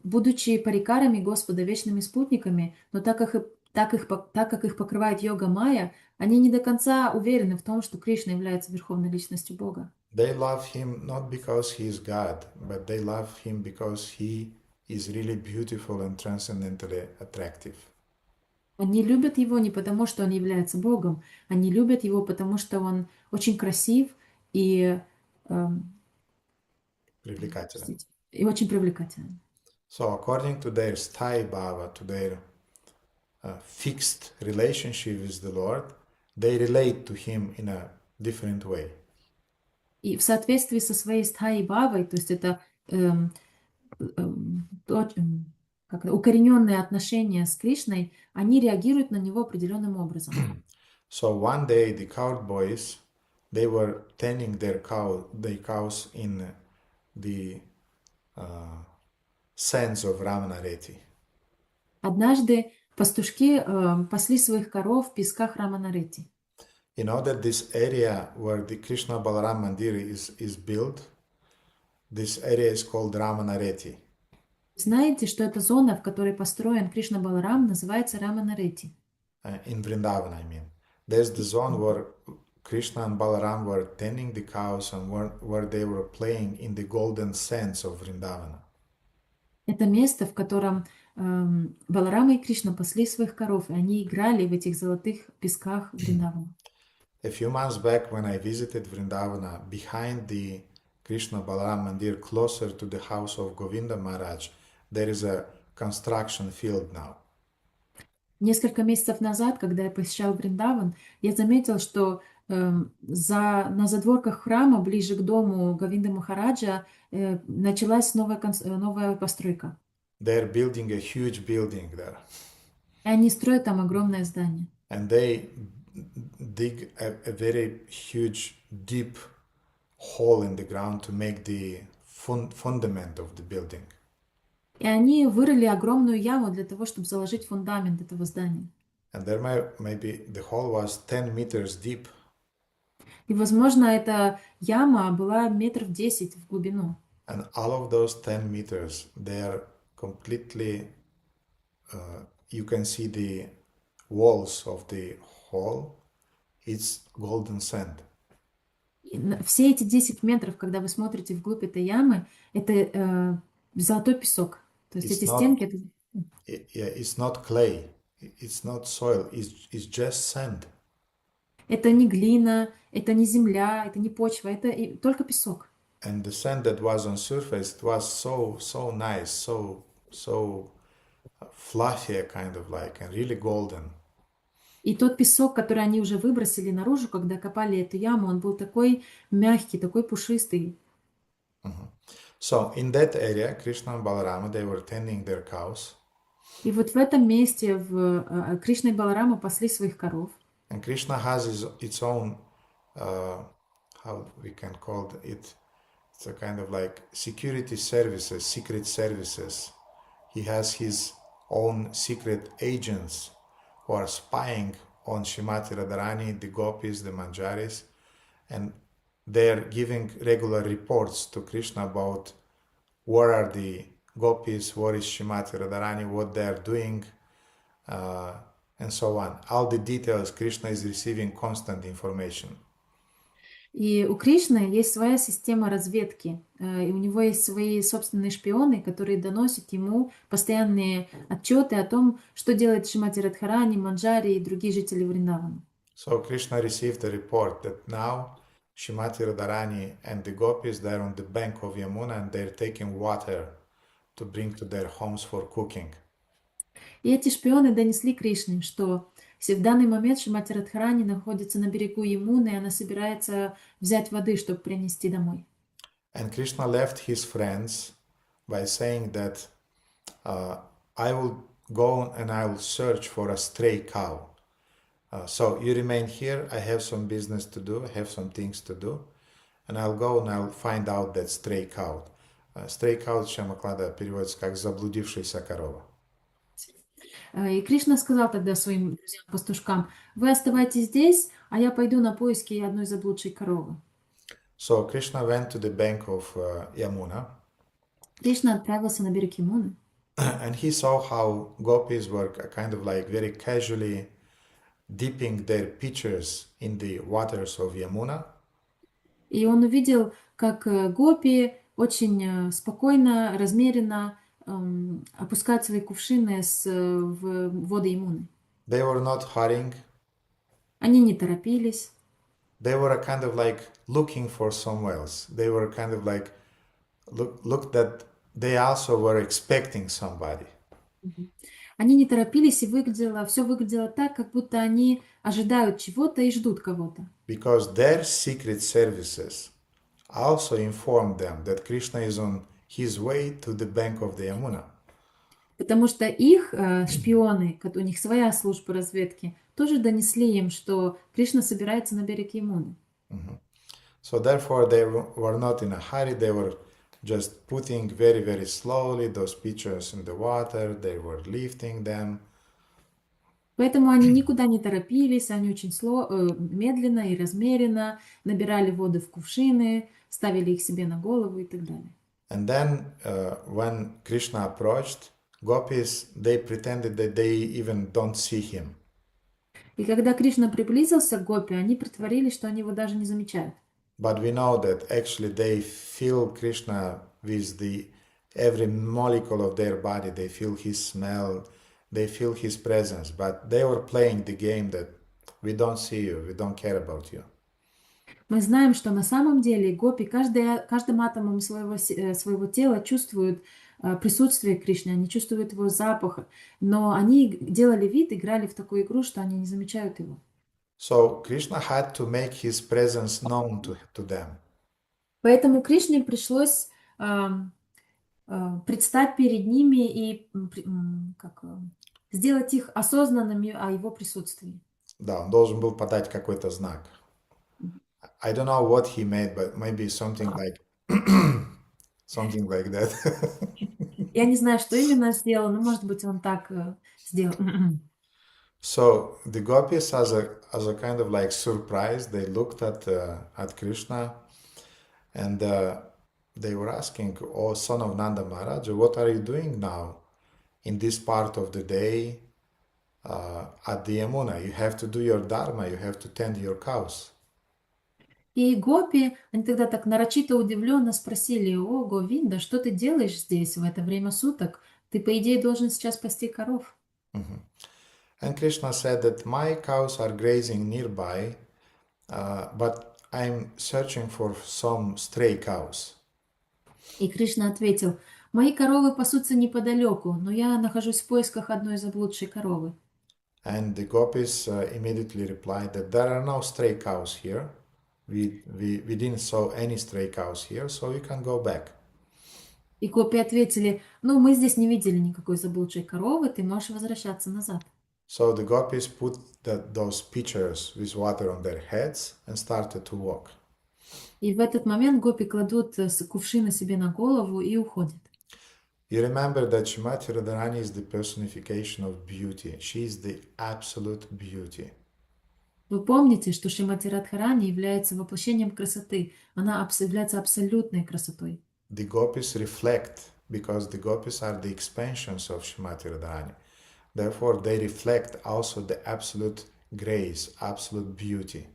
будучи парикарами Господа, вечными спутниками, но так как их покрывает йога майя, они не до конца уверены в том, что Кришна является верховной личностью Бога. They love him not because he is God, but they love him because he is really beautiful and transcendently attractive. Они любят его не потому, что он является Богом, они любят его, потому что он очень красив и, Привлекателен. и очень привлекателен. So according to their sthai bhava, to their fixed relationship with the Lord, they relate to him in a different way. И в соответствии со своей стхаи бхавой, то есть это укорененные отношения с Кришной, они реагируют на него определенным образом. So one day the cowboys, they were tending their cows in the sands of Ramanareti. Однажды пастушки пасли своих коров в песках Раманарити. You know that this area where the Krishna Balaram Mandir is built, this area is called Ramanareti. Знаете, что эта зона, в которой построен Кришна Баларам, называется Раманарити? In Vrindavan, I mean. There's the zone where Krishna and Balaram were tending the cows and where they were playing in the golden sands of Vrindavana. Это место, в котором Баларама и Кришна пасли своих коров, и они играли в этих золотых песках Вриндавана. A few months back, when I visited Vrindavana, behind the Krishna Balaram Mandir, closer to the house of Govinda Maharaj, there is a construction field now. Несколько месяцев назад, когда я посещал Вриндаван, я заметил, что на задворках храма, ближе к дому Говинды Махараджа, началась новая постройка. They're building a huge building there. И они строят там огромное здание. And they dig a very huge, deep hole in the ground to make the fundament of the building. И они вырыли огромную яму для того, чтобы заложить фундамент этого здания. And there maybe the hole was 10 meters deep. И, возможно, эта яма была 10 метров в глубину. And all of those 10 meters, they are completely, you can see the walls of the hole, it's golden sand. Все эти 10 метров, когда вы смотрите вглубь этой ямы, это золотой песок. То есть эти стенки... It's not clay, it's not soil, it's just sand. Это не глина, это не земля, это не почва, это только песок. And the sand that was on surface, it was so nice, so fluffy kind of like, and really golden. И тот песок, который они уже выбросили наружу, когда копали эту яму, он был такой мягкий, такой пушистый. So in that area, Krishna and Balarama, they were tending their cows. И вот в этом месте Кришна и Баларама пасли своих коров. And Krishna has its own, how we can call it, it's a kind of like security services, secret services. He has his own secret agents who are spying on Shrimati Radharani, the gopis, the manjaris, and they're giving regular reports to Krishna about where are the gopis, where is Shrimati Radharani, what they're doing, and so on. All the details, Krishna is receiving constant information. И у Кришны есть своя система разведки, и у него есть свои собственные шпионы, которые доносят ему постоянные отчеты о том, что делает Шримати Радхарани, Манджари и другие жители Вриндавана. So Krishna received a report that now Shrimati Radharani and the gopis, they're on the bank of Yamuna and they're taking water to bring to their homes for cooking. И эти шпионы донесли Кришне, что в данный момент Шримати Радхарани находится на берегу Ямуны, и она собирается взять воды, чтобы принести домой. And Krishna left his friends by saying that I will go and I will search for a stray cow. So you remain here, I have some business to do, I have some things to do, and I'll go and I'll find out that stray cow. Stray cow, Шамаклада, переводится как заблудившаяся корова. И Кришна сказал тогда своим друзьям-пастушкам: вы оставайтесь здесь, а я пойду на поиски одной заблудшей коровы. So Krishna went to the bank of Yamuna. Кришна отправился на берег Ямуны, and he saw how gopis were kind of like very casually dipping their pitchers in the waters of Yamuna. и он увидел, как гопи очень спокойно, размеренно опускают свои кувшины в воды Ямуны. They were not hurrying. Они не торопились. They were kind of like looking for somewhere else. They were kind of like look that they also were expecting somebody. Они не торопились, и все выглядело так, как будто они ожидают чего-то и ждут кого-то. Because their secret services also informed them that Krishna is on his way to the bank of the Yamuna. Потому что их шпионы, у них своя служба разведки, тоже донесли им, что Кришна собирается на берег Ямуны. So therefore they were not in a hurry. They were just putting very, very slowly those pitchers in the water. They were lifting them. Поэтому они никуда не торопились, они очень медленно и размеренно набирали воды в кувшины, ставили их себе на голову и так далее. And then when Krishna approached, gopis, they pretended that they even don't see him. И когда Кришна приблизился к гопи, они притворились, что они его даже не замечают. But we know that actually they feel Krishna with every molecule of their body. They feel his smell, they feel his presence. But they were playing the game that we don't see you, we don't care about you. Мы знаем, что на самом деле гопи каждым атомом своего тела чувствуют присутствие Кришны, они чувствуют его запах, но они делали вид, играли в такую игру, что они не замечают его. So Krishna had to make his presence known to them. Поэтому Кришне пришлось предстать перед ними и сделать их осознанными о его присутствии. Да, он должен был подать какой-то знак. I don't know what he made, but maybe something like that. Я не знаю, что именно сделал, но, может быть, он так сделал. So the gopis, as a kind of like surprise, they looked at Krishna, and they were asking, "Oh, son of Nanda Maharaj, what are you doing now in this part of the day at the Yamuna? You have to do your dharma. You have to tend your cows." И гопи, они тогда так нарочито удивленно спросили: «О, Говинда, что ты делаешь здесь в это время суток? Ты, по идее, должен сейчас пасти коров». And Krishna said that my cows are grazing nearby, but I'm searching for some stray cows. И Кришна ответил: «Мои коровы пасутся неподалеку, но я нахожусь в поисках одной заблудшей коровы». And the gopis immediately replied that there are no stray cows here. We didn't saw any stray cows here, so you can go back. И гопи ответили: «Ну, мы здесь не видели никакой заблудшей коровы, ты можешь возвращаться назад». So the gopis put those pitchers with water on their heads and started to walk. И в этот момент гопи кладут кувшины себе на голову и уходят. You remember that Shrimati Radharani is the personification of beauty. She is the absolute beauty. Вы помните, что Шримати Радхарани является воплощением красоты. Она является абсолютной красотой. The gopis reflect, because the gopis are the expansions of Shrimati Radharani. Therefore, they reflect also the absolute grace, absolute beauty.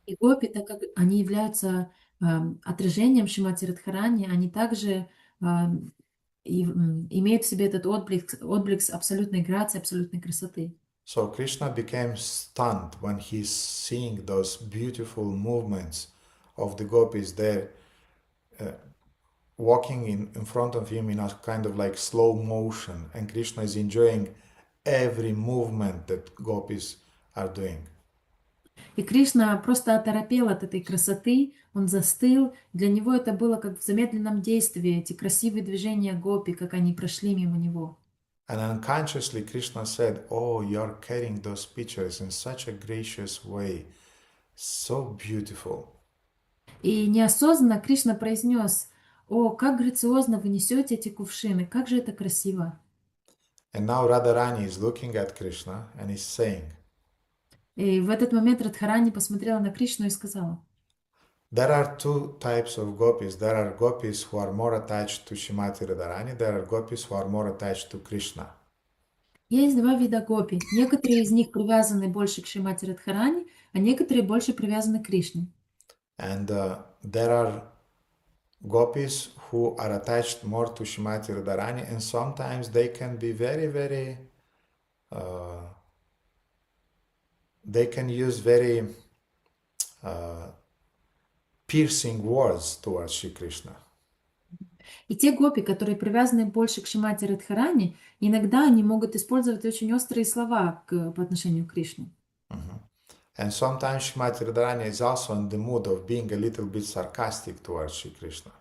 И гопи, так как они являются отражением Шримати Радхарани, они также имеют в себе этот отблеск абсолютной грации, абсолютной красоты. So Krishna became stunned when he's seeing those beautiful movements of the gopis there, walking in front of him in a kind of like slow motion, and Krishna is enjoying every movement that gopis are doing. И Кришна просто оторопел от этой красоты, он застыл. Для него это было как в замедленном действии, эти красивые движения гопи, как они прошли мимо него. And unconsciously Krishna said, "Oh, you're carrying those pictures in such a gracious way, so beautiful." И неосознанно Кришна произнес: «О, как грациозно вы несете эти кувшины, как же это красиво!» And now Radharani is looking at Krishna and is saying, И в этот момент Радхарани посмотрела на Кришну и сказала: There are two types of gopis. There are gopis who are more attached to Shrimati Radharani. There are gopis who are more attached to Krishna. Есть два вида гопи. Некоторые из них привязаны больше к Шримати Радхарани, а некоторые больше привязаны к Кришне. And there are gopis who are attached more to Shrimati Radharani, and sometimes they can be very, very, they can use very piercing words towards Shri Krishna. И те гопи, которые привязаны больше к Шримати Радхарани, иногда они могут использовать очень острые слова по отношению к Кришне. And sometimes Shrimati Radharani is also in the mood of being a little bit sarcastic towards Shri Krishna.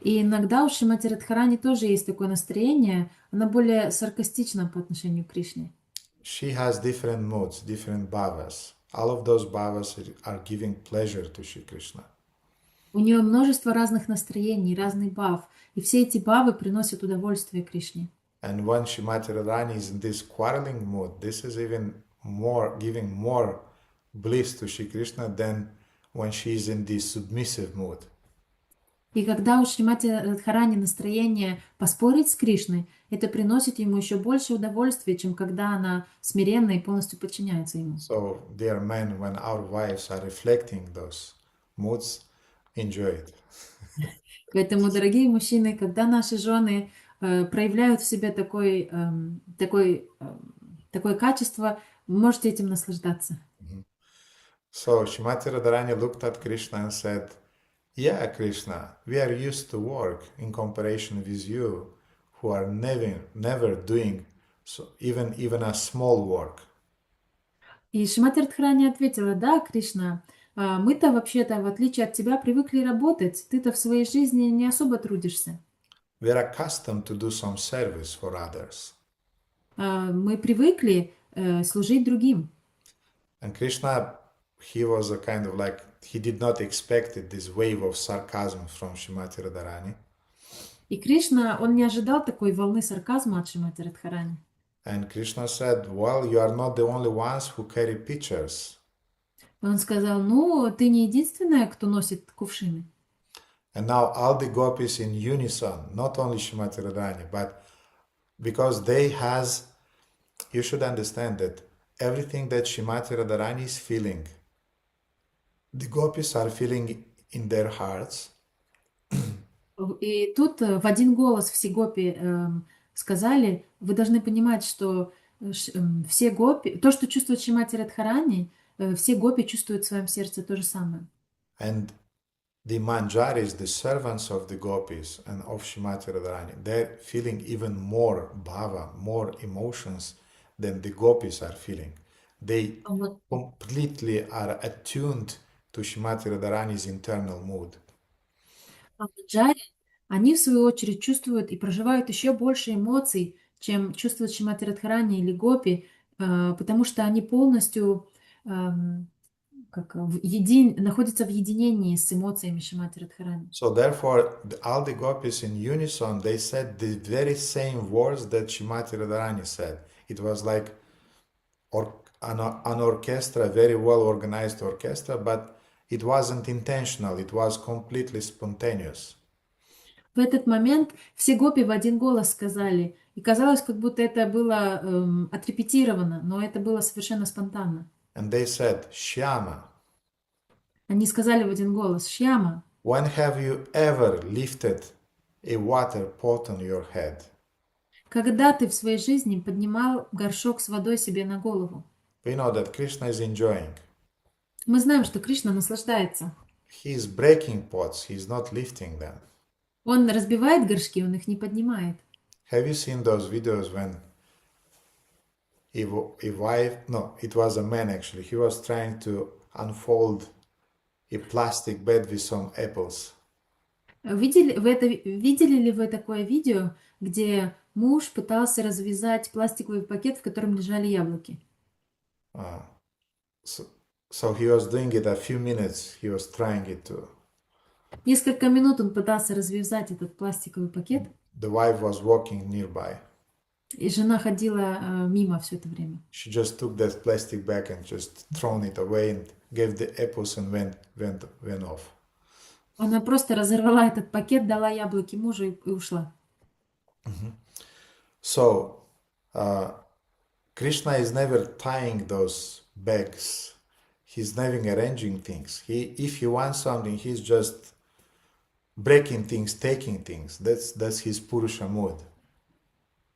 И иногда у Шримати Радхарани тоже есть такое настроение, она более саркастична по отношению к Кришне. She has different moods, different bhavas. All of those bhavas are giving pleasure to Shri Krishna. У нее множество разных настроений, разный бхав, и все эти бхавы приносят удовольствие Кришне. And when Shrimati Radharani is in this quarreling mood, this is even more giving more bliss to Shri Krishna than when she is in this submissive mood. И когда у Шримати Радхарани настроение поспорить с Кришной, это приносит ему еще больше удовольствия, чем когда она смиренна и полностью подчиняется ему. So, dear men, when our wives are reflecting those moods, enjoy it. Поэтому, дорогие мужчины, когда наши жены проявляют в себе такое качество, вы можете этим наслаждаться. So Shrimati Radharani looked at Krishna and said, "Yeah, Krishna, we are used to work in comparison with you, who are never doing even a small work." И Шримати Радхарани ответила: да, Кришна, мы-то вообще-то, в отличие от тебя, привыкли работать. Ты-то в своей жизни не особо трудишься. We are accustomed to do some service for others. Мы привыкли служить другим. And Krishna, he was a kind of like, he did not expect this wave of sarcasm from Shrimati Radharani. И Кришна, он не ожидал такой волны сарказма от Шримати Радхарани. And Krishna said, well, you are not the only ones who carry pitchers. Он сказал: ну, ты не единственная, кто носит кувшины. And now all the gopis in unison, not only Shrimati Radharani, but because you should understand that everything that Shrimati Radharani is feeling, the gopis are feeling in their hearts. И тут в один голос все гопи сказали: вы должны понимать, что все гопи, то, что чувствует Шримати Радхарани, все гопи чувствуют в своем сердце то же самое. And the manjaris, the servants of the gopis and of Shrimati Radharani, they're feeling even more bhava, more emotions than the gopis are feeling. They completely are attuned to Shrimati Radharani's internal mood. А манджари, они в свою очередь чувствуют и проживают еще больше эмоций, чем чувствуют Шримати Радхарани или гопи, потому что они полностью находятся в единении с эмоциями Шримати Радхарани. So therefore, all the gopis in unison, they said the very same words that Shrimati Radharani said. It was like an orchestra, very well organized orchestra, but it wasn't intentional, it was completely spontaneous. В этот момент все гопи в один голос сказали, и казалось, как будто это было отрепетировано, но это было совершенно спонтанно. And they said, Shyama. Они сказали в один голос: Шьяма. When have you ever lifted a water pot on your head? Когда ты в своей жизни поднимал горшок с водой себе на голову? We know that Krishna is enjoying. Мы знаем, что Кришна наслаждается. He is breaking pots, he is not lifting them. Он разбивает горшки, он их не поднимает. Have you seen those videos when it was a man actually, he was trying to unfold a plastic bed with some apples. Видели ли вы такое видео, где муж пытался развязать пластиковый пакет, в котором лежали яблоки? So he was doing it a few minutes, he was trying it to. Несколько минут он пытался развязать этот пластиковый пакет. The wife was walking nearby. И жена ходила мимо все это время. She just took that plastic bag and just thrown it away and gave the apples and went off. Она просто разорвала этот пакет, дала яблоки мужу и ушла. So, Krishna is never tying those bags. He's never arranging things. If he wants something, he's just breaking things, taking things. That's his Purusha mood.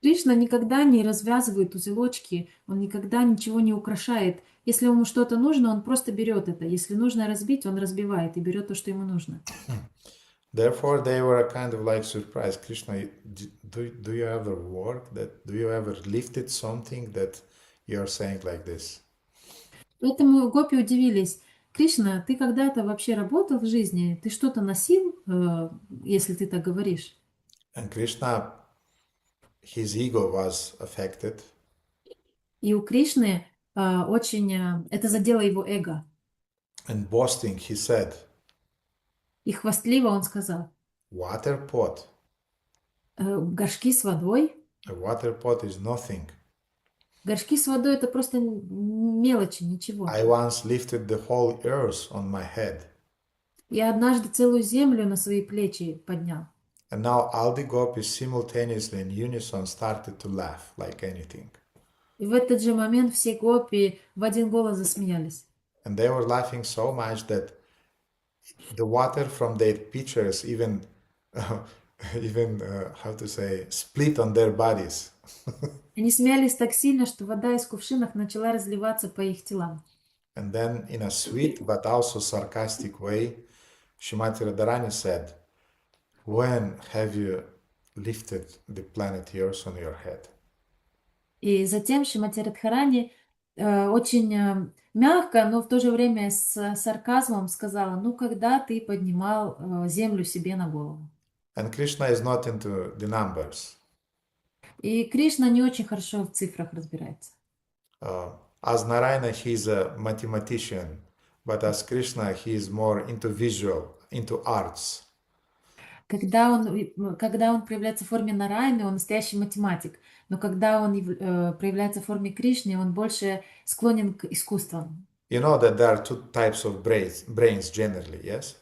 Кришна никогда не развязывает узелочки, он никогда ничего не украшает. Если ему что-то нужно, он просто берет это. Если нужно разбить, он разбивает и берет то, что ему нужно. Therefore, they were a kind of like surprise. Krishna, do you ever work? Do you ever lifted something that you're saying like this? Поэтому гопи удивились. Кришна, ты когда-то вообще работал в жизни? Ты что-то носил, если ты так говоришь? And Krishna, his ego was affected. И у Кришны очень это задело его эго. And boasting, he said, И хвастливо он сказал, water pot. горшки с водой? A water pot is nothing. Горшки с водой это просто мелочи, ничего. I once lifted the whole earth on my head. Я однажды целую землю на свои плечи поднял. And now all the gopis simultaneously in unison started to laugh like anything. И в этот же момент все гопи в один голос засмеялись. And they were laughing so much that the water from their pitchers even how to say, split on their bodies. Они смеялись так сильно, что вода из кувшинов начала разливаться по их телам. And then in a sweet but also sarcastic way, Shrimati Radharani said, when have you lifted the planet Earth on your head? И затем Шримати Радхарани очень мягко, но в то же время с сарказмом сказала, ну, когда ты поднимал землю себе на голову. And Krishna is not into the numbers. И Кришна не очень хорошо в цифрах разбирается. As Narayana, he is a mathematician, but as Krishna, he is more into visual, into arts. Когда он проявляется в форме Нараяны, он настоящий математик. Но когда он проявляется в форме Кришны, он больше склонен к искусствам. You know that there are two types of brains generally, yes?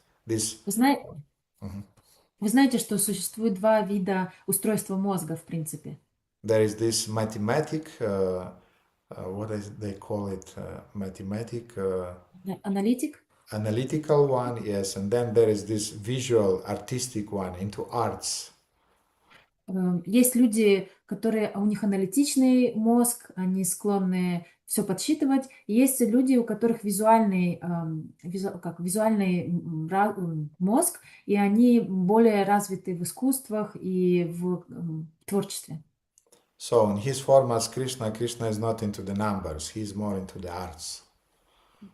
Вы знаете, что существует два вида устройства мозга, в принципе. There is this mathematic, what they call it, Аналитик. Analytical one, yes, and then there is this visual, artistic one, into arts. Есть люди, у них аналитичный мозг, они склонны все подсчитывать. Есть люди, у которых визуальный мозг, и они более развиты в искусствах и в творчестве. So in his form as Krishna is not into the numbers, he is more into the arts.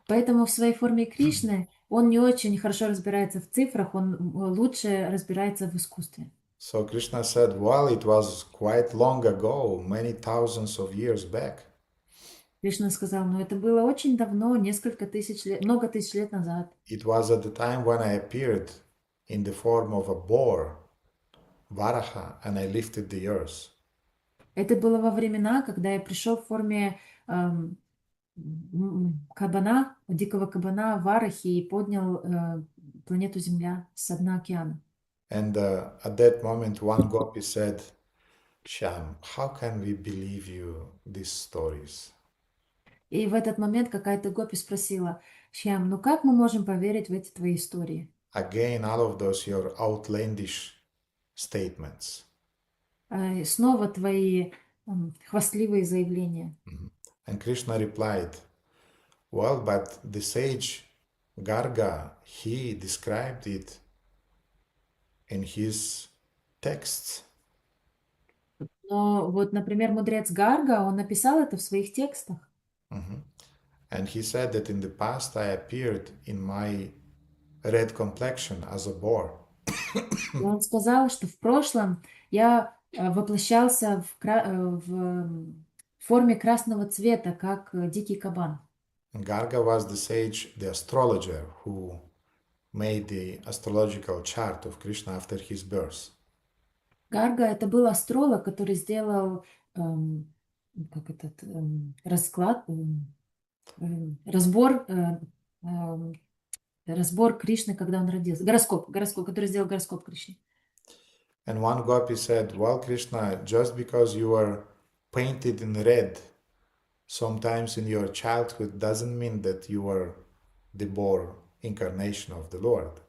Поэтому в своей форме Кришны он не очень хорошо разбирается в цифрах, он лучше разбирается в искусстве. So Krishna said, well, it was quite long ago, many thousands of years back. Кришна сказал, но это было очень давно, много тысяч лет назад. It was at the time when I appeared in the form of a boar, Varaha, and I lifted the earth. Это было во времена, когда я пришел в форме кабана, дикого кабана, Варахи, и поднял планету Земля с дна океана. And at that moment, one gopi said, Shyam, how can we believe you these stories? И в этот момент какая-то гопи спросила, Шьям, ну как мы можем поверить в эти твои истории? Again, all of those your outlandish statements. Снова твои хвастливые заявления. And Krishna replied, well, but the sage Garga, he described it in his texts. Но вот, например, мудрец Гарга, он написал это в своих текстах. And he said that in the past I appeared in my red complexion as a boar. И он сказал, что в прошлом я воплощался в форме красного цвета, как дикий кабан. Garga was the sage, the astrologer, who made the astrological chart of Krishna after his birth. Гарга это был астролог, который сделал разбор разбор Кришны, когда он родился. Гороскоп, который сделал гороскоп Кришны. And one gopi said, well, Krishna, just because you were painted in red sometimes in your childhood doesn't mean that you were the born incarnation of the Lord.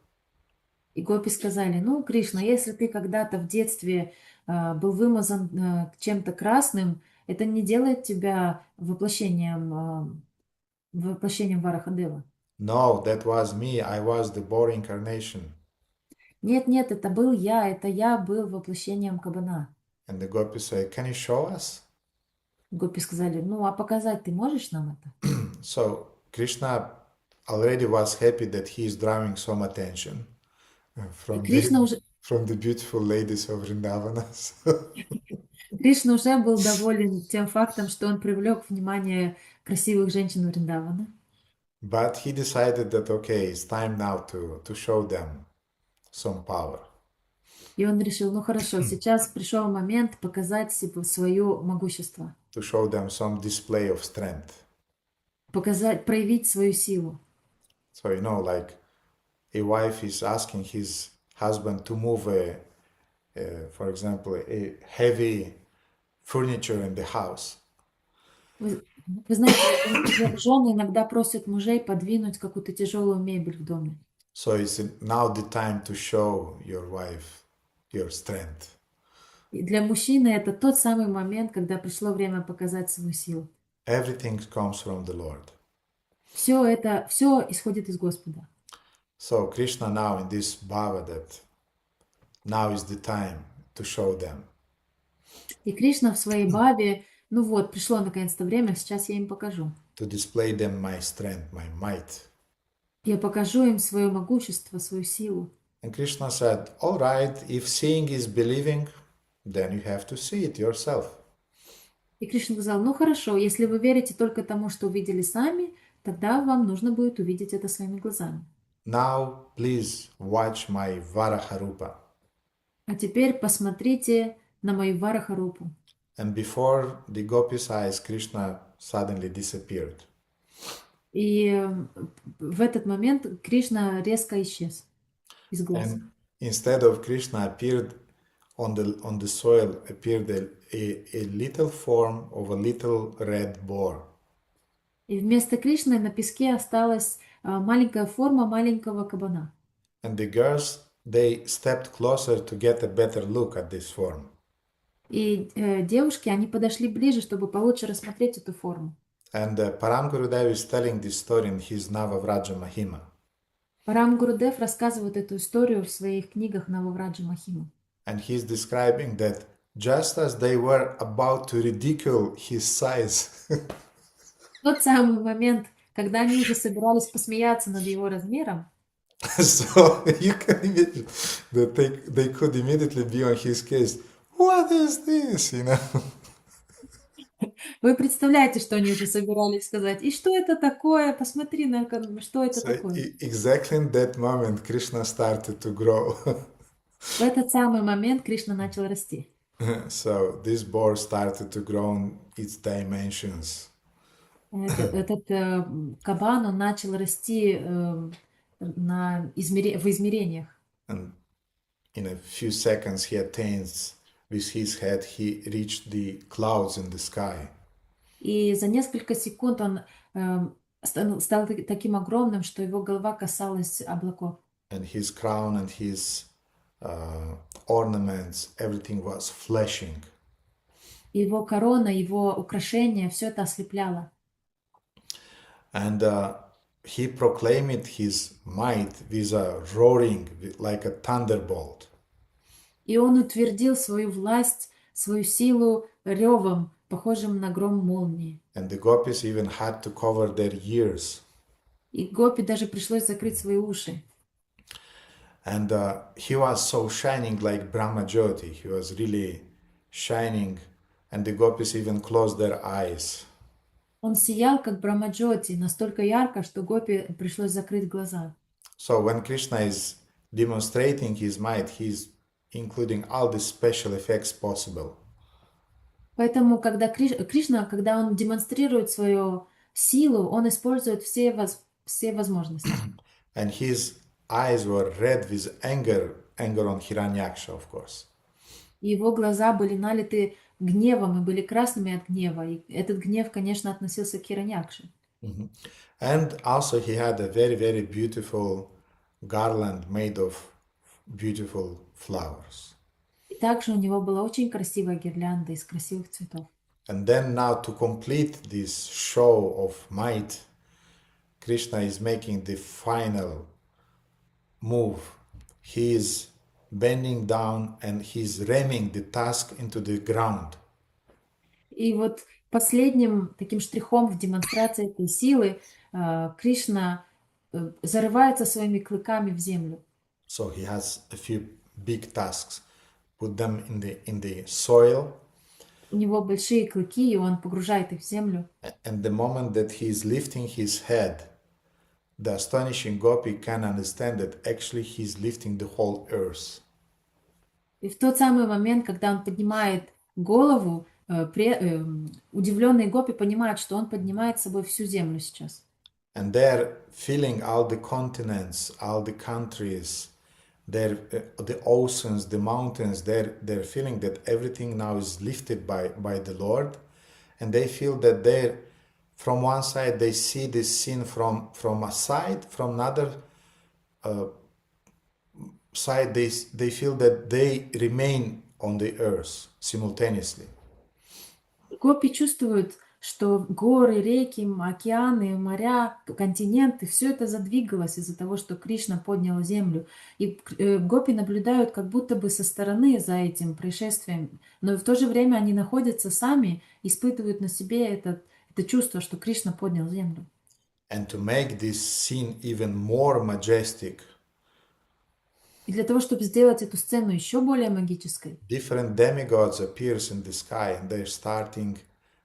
И гопи сказали, ну, Кришна, если ты когда-то в детстве был вымазан чем-то красным, это не делает тебя воплощением Варахадева. No, that was me. I was the born incarnation. Нет, это был я, это я был воплощением кабана. And the gopi said, can you show us? Гопи сказали, ну, а показать ты можешь нам это? So Krishna already was happy that he is drawing some attention from the beautiful ladies of Vrindavana. Кришна уже был доволен тем фактом, что он привлек внимание красивых женщин Вриндавана. But he decided that, okay, it's time now to show them some power. И он решил, ну хорошо, сейчас пришел момент показать свое могущество. To show them some display of strength. Проявить свою силу. So, you know, like a wife is asking his husband to move, for example, a heavy furniture in the house. Вы знаете, жены иногда просят мужей подвинуть какую-то тяжелую мебель в доме. So it's now the time to show your wife your strength. И для мужчины это тот самый момент, когда пришло время показать свою силу. Everything comes from the Lord. Все исходит из Господа. So Krishna now in this bhava that now is the time to show them. И Кришна в своей бхаве, ну вот, пришло наконец-то время, сейчас я им покажу. To display them my strength, my might. Я покажу им свое могущество, свою силу. And Krishna said, all right, if seeing is believing, then you have to see it yourself. И Кришна сказал, ну хорошо, если вы верите только тому, что увидели сами, тогда вам нужно будет увидеть это своими глазами. Now, please watch my Varaharupa. А теперь посмотрите на мою Варахарупу. And before the gopis' eyes, Krishna suddenly disappeared. И в этот момент Кришна резко исчез из глаз. And instead of Krishna appeared on the soil, appeared a little form of a little red boar. И вместо Кришны на песке осталась маленькая форма маленького кабана. And the girls, they stepped closer to get a better look at this form. И девушки, они подошли ближе, чтобы получше рассмотреть эту форму. And Param Gurudev is telling this story in his Navavraja Mahima. Парам Гурудев рассказывает эту историю в своих книгах Нававраджа Махима. And he's describing that just as they were about to ridicule his size, Тот самый момент, когда они уже собирались посмеяться над его размером, so you can imagine that they could immediately be on his case. What is this? You know? вы представляете, что они уже собирались сказать. И что это такое? Посмотри, что это такое. Exactly in that moment, Krishna started to grow. В этот самый момент Кришна начал расти. So this boar started to grow in its dimensions. Этот кабан, он начал расти в измерениях. And in a few seconds, he attains, with his head, he reached the clouds in the sky. И за несколько секунд он стал таким огромным, что его голова касалась облаков. And his crown and his ornaments, everything was flashing. Его корона, его украшения, все это ослепляло. And he proclaimed his might with a roaring, like a thunderbolt. И он утвердил свою власть, свою силу ревом, похожим на гром молнии. And the gopis even had to cover their ears. И гопи даже пришлось закрыть свои уши. And he was so shining like Brahma Jyoti. He was really shining, and the gopis even closed their eyes. Он сиял, как Брамаджоти, настолько ярко, что гопи пришлось закрыть глаза. So when Krishna is demonstrating his might, he's including all the special effects possible. Поэтому, когда Кришна, когда он демонстрирует свою силу, он использует все возможности. And his eyes were red with anger on Hiranyaksha, of course. И его глаза были налиты гневом и были красными от гнева. И этот гнев, конечно, относился к Хираньякше. And also he had a very, very beautiful garland made of beautiful flowers. И также у него была очень красивая гирлянда из красивых цветов. And then now to complete this show of might, Krishna is making the final move. He is bending down and he's ramming the tusk into the ground. И вот последним таким штрихом в демонстрации этой силы Кришна зарывается своими клыками в землю. So he has a few big tusks, put them in the soil. У него большие клыки, и он погружает их в землю. And the moment that he is lifting his head, the astonishing gopi can understand that actually he is lifting the whole earth. И в тот самый момент, когда он поднимает голову, удивленные гопи понимают, что он поднимает с собой всю землю сейчас. And they're feeling all the continents, all the countries, the oceans, the mountains, they're feeling that everything now is lifted by the Lord. And they feel that they're, from one side, they see this scene from a side, from another side, they feel that they remain on the earth simultaneously. Гопи чувствуют, что горы, реки, океаны, моря, континенты, все это задвигалось из-за того, что Кришна поднял землю. И гопи наблюдают как будто бы со стороны за этим происшествием, но в то же время они находятся сами, испытывают на себе это чувство, что Кришна поднял землю. And to make this scene even more majestic, и для того, чтобы сделать эту сцену еще более магической, different demigods appears in the sky and they're starting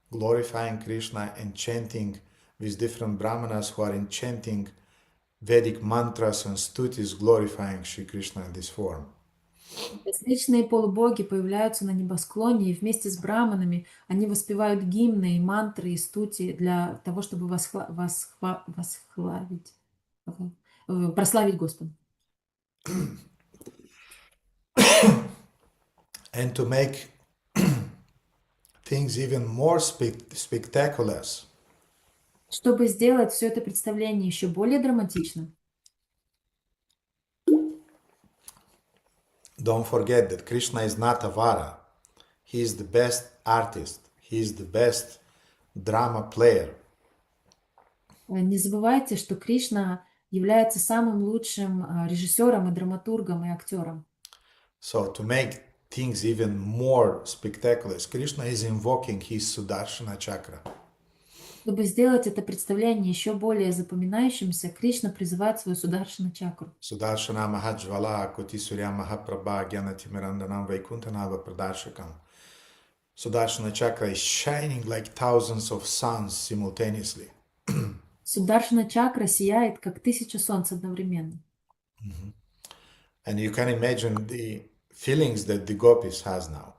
glorifying Krishna and chanting with different brahmanas who are enchanting Vedic mantras and stutis glorifying Shri Krishna in this form. Различные полубоги появляются на небосклоне, и вместе с браманами они воспевают гимны и мантры и стути для того, чтобы прославить Господа. And to make things even more spectacular. Чтобы сделать все это представление еще более драматичным. Don't forget that Krishna is not Avara. He is the best artist. He is the best drama player. Не забывайте, что Кришна является самым лучшим режиссером и драматургом и актером. So to make things even more spectacular, Krishna is invoking his Sudarshana chakra. Чтобы сделать это представление еще более запоминающимся, Кришна призывает свою Сударшана чакру. Sudarshana Mahajvala Koti Surya Mahaprabha Gyanatimirandanam Vaikuntanava Pradarshakam. Sudarshana chakra is shining like thousands of suns simultaneously. Сударшана чакра сияет, как 1000 солнц одновременно. And you can imagine the feelings that the gopis has now.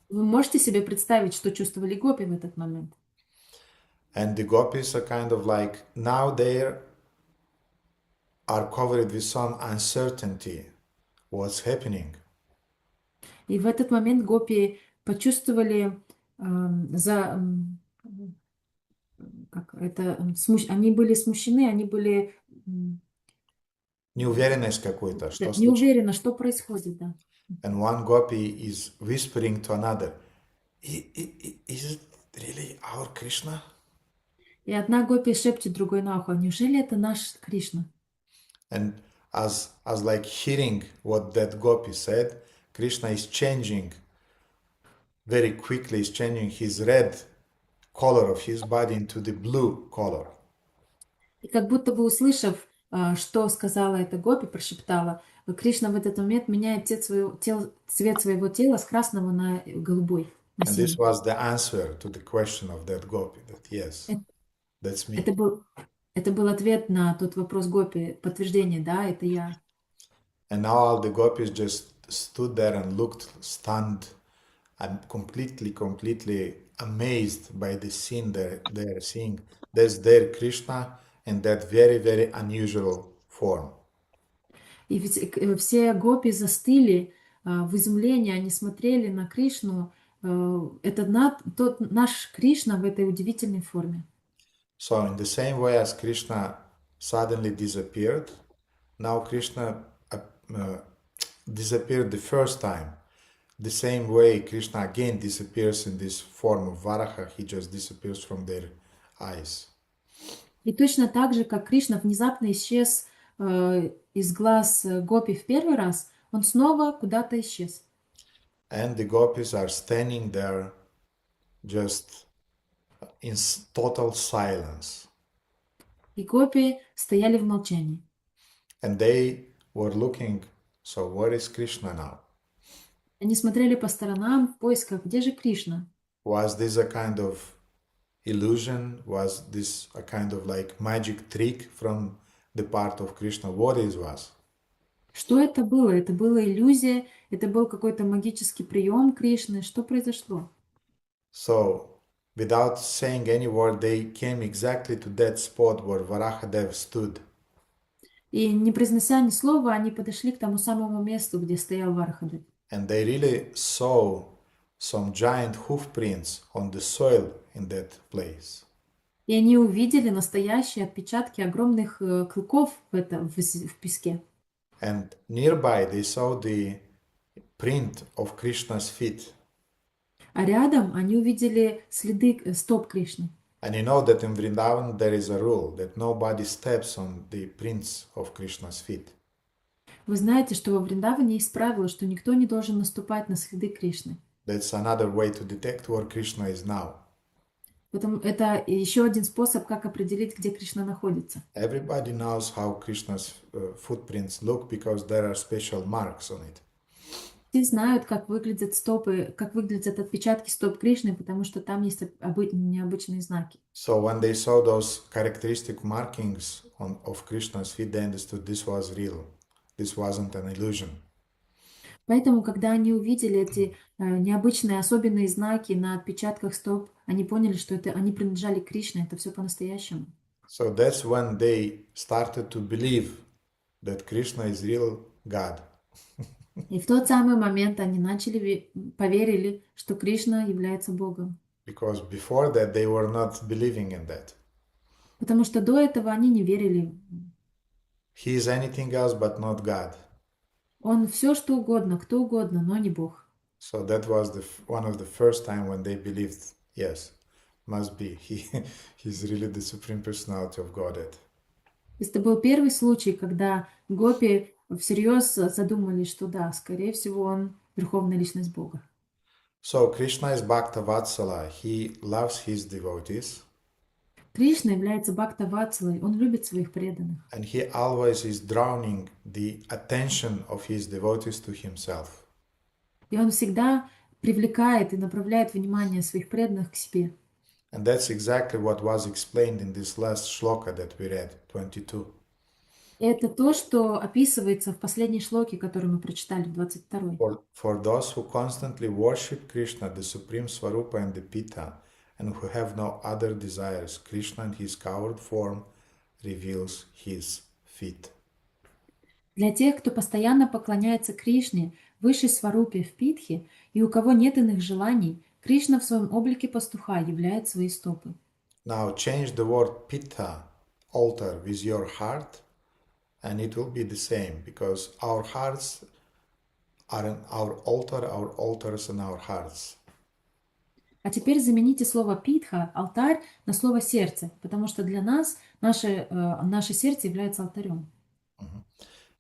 Вы можете себе представить, что чувствовали гопи в этот момент? And the gopis are kind of like, now they are covered with some uncertainty. What's happening? И в этот момент гопи почувствовали они были смущены, они были Неуверенность какой-то, что не уверены, что происходит, да. And one gopi is whispering to another, is it really our Krishna? И одна гопи шепчет другой на ухо: неужели это наш Кришна? And as like hearing what that gopi said, Krishna is changing very quickly, is changing his red color of his body into the blue color. И как будто бы услышав, что сказала эта гопи, прошептала, Кришна в этот момент меняет цвет своего тела с красного на голубой. And this was the answer to the question of that gopi, that yes, that's me. Это был ответ на тот вопрос гопи, подтверждение, да, это я. And now all the gopis just stood there and looked stunned and completely amazed by the scene they're seeing. There's their Krishna in that very, very unusual form. И ведь все гопи застыли в изумлении, они смотрели на Кришну. Это тот наш Кришна в этой удивительной форме. So in the same way as Krishna suddenly disappeared, now Krishna disappeared the first time. The same way Krishna again disappears in this form of Varaha, he just disappears from their eyes. И точно так же, как Кришна внезапно исчез из глаз гопи в первый раз, он снова куда-то исчез. And the gopis are standing there just in total silence. И гопи стояли в молчании. And they were looking, so where is Krishna now? Они смотрели по сторонам в поисках, где же Кришна? Was this a kind of illusion? Was this a kind of like magic trick from the part of Krishna? What it was? Что это было? Это была иллюзия? Это был какой-то магический прием Кришны? Что произошло? So, without saying any word, they came exactly to that spot where Varahadev stood. И не произнося ни слова, они подошли к тому самому месту, где стоял Варахадев. And they really saw some giant hoof prints on the soil in that place. И они увидели настоящие отпечатки огромных клыков в песке. And nearby they saw the print of Krishna's feet. А рядом они увидели следы стоп Кришны. And you know that in Vrindavan there is a rule that nobody steps on the prints of Krishna's feet. Вы знаете, что во Вриндаване есть правило, что никто не должен наступать на следы Кришны. That's another way to detect where Krishna is now. Это еще один способ, как определить, где Кришна находится. Everybody knows how Krishna's footprints look because there are special marks on it. Все знают, как выглядят стопы, как выглядят отпечатки стоп Кришны, потому что там есть необычные знаки. So when they saw those characteristic markings of Krishna's feet, they understood this was real. This wasn't an illusion. Поэтому, когда они увидели эти необычные, особенные знаки на отпечатках стоп, они поняли, что они принадлежали Кришне, это все по-настоящему. So that's when they started to believe that Krishna is real God. И в тот самый момент они поверили, что Кришна является Богом. Because before that they were not believing in that. Потому что до этого они не верили. He is anything else but not God. Он все, что угодно, кто угодно, но не Бог. So that was one of the first time when they believed, yes, must be. He's really the Supreme Personality of Godhead. Это был первый случай, когда гопи всерьез задумались, что да, скорее всего, он Верховная Личность Бога. So Krishna is Bhakta Vatsala. He loves his devotees. Кришна является Бхакта Ватсалой, он любит своих преданных. And he always is drawing the attention of his devotees to himself. И он всегда привлекает и направляет внимание своих преданных к себе. And that's exactly what was explained in this last shloka that we read, 22. И это то, что описывается в последней шлоке, которую мы прочитали в 22-й. For those who constantly worship Krishna, the Supreme Swarupa and the Pita, and who have no other desires, Krishna in his covered form reveals his feet. Для тех, кто постоянно поклоняется Кришне, высшей сварупе в Питхе, и у кого нет иных желаний, Кришна в своем облике пастуха являет свои стопы. Now change the word Pitta, altar, with your heart, and it will be the same, because our hearts are our altars and our hearts. А теперь замените слово «питха», алтарь, на слово «сердце», потому что для нас наше сердце является алтарем.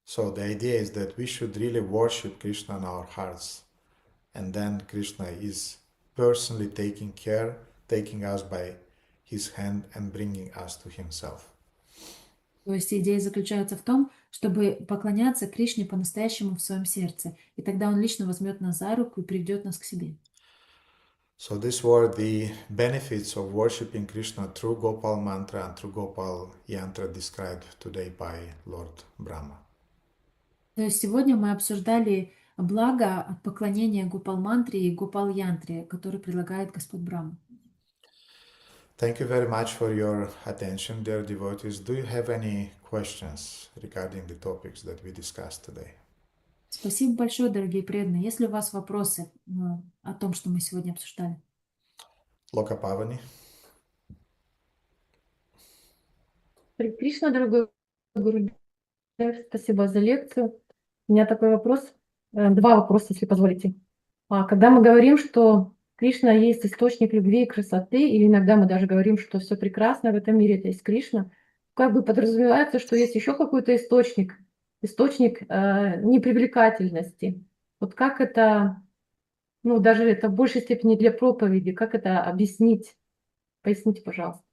So the idea is that we should really worship Krishna in our hearts, and then Krishna is personally taking us by his hand and bringing us to himself. То есть идея заключается в том, чтобы поклоняться Кришне по-настоящему в своем сердце, и тогда он лично возьмет нас за руку и приведет нас к себе. So these were the benefits of worshiping Krishna through Gopal mantra and through Gopal yantra described today by Lord Brahma. То есть сегодня мы обсуждали благо от поклонения Гопал мантре и Гопал янтре, который предлагает Господь Брахма. Thank you very much for your attention, dear devotees. Do you have any questions regarding the topics that we discussed today? Спасибо большое, дорогие преданные. Есть ли у вас вопросы о том, что мы сегодня обсуждали? Lokapavani? Харе Кришна, дорогой Гуру, спасибо за лекцию. У меня такой вопрос, два вопроса, если позволите. Когда мы говорим, что Кришна есть источник любви и красоты, или иногда мы даже говорим, что все прекрасно в этом мире, это есть Кришна, как бы подразумевается, что есть еще какой-то источник непривлекательности. Вот как это, ну даже это в большей степени для проповеди, как это объяснить? Поясните, пожалуйста.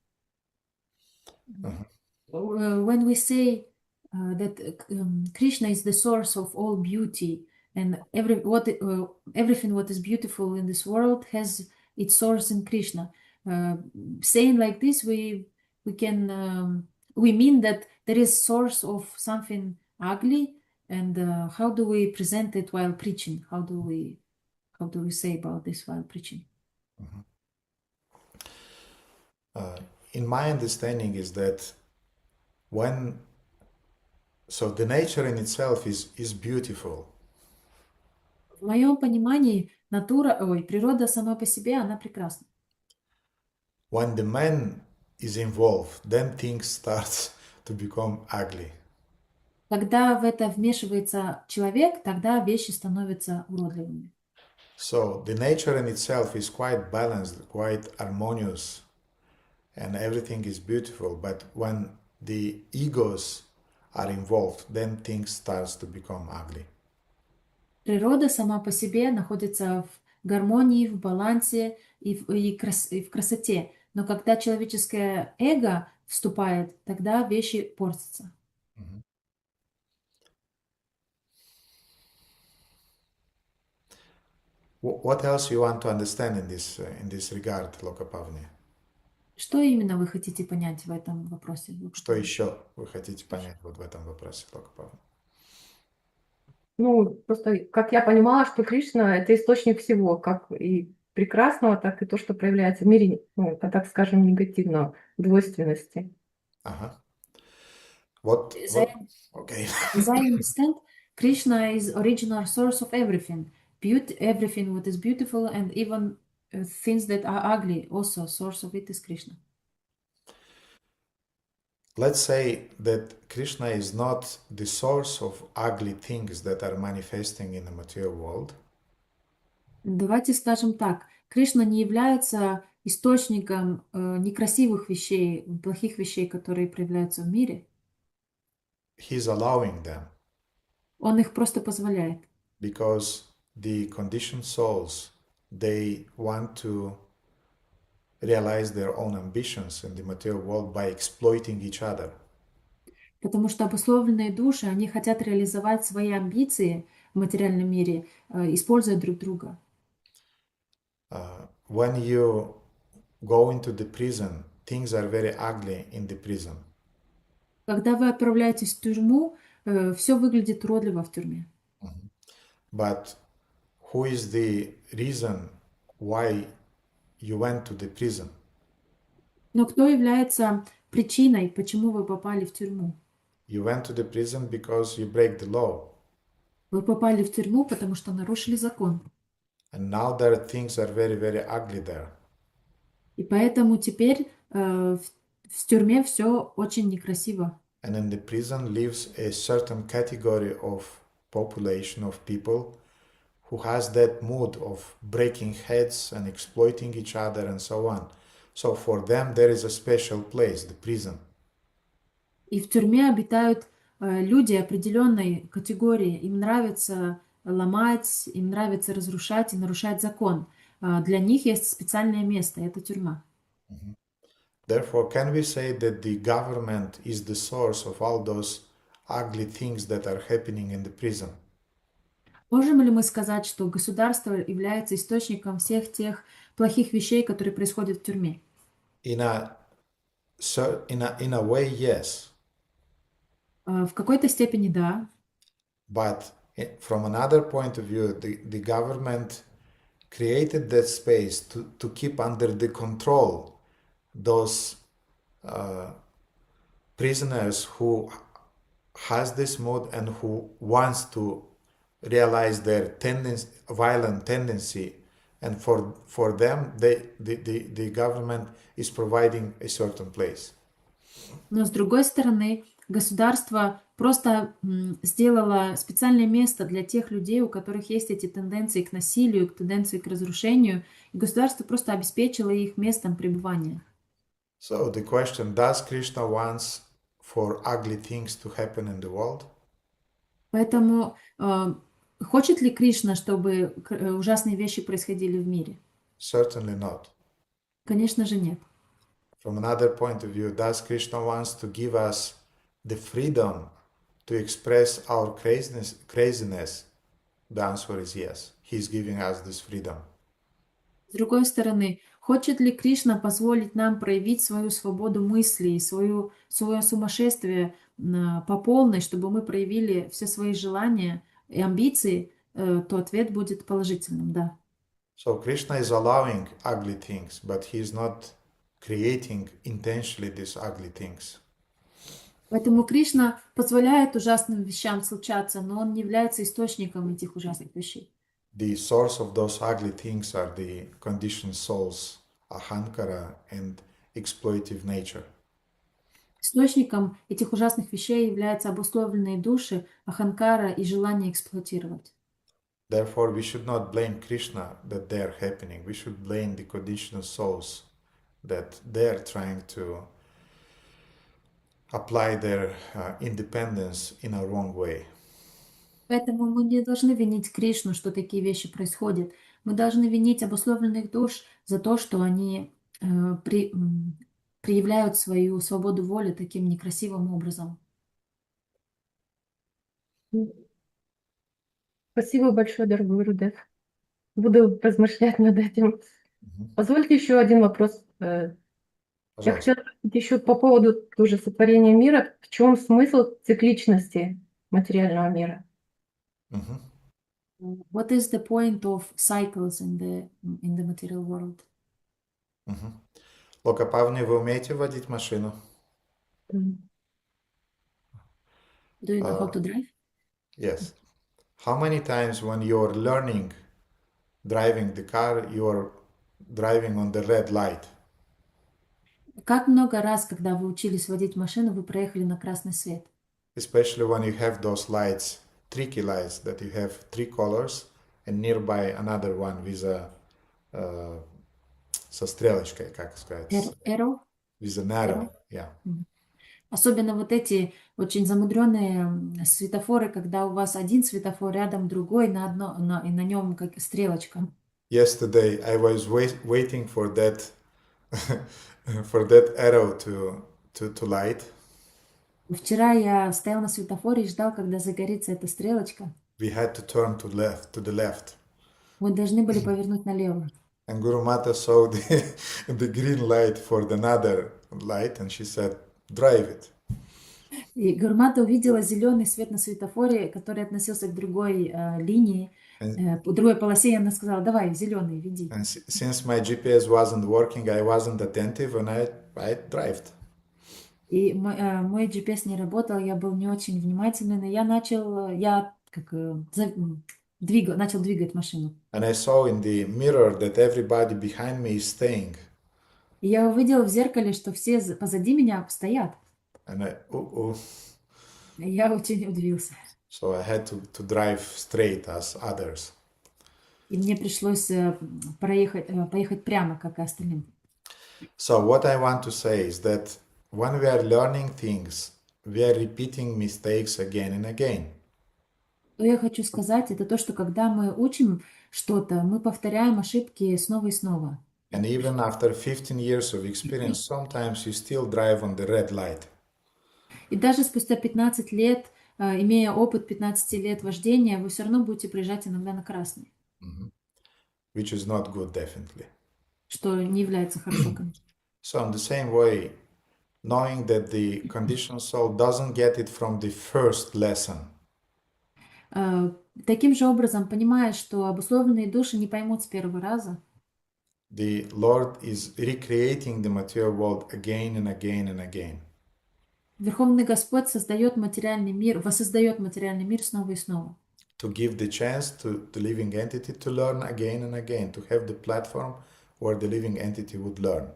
When we say that Krishna is the source of all beauty, and everything what is beautiful in this world has its source in Krishna. Saying like this, we mean that there is source of something ugly, and how do we present it while preaching? How do we say about this while preaching? In my understanding is that the nature in itself is beautiful. В моем понимании природа сама по себе, она прекрасна. When the man is involved, then things start to become ugly. Когда в это вмешивается человек, тогда вещи становятся уродливыми. So the nature in itself is quite balanced, quite harmonious, and everything is beautiful. But when the egos are involved, then things starts to become ugly. Природа сама по себе находится в гармонии, в балансе и в красоте. Но когда человеческое эго вступает, тогда вещи портятся. What else you want to understand in this regard, Lokapavani? Что именно вы хотите понять в этом вопросе? Что еще вы хотите понять вот в этом вопросе, Lokapavani? Ну, просто, как я понимала, что Кришна — это источник всего, как и прекрасного, так и то, что проявляется в мире, ну, так скажем, негативного, двойственности. Ага. Okay. As I understand, Krishna is original source of everything. Everything what is beautiful and even things that are ugly, also source of it is Krishna. Let's say that Krishna is not the source of ugly things that are manifesting in the material world. Давайте скажем так. Кришна не является источником некрасивых вещей, плохих вещей, которые проявляются в мире. He's allowing them. Он их просто позволяет. Because the conditioned souls, they want to realize their own ambitions in the material world by exploiting each other. Потому что обусловленные души, они хотят реализовать свои амбиции в материальном мире, используя друг друга. When you go into the prison, things are very ugly in the prison. Когда вы отправляетесь в тюрьму, все выглядит уродливо в тюрьме. But who is the reason why you went to the prison? Но кто является причиной, почему вы попали в тюрьму? You went to the prison because you break the law. Вы попали в тюрьму, потому что нарушили закон. And now there things are very, very ugly there. И поэтому теперь в тюрьме все очень некрасиво. And in the prison lives a certain category of population of people who has that mood of breaking heads and exploiting each other and so on. So for them there is a special place, the prison. И в тюрьме обитают люди определенной категории. Им нравится ломать, им нравится разрушать и нарушать закон. Для них есть специальное место, это тюрьма. Therefore, can we say that the government is the source of all those ugly things that are happening in the prison? Можем ли мы сказать, что государство является источником всех тех плохих вещей, которые происходят в тюрьме? In a way, yes. В какой-то степени да. But from another point of view, the government created that space to keep under the control those prisoners who has this mood and who wants to realize their violent tendency, and for them, the government is providing a certain place. Но с другой стороны, государство просто сделало специальное место для тех людей, у которых есть эти тенденции к насилию, к тенденции к разрушению, и государство просто обеспечило их местом пребывания. So the question, does Krishna wants for ugly things to happen in the world? Поэтому хочет ли Кришна, чтобы ужасные вещи происходили в мире? Certainly not. Конечно же нет. From another point of view, does Krishna wants to give us the freedom to express our craziness? The answer is yes. He's giving us this freedom. С другой стороны, хочет ли Кришна позволить нам проявить свою свободу мыслей, свое сумасшествие по полной, чтобы мы проявили все свои желания и амбиции, то ответ будет положительным, да. So Krishna is allowing ugly things, but he is not creating intentionally these ugly things. Поэтому Кришна позволяет ужасным вещам случаться, но он не является источником этих ужасных вещей. The source of those ugly things are the conditioned souls, ahankara and exploitive nature. Источником этих ужасных вещей являются обусловленные души, аханкара и желание эксплуатировать. Therefore, we should not blame Krishna that they are happening. We should blame the conditioned souls that they are trying to apply their independence in a wrong way. Поэтому мы не должны винить Кришну, что такие вещи происходят. Мы должны винить обусловленных душ за то, что они проявляют свою свободу воли таким некрасивым образом. Спасибо большое, дорогой Гурудев. Буду размышлять над этим. Позвольте еще один вопрос. Я хотела спросить еще по поводу тоже сотворения мира. В чем смысл цикличности материального мира? What is the point of cycles in the material world? Локапавни, вы умеете водить машину? Do you know how to drive? Yes. How many times when you're learning driving the car, you're driving on the red light? Как много раз, когда вы учились водить машину, вы проехали на красный свет? Especially when you have those lights, tricky lights, that you have three colors and nearby another one with a со стрелочкой, как сказать? Arrow? With an arrow, yeah. Особенно вот эти очень замудренные светофоры, когда у вас один светофор рядом другой, и на нем как стрелочка. Yesterday I was waiting for that for that arrow to light. Вчера я стоял на светофоре и ждал, когда загорится эта стрелочка. We had to turn to the left. Мы должны были повернуть налево. And Guru Mata saw the green light for another light, and she said, "Drive it." И Гурмата увидела зеленый свет на светофоре, который относился к другой линии, по другой полосе, и она сказала: давай, зеленый, веди. And since my GPS wasn't working, I wasn't attentive, and I drove. И мой GPS не работал, я был не очень внимательный, но я начал двигать машину. And I saw in the mirror that everybody behind me is staying. И я увидела в зеркале, что все позади меня стоят. And Я очень удивился. So I had to drive straight as others. И мне пришлось поехать прямо, как и остальным. So what I want to say is that when we are learning things, we are repeating mistakes again and again. Что я хочу сказать, это то, что когда мы учим что-то, мы повторяем ошибки снова и снова. And even after 15 years of experience, sometimes you still drive on the red light. И даже спустя 15 лет, имея опыт 15 лет вождения, вы все равно будете приезжать иногда на красный. Which is not good, definitely. Что не является хорошо, конечно. So in the same way, knowing that the conditioned soul doesn't get it from the first lesson. Таким же образом, понимая, что обусловленные души не поймут с первого раза. the Lord is recreating the material world again and again and again. Верховный Господь создает материальный мир, воссоздает материальный мир снова и снова. To give the chance to the living entity to learn again and again, to have the platform where the living entity would learn.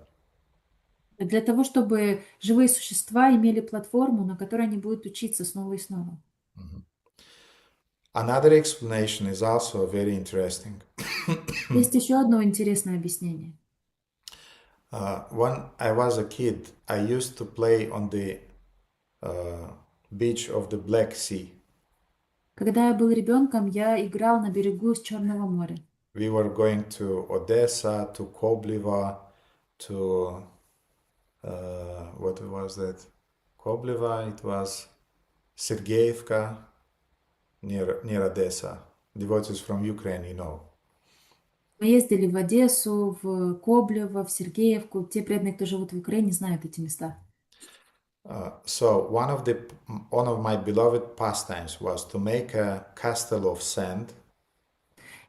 Для того, чтобы живые существа имели платформу, на которой они будут учиться снова и снова. Another explanation is also very interesting. Есть еще одно интересное объяснение. When I was a kid, I used to play on the beach of the Black Sea. Когда я был ребенком, я играл на берегу Черного моря. We were going to Odessa, to Kobliva, to what was that? Kobliva, it was Sergeyevka, near Odessa. Devotees from Ukraine, you know. Мы ездили в Одессу, в Коблево, в Сергеевку. Те преданные, кто живут в Украине, знают эти места. So one of my beloved pastimes was to make a castle of sand.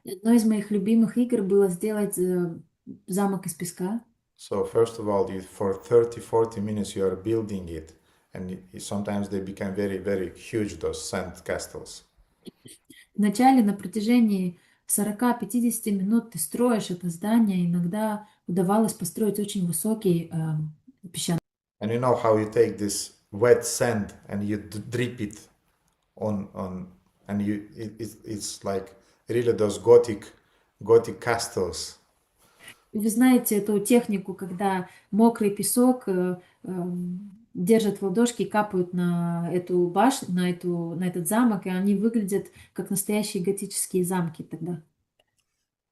Одной из моих любимых игр было сделать замок из песка. So first of all, for 30-40 minutes you are building it, and sometimes they become very, very huge, those sand castles. Вначале на протяжении 40-50 минут ты строишь это здание. Иногда удавалось построить очень высокий песчаный. And you know how you take this wet sand and you drip it on and it's like really those Gothic castles. Вы знаете эту технику, когда мокрый песок держат в ладошки и капают на эту башню, на этот замок, и они выглядят как настоящие готические замки тогда.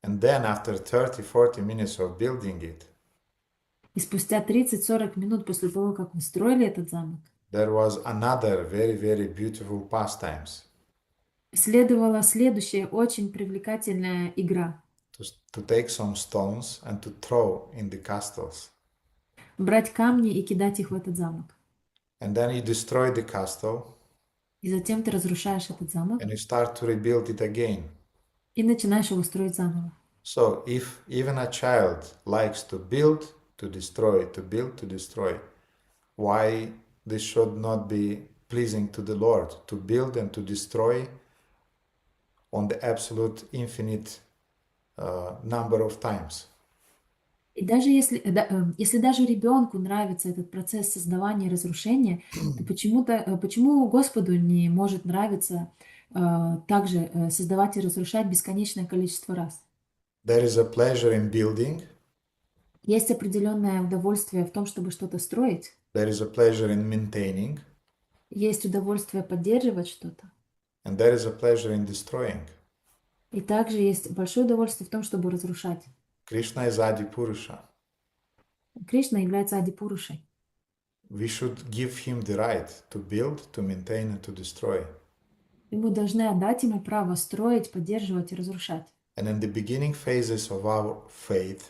And then after 30-40 minutes of building it, и спустя 30-40 минут после того, как мы строили этот замок, there was another very, very beautiful pastimes. Следовала следующая очень привлекательная игра. To take some stones and to throw in the castles. Брать камни и кидать их в этот замок. And then you destroy the castle. И затем ты разрушаешь этот замок. And you start to rebuild it again. И начинаешь его строить заново. So if even a child likes to build, to destroy, to build, to destroy, why this should not be pleasing to the Lord, to build and to destroy on the absolute infinite number of times? И даже если даже ребенку нравится этот процесс создавания и разрушения, то почему Господу не может нравиться также создавать и разрушать бесконечное количество раз? There is a pleasure in building. Есть определенное удовольствие в том, чтобы что-то строить. There is a pleasure in maintaining. Есть удовольствие поддерживать что-то. And there is a pleasure in destroying. И также есть большое удовольствие в том, чтобы разрушать. Krishna is Adi Purusha. Кришна является Ади-Пурушей. We should give him the right to build, to maintain and to destroy. И мы должны отдать ему право строить, поддерживать и разрушать. And in the beginning phases of our faith,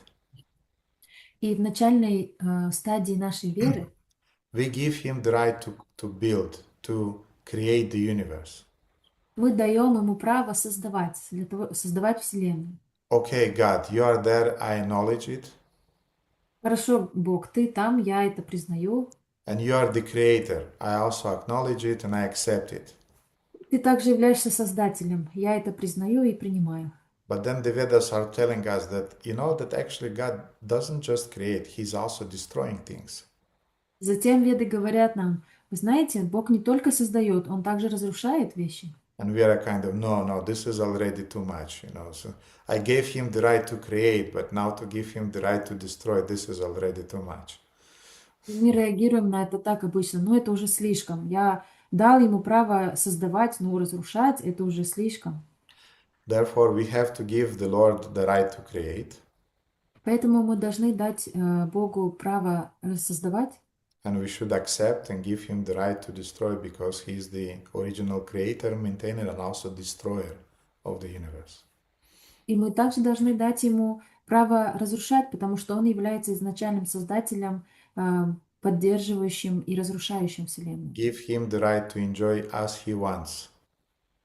и в начальной стадии нашей веры we give him the right to build, to create the universe. Мы даем ему право создавать, создавать Вселенную. Okay, God, you are there, I acknowledge it. Хорошо, Бог, ты там, я это признаю. And you are the creator. I also acknowledge it and I accept it. Ты также являешься создателем. Я это признаю и принимаю. But then the Vedas are telling us that, that actually God doesn't just create, He's also destroying things. Затем Веды говорят нам, вы знаете, Бог не только создает, Он также разрушает вещи. And we are kind of, no, this is already too much, So I gave him the right to create, but now to give him the right to destroy, this is already too much. Мы реагируем на это так обычно, но это уже слишком. Я дал ему право создавать, но разрушать это уже слишком. Therefore, we have to give the Lord the right to create. Поэтому мы должны дать Богу право создавать. And we should accept and give him the right to destroy because he is the original creator, maintainer, and also destroyer of the universe. И мы также должны дать ему право разрушать, потому что он является изначальным создателем, поддерживающим и разрушающим Вселенную. Give him the right to enjoy as he wants.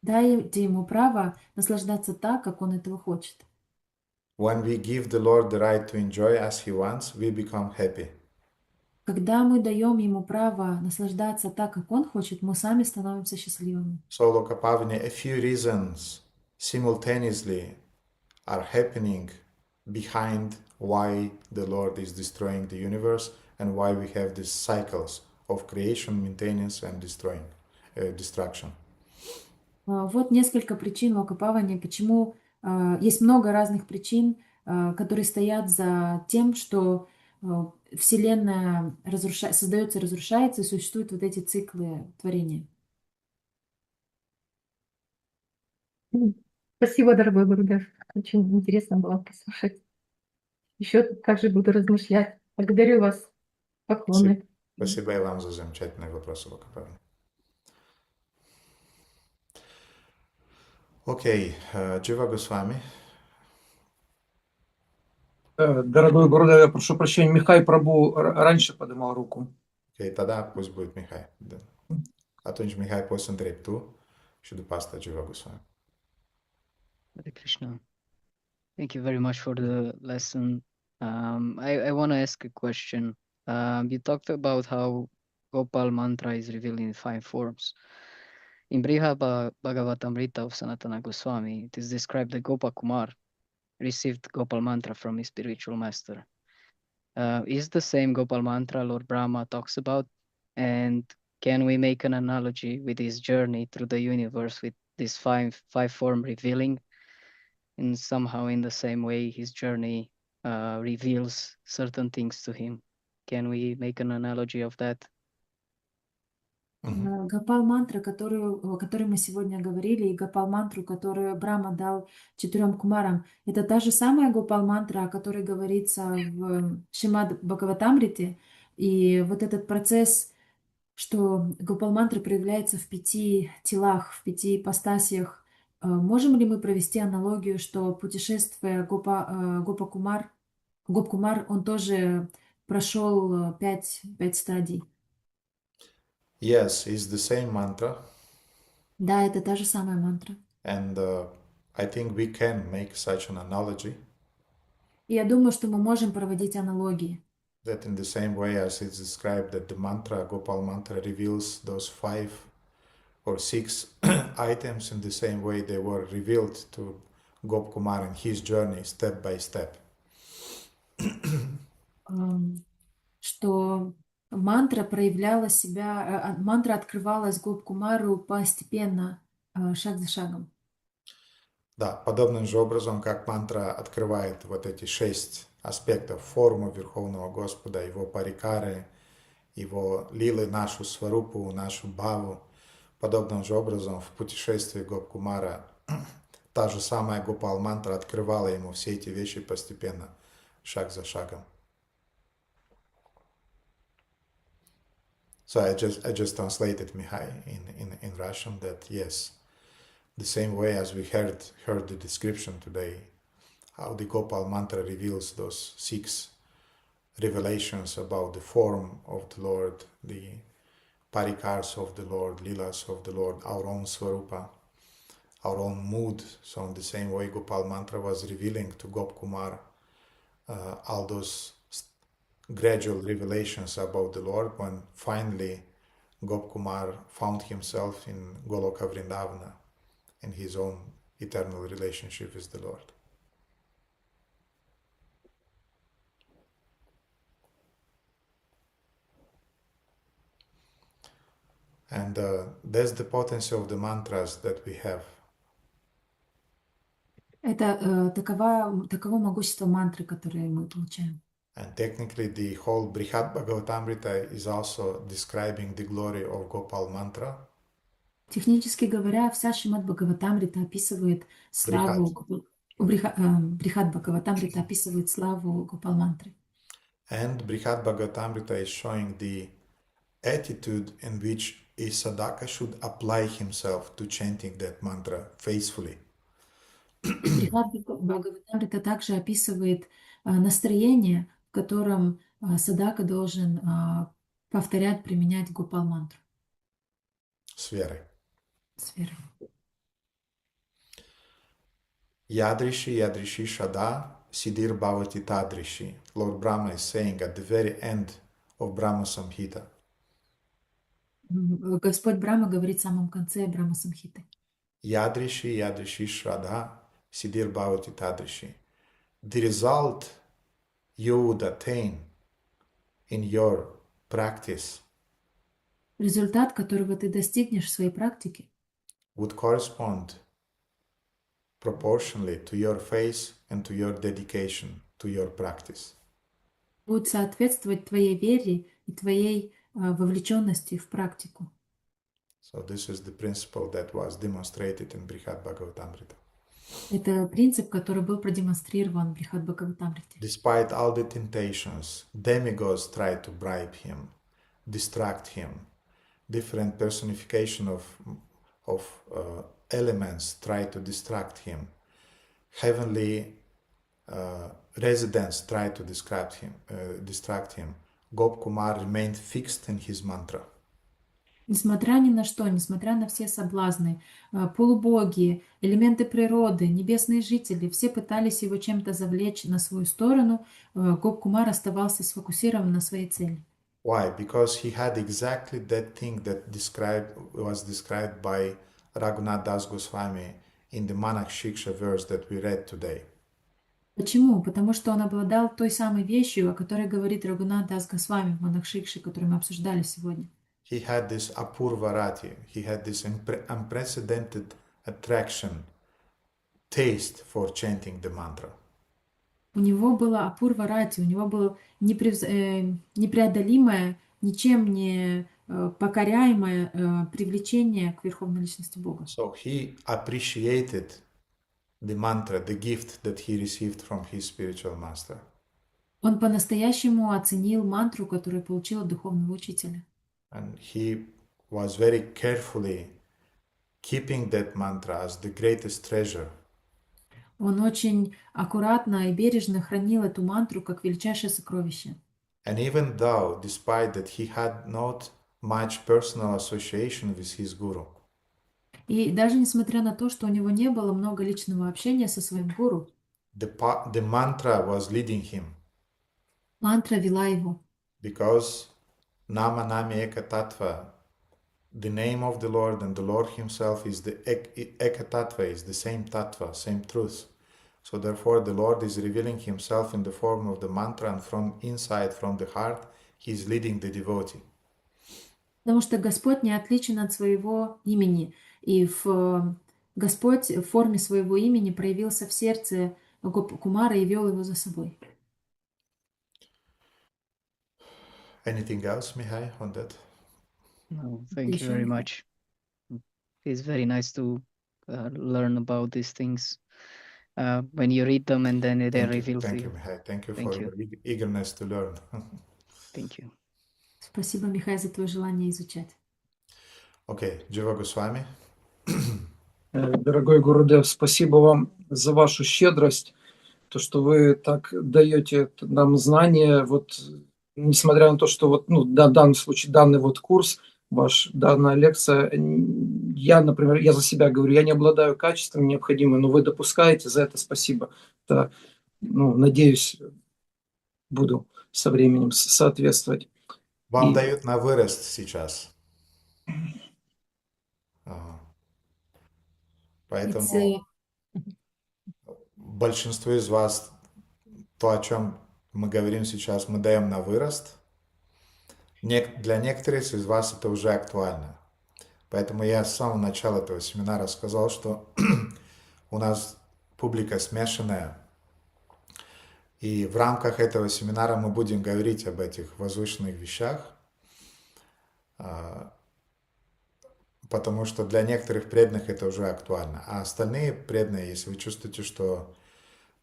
Дайте ему право наслаждаться так, как он этого хочет. When we give the Lord the right to enjoy as He wants, we become happy. Когда мы даем Ему право наслаждаться так, как Он хочет, мы сами становимся счастливыми. So, Lokapavani, a few reasons simultaneously are happening behind why the Lord is destroying the universe and why we have these cycles of creation, maintenance and destruction. Вот несколько причин Локапавани, почему есть много разных причин, которые стоят за тем, что Вселенная создается, разрушается, и существуют вот эти циклы творения. Спасибо, дорогой Гурудев. Очень интересно было послушать. Еще также буду размышлять. Благодарю вас. Поклоны. Спасибо и вам за замечательные вопросы, Локапавани. Окей, Джива Госвами. Дорогой Гурудев, я прошу прощения, Михай Прабу раньше поднимал руку. Окей, тогда пусть будет Михай. Atunci Mihai poți să întrebi tu și după asta Jiva Goswami. Hare Krishna. Thank you very much for the lesson. I want to ask a question. You talked about how Gopal mantra is revealed in 5 forms. In Brihad Bhagavatamrita of Sanatana Goswami, it is described that Gopa Kumar received Gopal mantra from his spiritual master. Is the same Gopal mantra Lord Brahma talks about? And can we make an analogy with his journey through the universe with this five form revealing? And somehow in the same way his journey reveals certain things to him. Can we make an analogy of that? Гопал-мантра, о которой мы сегодня говорили, и гопал-мантру, которую Брахма дал 4 кумарам, это та же самая гопал-мантра, о которой говорится в Шримад Бхагаватамрите. И вот этот процесс, что гопал-мантра проявляется в 5 телах, в 5 ипостасиях, можем ли мы провести аналогию, что путешествие Гоп-Кумар, он тоже прошел 5 стадий? Yes, it's the same mantra. Да, это та же самая мантра. And I think we can make such an analogy. И я думаю, что мы можем проводить аналогии. That in the same way as it's described that the mantra, Gopal mantra, reveals those 5 or 6 items, in the same way they were revealed to Gop Kumar in his journey, step by step. Что мантра проявляла себя, мантра открывалась Гоп-Кумару постепенно, шаг за шагом. Да, подобным же образом, как мантра открывает вот эти 6 аспектов, форму Верховного Господа, его парикары, его лилы, нашу сварупу, нашу бхаву, подобным же образом в путешествии Гоп-Кумара та же самая Гопал-мантра открывала ему все эти вещи постепенно, шаг за шагом. So I just translated Mihai in Russian that yes, the same way as we heard the description today, how the Gopal mantra reveals those 6 revelations about the form of the Lord, the parikars of the Lord, lilas of the Lord, our own swarupa, our own mood. So in the same way Gopal mantra was revealing to Gop Kumar all those gradual revelations about the Lord, when finally Gop Kumar found himself in Goloka Vrindavana in his own eternal relationship with the Lord. And that's the potency of the mantras that we have. Это таково могущество мантры, которые мы получаем. And technically the whole Brihad Bhagavatamrita is also describing the glory of Gopal mantra. Технически говоря, вся Шримад Бхагаватамрита описывает славу Брихад Бхагаватамрита описывает славу Гопал мантры. And Brihad Bhagavatamrita is showing the attitude in which a sadhaka should apply himself to chanting that mantra faithfully. Брихад Бхагаватамрита также описывает настроение, в котором садака должен повторять, применять Гопал мантру. С верой. С верой. Ядриши Шада Siddhir Bhavati Tadrishi. Lord Brahma is saying at the very end of Brahma Samhita. Господь Брахма говорит в самом конце Брахма Самхиты. Yadrishi Yadrishi Shraddha Siddhir Bhavati Tadrishi. The result you would attain in your practice Результат, которого ты достигнешь в своей практике, would correspond proportionally to your faith and to your dedication to your practice. будет соответствовать твоей вере и твоей вовлеченности в практику. So this is the principle that was demonstrated in Brihad Bhagavatamrita. Это принцип, который был продемонстрирован в Брихад Бхагаватамрите. Despite all the temptations, demigods tried to bribe him, distract him. Different personification of elements tried to distract him. Heavenly residents tried to distract him. Gop Kumar remained fixed in his mantra. Несмотря ни на что, несмотря на все соблазны, полубоги, элементы природы, небесные жители, все пытались его чем-то завлечь на свою сторону, Гоп-Кумар оставался сфокусирован на своей цели. Why? Because he had exactly that thing that was described by Raghunath Das Goswami in the Manak Shiksha verse that we read today. Почему? Потому что он обладал той самой вещью, о которой говорит Рагунат Дас Госвами в Манак Шикше, которую мы обсуждали сегодня. He had this apurvarati, he had this unprecedented attraction, taste for chanting the mantra. У него было апурварати, у него было непреодолимое, ничем не покоряемое привлечение к Верховной Личности Бога. So he appreciated the mantra, the gift that he received from his spiritual master. Он по-настоящему оценил мантру, которую получил от духовного учителя. And he was very carefully keeping that mantra as the greatest treasure. Он очень аккуратно и бережно хранил эту мантру как величайшее сокровище. And even though, despite that, he had not much personal association with his guru, И даже несмотря на то, что у него не было много личного общения со своим гуру, the mantra was leading him. Мантра вела его. Because Nama Nami Eka Tattva, the name of the Lord and the Lord himself is the Eka Tattva, is the same Tattva, same truth. So therefore the Lord is revealing himself in the form of the mantra, and from inside, from the heart, he is leading the devotee. Потому что Господь не отличен от своего имени. И Господь в форме своего имени проявился в сердце Гоп-Кумара и вел его за собой. Anything else, Mihai, on that? No, thank you very much. It's very nice to learn about these things when you read them and then they're revealed to you. Thank you, Mihai. Thank you for your eagerness to learn. Thank you. Спасибо, Михай, за твое желание изучать. Okay, Jiva Goswami. Дорогой Гурудев, спасибо вам за вашу щедрость, то, что вы так даете нам знания, вот, несмотря на то, что вот, в данном случае данный вот курс, данная лекция, я, например, я за себя говорю, я не обладаю качествами необходимыми, но вы допускаете, за это спасибо. Это, надеюсь, буду со временем соответствовать. Вам дают на вырост сейчас. Поэтому большинству из вас то, о чем мы говорим сейчас, мы даем на вырост. Для некоторых из вас это уже актуально. Поэтому я с самого начала этого семинара сказал, что у нас публика смешанная. И в рамках этого семинара мы будем говорить об этих возвышенных вещах, потому что для некоторых преданных это уже актуально. А остальные преданные, если вы чувствуете, что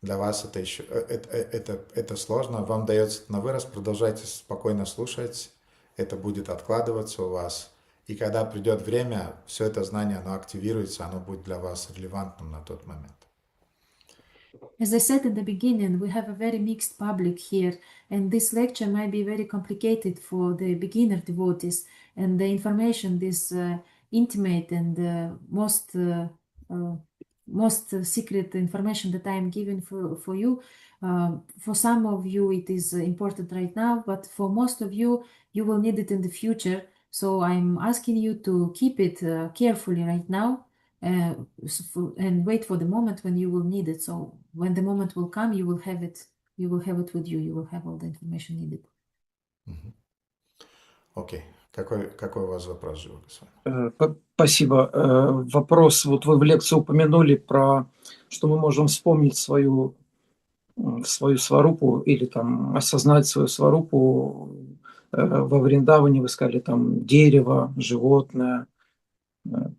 для вас это еще это сложно, вам дается на вырост, продолжайте спокойно слушать, это будет откладываться у вас. И когда придет время, все это знание, оно активируется, оно будет для вас релевантным на тот момент. As I said at the beginning, we have a very mixed public here, and this lecture might be very complicated for the beginner devotees, and the information is intimate and most most secret information that I am giving for you. For some of you, it is important right now, but for most of you, you will need it in the future. So I'm asking you to keep it carefully right now and wait for the moment when you will need it. So when the moment will come, you will have it. You will have it with you. You will have all the information needed. Окей. Какой у вас вопрос, живой господин? Спасибо. Вопрос. Вот вы в лекции упомянули про, что мы можем вспомнить свою сварупу или там осознать свою сварупу во Вриндаване. Вы сказали там дерево, животное,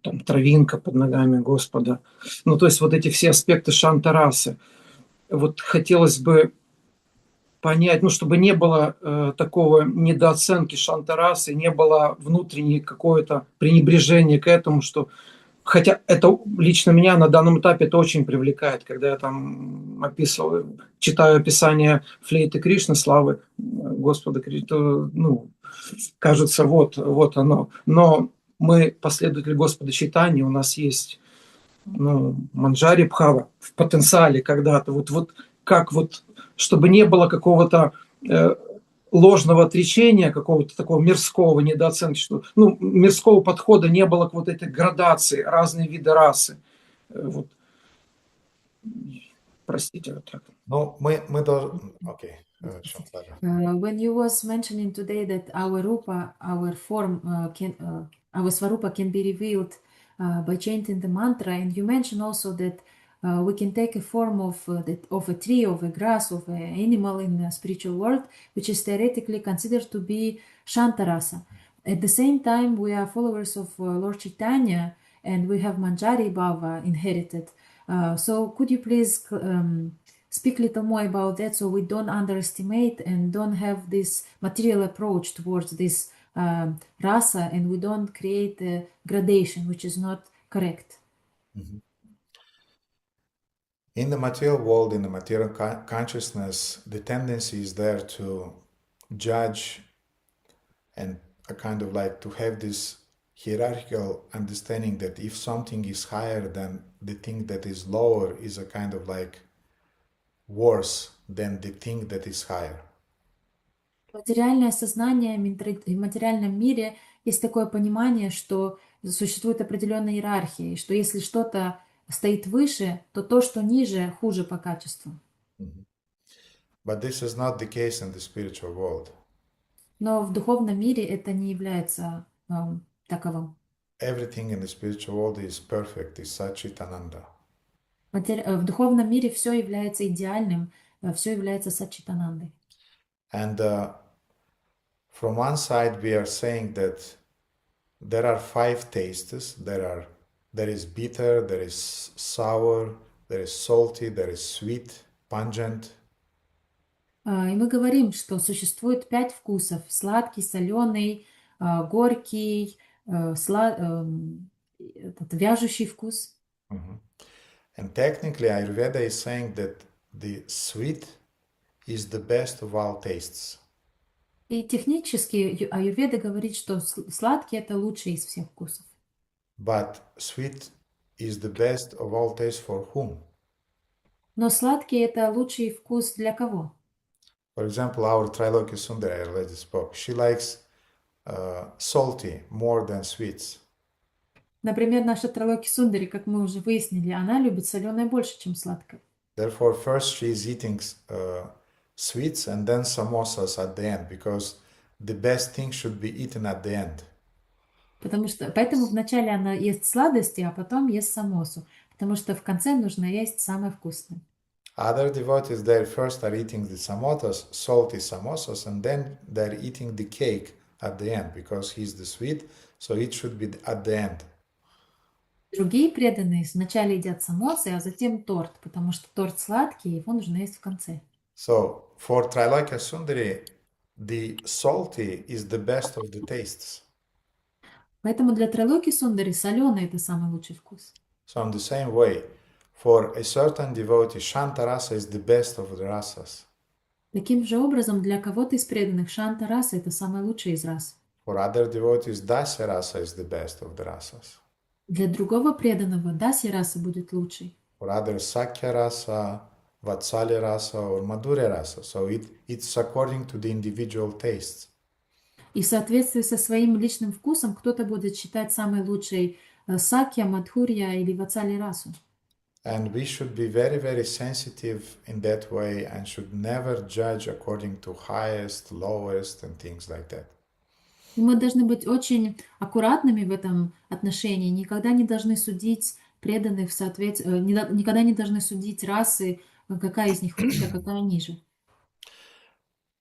там травинка под ногами Господа. Ну, то есть вот эти все аспекты шантарасы. Вот хотелось бы понять, ну, чтобы не было такого недооценки шантарасы, не было внутренней какое-то пренебрежение к этому, что... Хотя это лично меня на данном этапе это очень привлекает, когда я там читаю описание флейты Кришны, славы Господа Кришны, то, ну, кажется, вот оно. Но мы последователи Господа Чайтаньи, у нас есть, ну, манджари бхава в потенциале когда-то. Вот как вот, чтобы не было какого-то ложного отречения, какого-то такого мирского недооценки, что, ну, мирского подхода не было к вот этой градации, разные виды расы. Вот. Простите, вот так. Ну, мы должны... Окей. When you was mentioning today that our rupa, our form, our swarupa can be revealed by chanting the mantra, and you mentioned also that we can take a form of a tree, of a grass, of an animal in the spiritual world, which is theoretically considered to be Shantarasa. At the same time, we are followers of Lord Chaitanya, and we have Manjari Bhava inherited. So could you please speak a little more about that, so we don't underestimate and don't have this material approach towards this rasa, and we don't create a gradation, which is not correct. Mm-hmm. In the material world, in the material consciousness, the tendency is there to judge and a kind of like to have this hierarchical understanding that if something is higher than the thing that is lower is a kind of like worse than the thing that is higher. Материальное сознание в материальном мире есть такое понимание, что существует определенная иерархия, и что если что-то стоит выше, то то, что ниже, хуже по качеству. But this is not the case in the spiritual world. Но в духовном мире это не является таковым. Everything in the spiritual world is perfect, is Satchitananda. В духовном мире все является идеальным, все является Саччитанандой. And from one side we are saying that there are 5 tastes. There is bitter, there is sour, there is salty, there is sweet, pungent. И мы говорим, что существует 5 вкусов: сладкий, соленый, горький, вяжущий вкус. And technically Ayurveda is saying that the sweet is the best of all tastes. И технически Аюрведа говорит, что сладкий это лучший из всех вкусов. But sweet is the best of all tastes for whom? Но сладкий это лучший вкус для кого? For example, our Triloki Sundari, I already spoke. She likes salty more than sweets. Например, наша Трилоки Сундари, как мы уже выяснили, она любит соленое больше, чем сладкое. Therefore, first she is eating sweets and then samosas at the end, because the best thing should be eaten at the end. Поэтому вначале она ест сладости, а потом ест самосу, потому что в конце нужно есть самое вкусное. Other devotees, they first are eating the salty samosas, and then they're eating the cake at the end, because he's the sweet, so it should be at the end. Другие преданные сначала едят самосы, а затем торт, потому что торт сладкий, его нужно есть в конце. So for Trailokya Sundari, the salty is the best of the tastes. Поэтому для Трилоки Сундари соленый это самый лучший вкус. So in the same way, for a certain devotee, Shantarasa is the best of the rasas. Таким же образом, для кого-то из преданных Шанта раса это самая лучшая из рас. For other devotees, Dasya rasa is the best of the rasas. Для другого преданного Даси раса будет лучшей. or either Sakya Rasa, Vatsalya Rasa, or Madhurya Rasa. So it's according to the individual tastes. И в соответствии со своим личным вкусом кто-то будет считать самой лучшей сакья, мадхурья или вацали расу. And we should be very, very sensitive in that way and should never judge according to highest, lowest, and things like that. И мы должны быть очень аккуратными в этом отношении, никогда не должны судить преданных в соответствии, никогда не должны судить расы, какая из них выше, а какая ниже.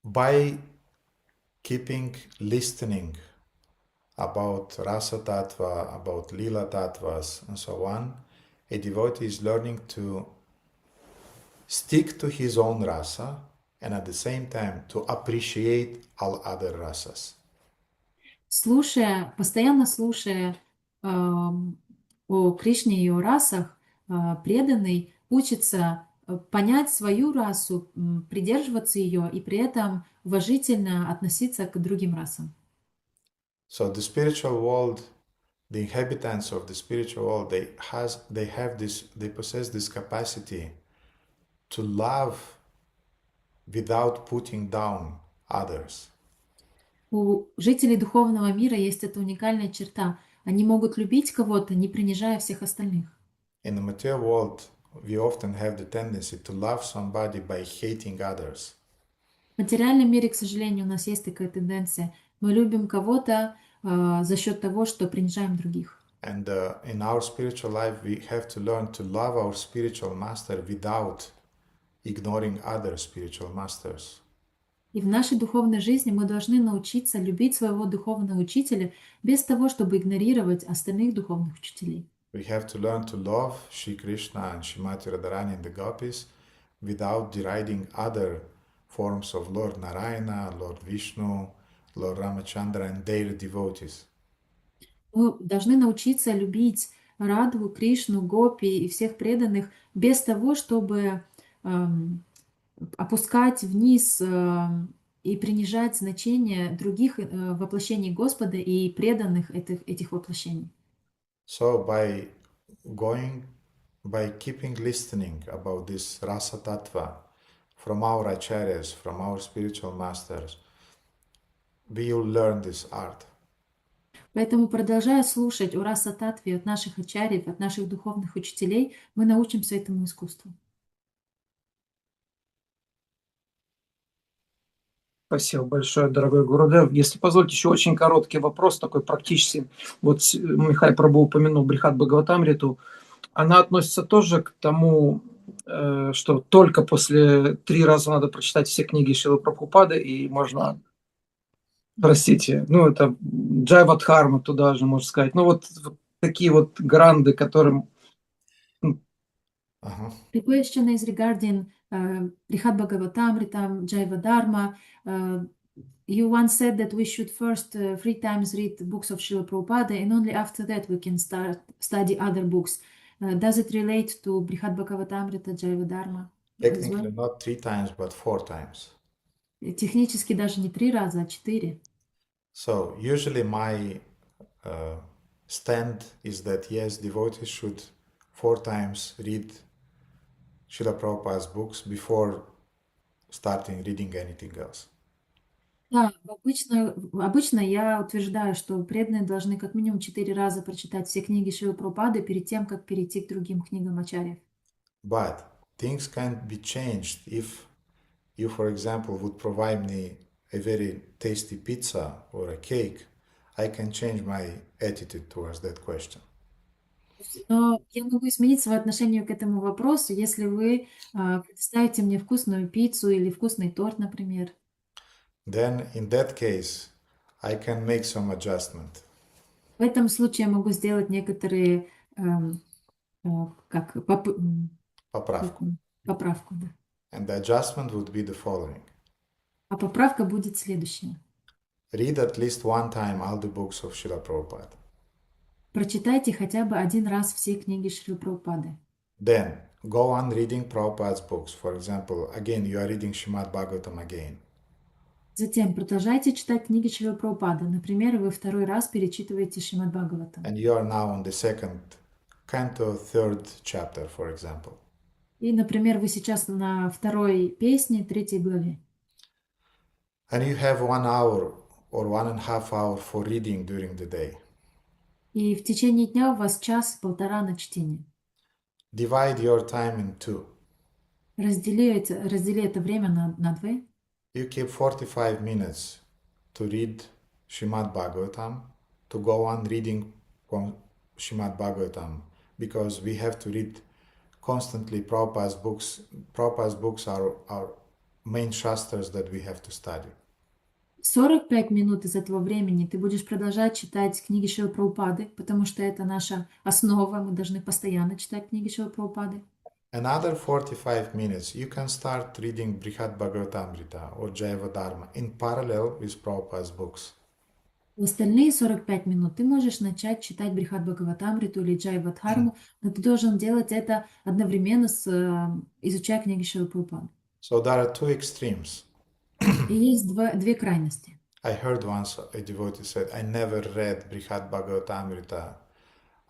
By keeping listening about Rasa Tattva, about Lila Tattvas, and so on, a devotee is learning to stick to his own rasa and at the same time to appreciate all other rasas. Слушая, постоянно слушая о Кришне и о расах, преданный учится понять свою расу, придерживаться ее и при этом уважительно относиться к другим расам. So the spiritual world, the inhabitants of the spiritual world, they possess this capacity to love without putting down others. У жителей духовного мира есть эта уникальная черта. Они могут любить кого-то, не принижая всех остальных. In the material world, we often have the tendency to love somebody by hating others. В материальном мире, к сожалению, у нас есть такая тенденция. Мы любим кого-то за счет того, что принижаем других. And in our spiritual life, we have to learn to love our spiritual master without ignoring other spiritual masters. И в нашей духовной жизни мы должны научиться любить своего духовного учителя без того, чтобы игнорировать остальных духовных учителей. We have to learn to love Shri Krishna and Srimati Radharani and the gopis without deriding other forms of Lord Narayana, Lord Vishnu, Lord Ramachandra and their devotees. Мы должны научиться любить Радху, Кришну, Гопи и всех преданных без того, чтобы опускать вниз и принижать значение других воплощений Господа и преданных этих воплощений. So by keeping listening about this rasa tattva from our acharyas, from our spiritual masters, we will learn this art. Поэтому, продолжая слушать о раса-татве от наших ачарьев, от наших духовных учителей, мы научимся этому искусству. Спасибо большое, дорогой Гурудев. Если позволите, еще очень короткий вопрос, такой практический. Вот Михай Прабhu упомянул Брихат Бхагаватамриту. Она относится тоже к тому, что только после 3 раза надо прочитать все книги Шрилы Прабхупады, и можно, простите, это Джайвадхарма туда же, можно сказать. Вот такие вот гранды, которым... The question is regarding Brihad Bhagavatamritam, Jaiva Dharma. You once said that we should first 3 times read the books of Srila Prabhupada and only after that we can study other books. Does it relate to Brihad Bhagavatamrita, Jaiva Dharma? Technically not 3 times, but 4 times. Технически даже не 3 раза, а 4. So usually my stand is that yes, devotees should 4 times read Srila Prabhupada's books before starting reading anything else. Да, обычно я утверждаю, что преданные должны как минимум 4 раза прочитать все книги Шрилы Прабхупады перед тем, как перейти к другим книгам ачарьев. But things can be changed if you, for example, would provide me a very tasty pizza or a cake. I can change my attitude towards that question. Но я могу изменить свое отношение к этому вопросу, если вы предоставите мне вкусную пиццу или вкусный торт, например. Then, in that case, I can make some adjustment. В этом случае я могу сделать некоторые поправку. Да. And the adjustment would be the following. А поправка будет следующая. Read at least 1 time all the books of Srila Prabhupada. Прочитайте хотя бы 1 раз все книги Шрилы Прабхупады. Then, go on reading Prabhupada's books. For example, again, you are reading Srimad Bhagavatam again. Затем продолжайте читать книги Шрилы Прабхупады. Например, вы 2-й раз перечитываете Шримад Бхагаватам. And you are now on the 2nd canto 3rd chapter, for example. И, например, вы сейчас на второй песне, третьей главе. And you have 1 hour or 1.5 hour for reading during the day. И в течение дня у вас час-полтора на чтение. Divide your time in 2. Раздели это время на две. You keep 45 minutes to read Srimad Bhagavatam, to go on reading Srimad Bhagavatam, because we have to read constantly Prabhupada's books. Prabhupada's books are our main shastras that we have to study. 45 минут из этого времени ты будешь продолжать читать книги Шрилы Прабхупады, потому что это наша основа, мы должны постоянно читать книги Шрилы Прабхупады. Another 45 minutes, you can start reading Brihad Bhagavatamrita or Jaiva Dharma in parallel with Prabhupada's books. В остальные 45 минут ты можешь начать читать Брихад Бхагаватамриту или Джайва Дхарму, но ты должен делать это одновременно изучая книги Шрилы Прабхупады. So there are two extremes. И есть две крайности. I heard once a devotee said, I never read Brihad Bhagavatamrita.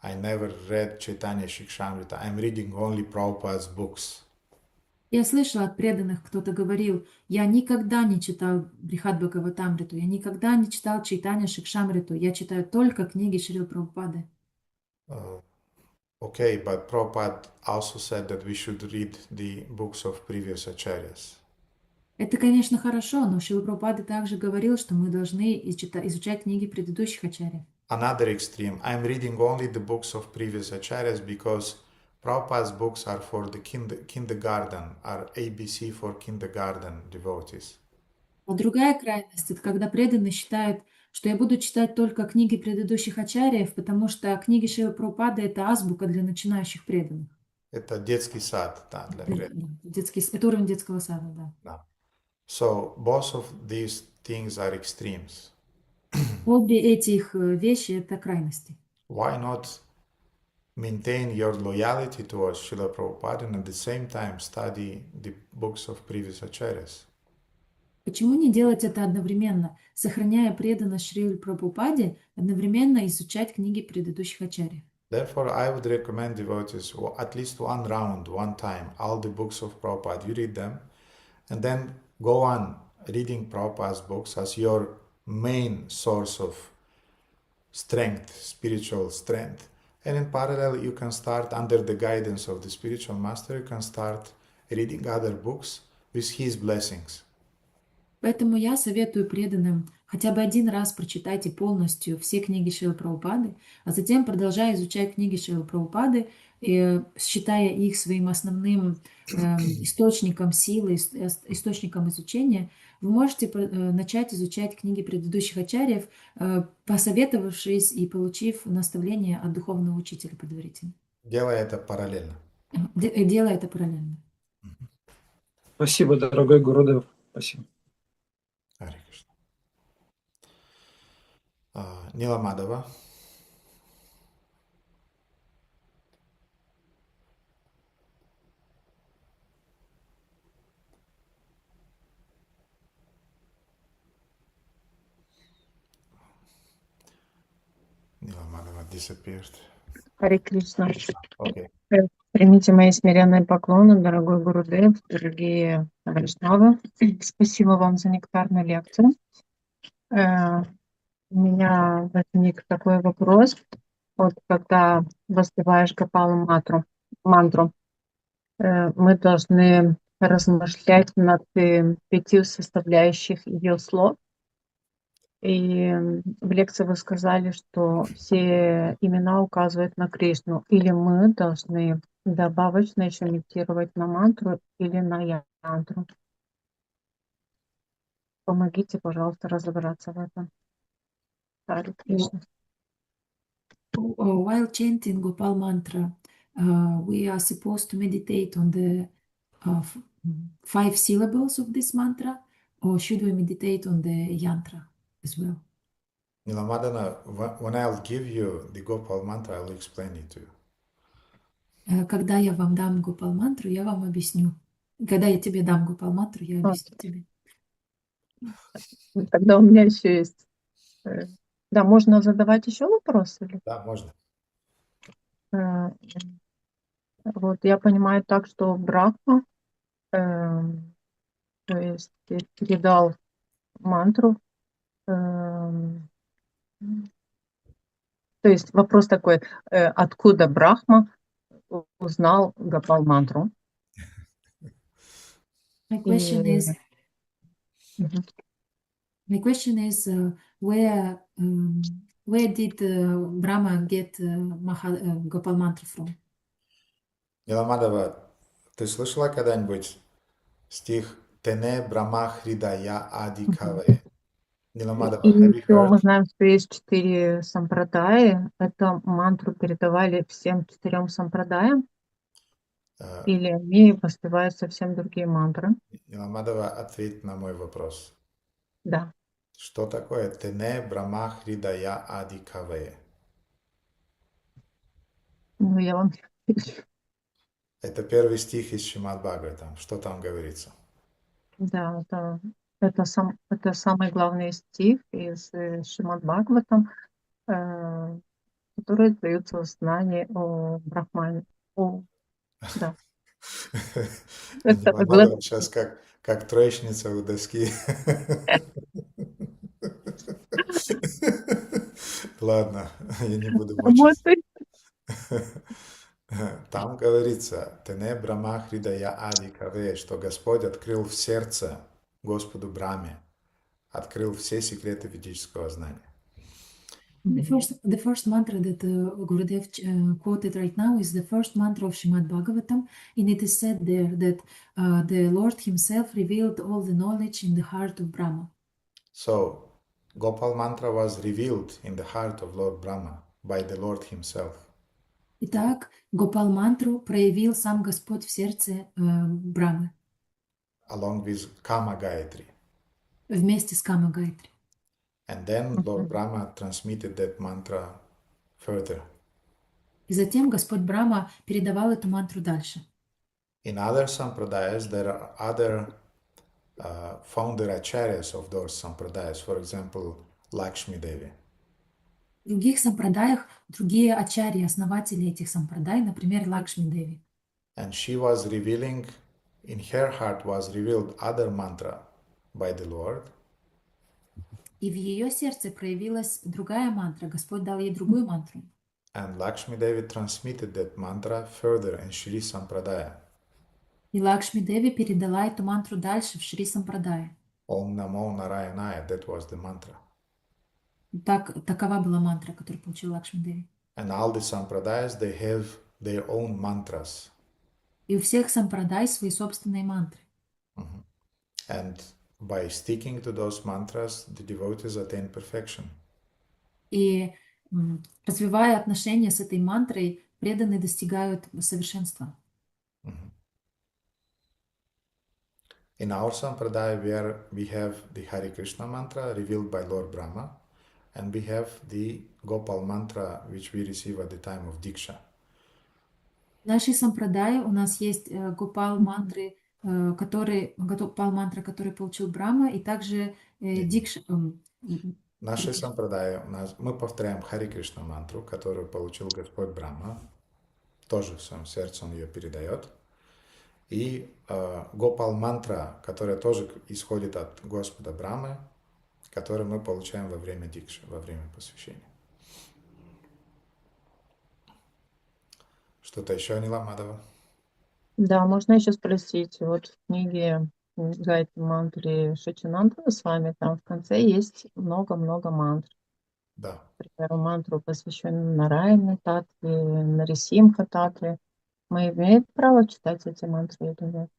I never read Chaitanya Shikshamrita. I'm reading only Prabhupada's books. Я слышала от преданных, кто-то говорил, я никогда не читал Брихад Бхагаватамриту, я никогда не читал Чайтанья Шикшамриту, я читаю только книги Шрилы Прабхупады. Okay, but Prabhupada also said that we should read the books of previous acharyas. Это, конечно, хорошо, но Шрила Прабхупада также говорил, что мы должны изучать книги предыдущих ачарьев. Another extreme, I'm reading only the books of previous acharyas because Prabhupada's books are for the kindergarten, are ABC for kindergarten devotees. А другая крайность, это когда преданные считают, что я буду читать только книги предыдущих ачарьев, потому что книги Шрилы Прабхупады — это азбука для начинающих преданных. Это детский сад, да, для преданных. Это уровень детского сада, да. Да. So both of these things are extremes. Обе этих вещи — это крайности. Why not maintain your loyalty towards Srila Prabhupada and at the same time study the books of previous acharyas? Почему не делать это одновременно, сохраняя преданность Шриле Прабхупаде, одновременно изучать книги предыдущих ачарьев? Therefore, I would recommend devotees at least one round, one time, all the books of Prabhupada, you read them, and then go on reading Prabhupada's books as your main source of strength, spiritual strength. And in parallel, you can start, under the guidance of the spiritual master, you can start reading other books with his blessings. Поэтому я советую преданным хотя бы один раз прочитайте полностью все книги Шрилы Прабхупады, а затем, продолжая изучать книги Шрилы Прабхупады, считая их своим основным источником силы, источником изучения, вы можете начать изучать книги предыдущих ачарьев, посоветовавшись и получив наставление от духовного учителя предварительно. Делай это параллельно. Делай это параллельно. Спасибо, дорогой Гурудев. Спасибо. Харе Кришна. Нила Мадава. Нила Мадава disappeared. Харе Кришна. Okay. Примите мои смиренные поклоны, дорогой Гурудев, дорогие вайшнавы. Спасибо вам за нектарную лекцию. У меня возник такой вопрос. Вот когда воспеваешь Гопалу мантру, мы должны размышлять над 5 составляющих ее слов. И в лекции вы сказали, что все имена указывают на Кришну. Или мы должны добавочно еще медитировать на мантру или на янтру. Помогите, пожалуйста, разобраться в этом. Харе Кришна. While chanting Gopal mantra, we are supposed to meditate on the 5 syllables of this mantra, or should we meditate on the yantra as well? Nilamadana, when I'll give you the Gopal mantra, I'll explain it to you. Когда я вам дам Гопал мантру, я вам объясню. Когда я тебе дам Гопал мантру, я объясню тебе. Тогда у меня еще есть. Да, можно задавать еще вопросы? Да, можно. Э, Вот я понимаю так, что Брахма, то есть передал мантру. эм, То есть вопрос такой, откуда Брахма узнал Гопал мантру? My question И is, мгм. where did Brahma get Gopal mantra from? Ниламадова, ты слышала когда-нибудь стих «Тене брама хридая ади Мгм. каве»? И Ниламадова, have you еще heard? мы знаем, что есть 4 сампрадаи. Эту мантру передавали всем 4 сампрадаям, или они воспевают совсем другие мантры? Ниламадова, ответь на мой вопрос. Да. Что такое «Тене брама хридая ади каве»? Ну, я вам Это первый стих из Шримад Бхагаватам. Что там говорится? Да, это самый главный стих из Шримад Бхагаватам, который дается в знании о Брахмане. Да. Это Ниламадова сейчас как троечница у доски. Ладно, я не буду мучиться. Работает. Там говорится, «Тене брама хридая ади каве», что Господь открыл в сердце Господу Браме, открыл все секреты ведического знания. The first mantra that Gurudev quoted right now is the first mantra of Srimad Bhagavatam, and it is said there that the Lord Himself revealed all the knowledge in the heart of Brahma. So, Gopal mantra was revealed in the heart of Lord Brahma by the Lord Himself. Итак, Гопал мантру проявил сам Господь в сердце Брамы Along with Kama Gayatri. вместе с Кама Гайтри. And then Lord Brahma transmitted that mantra further. И затем Господь Брахма передавал эту мантру дальше. In other sampradayas, there are other founder acharyas of those sampradayas, for example, Lakshmi Devi. В других сампрадаях другие ачарьи, основатели этих сампрадай, например, Лакшми Деви. And she was revealing, in her heart was revealed other mantra by the Lord. И в ее сердце проявилась другая мантра. Господь дал ей другую мантру. And Lakshmi Devi transmitted that mantra further in Shri Sampradaya. И Лакшми Деви передала эту мантру дальше в Шри Сампрадае. Om Namo Narayanaya, that was the mantra. Такова была мантра, которую получил Лакшми Деви. And all the sampradayas, they have their own mantras. И у всех сампрадай свои собственные мантры. And by sticking to those mantras, the devotees attain perfection. И развивая отношения с этой мантрой, преданные достигают совершенства. In our sampradaya, we have the Hare Krishna mantra revealed by Lord Brahma, and we have the Gopal mantra which we receive at the time of Diksha. В нашей сампрадае у нас есть Гопал мантры, Гопал мантра, который получил Брахма, и также Дикша. В нашей сампрадае мы повторяем Хари Кришна мантру, которую получил Господь Брахма, тоже в своем сердце он ее передает. И Гопал мантра, которая тоже исходит от Господа Брахмы, которую мы получаем во время дикши, во время посвящения. Что-то еще, Ниламадова? Да, можно еще спросить. Вот в книге Гайатри мантре Шачинандана с вами, там в конце есть много-много мантр. Да. Например, мантру, посвященную Нараяне Татве, Нарисимха Татве. Мы имеем право читать эти мантры или нет?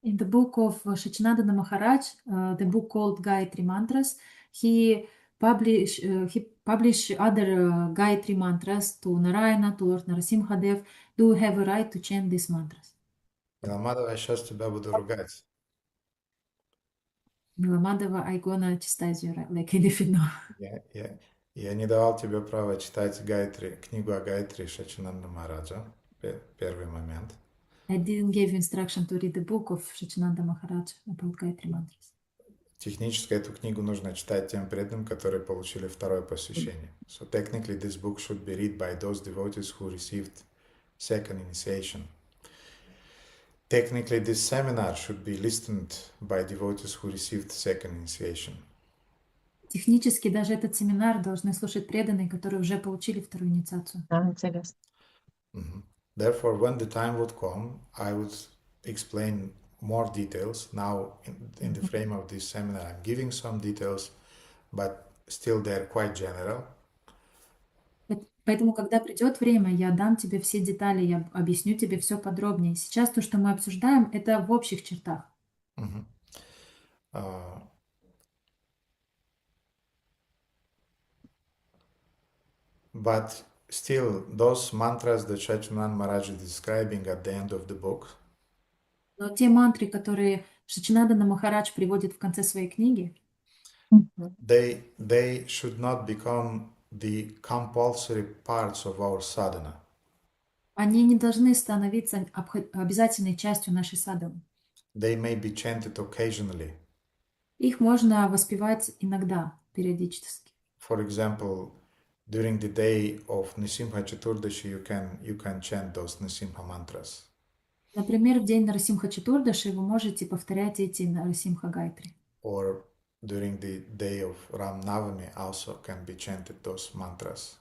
In the book of Shachinandana Maharaj, the book called Gayatri Mantras, he published other Gayatri mantras to Narayana, to Lord Narasimhadev. Do you have a right to chant these mantras? Ниламадова, я сейчас тебя буду ругать. Nilamadova, I gonna chastise you like anything now. Я не давал тебе права читать Гайатри, книгу о Гайатри Шачинанда Махараджа, первый момент. I didn't give instruction to read the book of Shachinanda Maharaj about Gayatri mantras. Технически эту книгу нужно читать тем преданным, которые получили второе посвящение. So technically this book should be read by those devotees who received second initiation. Technically this seminar should be listened by devotees who received second initiation. Технически даже этот семинар должны слушать преданные, которые уже получили вторую инициацию. Интересно. Therefore, when the time would come, I would explain more details. Now, in the frame of this seminar, I'm giving some details, but still they're quite general. Поэтому, когда придет время, я дам тебе все детали, я объясню тебе все подробнее. Сейчас то, что мы обсуждаем, это в общих чертах. But still, those mantras that Chaitanya Maharaj is describing at the end of the book, Но те мантры, которые Шачинандана Махарадж приводит в конце своей книги, they should not become the compulsory parts of our sadhana. они не должны становиться обязательной частью нашей садханы. They may be chanted occasionally. Их можно воспевать иногда, периодически. For example, during the day of Nisimha Chaturdashi, you can chant those Nisimha mantras. Например, в день Нарасимха Чатурдаши вы можете повторять эти Нарасимха Гайтри. Or during the day of Ram Navami also can be chanted those mantras.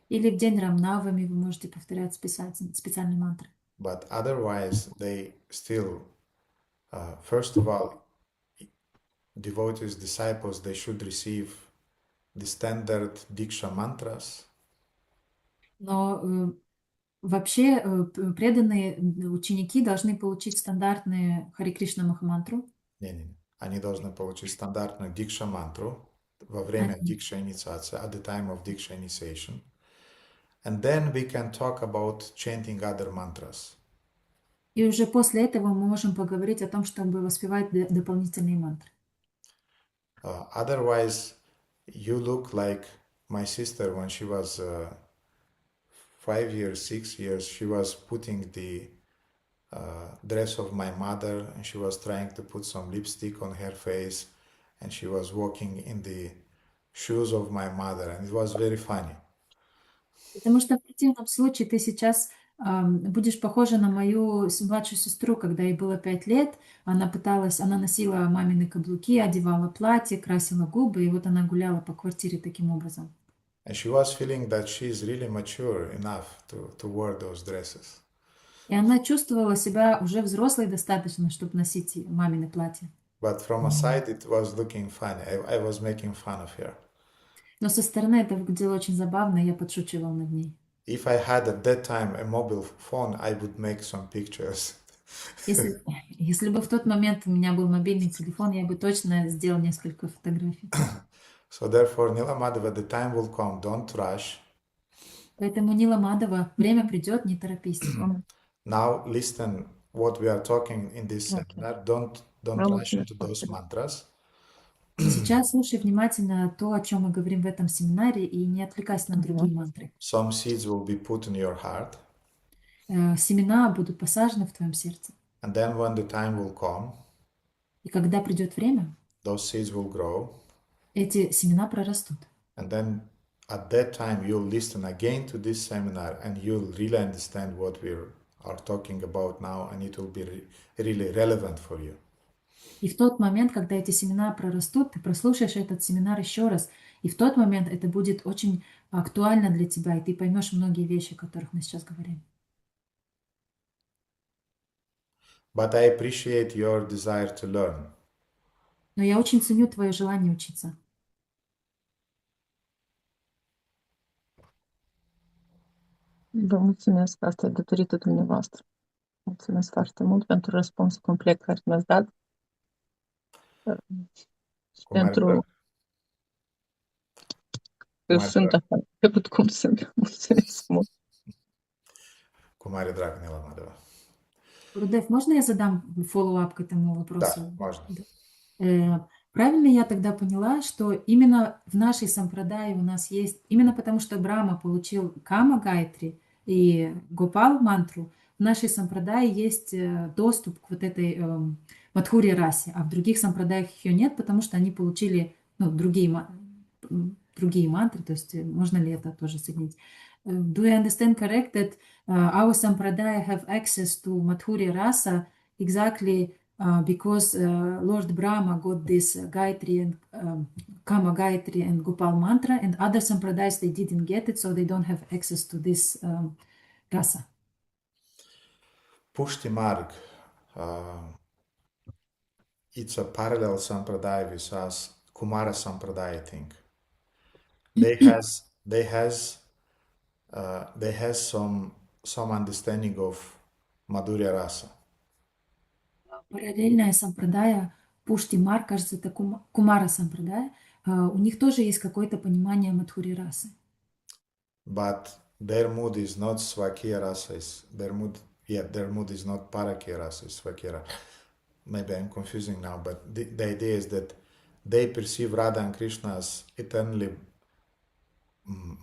Или в день Рамнавами вы можете повторять специальные мантры. But otherwise, they still, first of all, devotees, disciples, they should receive the standard Diksha mantras. Но вообще преданные ученики должны получить стандартные Хари Кришна Махамантру. Не. Они должны получить стандартную Дикша мантру во время Дикша инициации, at the time of Diksha initiation. And then we can talk about chanting other mantras. И уже после этого мы можем поговорить о том, чтобы воспевать дополнительные мантры. Otherwise, you look like my sister when she was 5 years, 6 years. She was putting the dress of my mother, and she was trying to put some lipstick on her face, and she was walking in the shoes of my mother, and it was very funny. Потому что в противном случае ты сейчас будешь похожа на мою младшую сестру, когда ей было 5 лет. Она носила мамины каблуки, одевала платье, красила губы, и вот она гуляла по квартире таким образом. And she was feeling that she is really mature enough to wear those dresses. И она чувствовала себя уже взрослой достаточно, чтобы носить мамины платья. But from a side it was looking funny. I was making fun of her. Но со стороны это выглядело очень забавно, и я подшучивал над ней. If I had at that time a mobile phone, I would make some pictures. Если бы в тот момент у меня был мобильный телефон, я бы точно сделал несколько фотографий. So therefore, Nila Madhava, the time will come, don't rush. Поэтому, Нила Мадава, время придет, не торопись. Now listen what we are talking in this seminar. Don't rush into those mantras. Сейчас слушай внимательно то, о чем мы говорим в этом семинаре, и не отвлекайся на другие мантры. Some seeds will be put in your heart. Семена будут посажены в твоем сердце. And then when the time will come, и когда придет время, those seeds will grow. Эти семена прорастут. And then at that time you'll listen again to this seminar and you'll really understand what we are talking about now, and it will be really relevant for you. И в тот момент, когда эти семена прорастут, ты прослушаешь этот семинар еще раз, и в тот момент это будет очень актуально для тебя, и ты поймешь многие вещи, о которых мы сейчас говорим. But I appreciate your desire to learn. Но я очень ценю твое желание учиться. Vă mulțumesc, asta e datorită dumneavoastră. Mulțumesc foarte mult pentru răspunsul complet care mi-ați dat. Pentru că sunt așa, cum sunt. Mulțumesc mult. Cu mare drag, Nila Madhava. Гурудев, можно я задам фоллоуап к этому вопросу? Да, можно. Правильно я тогда поняла, что именно в нашей сампрадае у нас есть, именно потому что Брахма получил Кама Гайтри и Гопал мантру, в нашей сампрадае есть доступ к вот этой мадхури расе, а в других сампрадаях ее нет, потому что они получили другие мантры, то есть можно ли это тоже соединить? Do I understand correct that our sampradaya have access to Madhurya rasa exactly because Lord Brahma got this Gayatri and Kama Gayatri and Gopal mantra, and other sampradayas they didn't get it, so they don't have access to this rasa. Pushti Marg, it's a parallel sampradaya with us, Kumara sampradaya, I think. They has some understanding of Madhurya rasa. Параллельная сампрадая Пушти Мар, кажется, это Кумара сампрадая, у них тоже есть какое-то понимание Мадхури расы. But their mood is not Svakya rasa, their mood is not Parakya rasa, it's Svakya. Maybe I'm confusing now, but the idea is that they perceive Radha and Krishna as eternally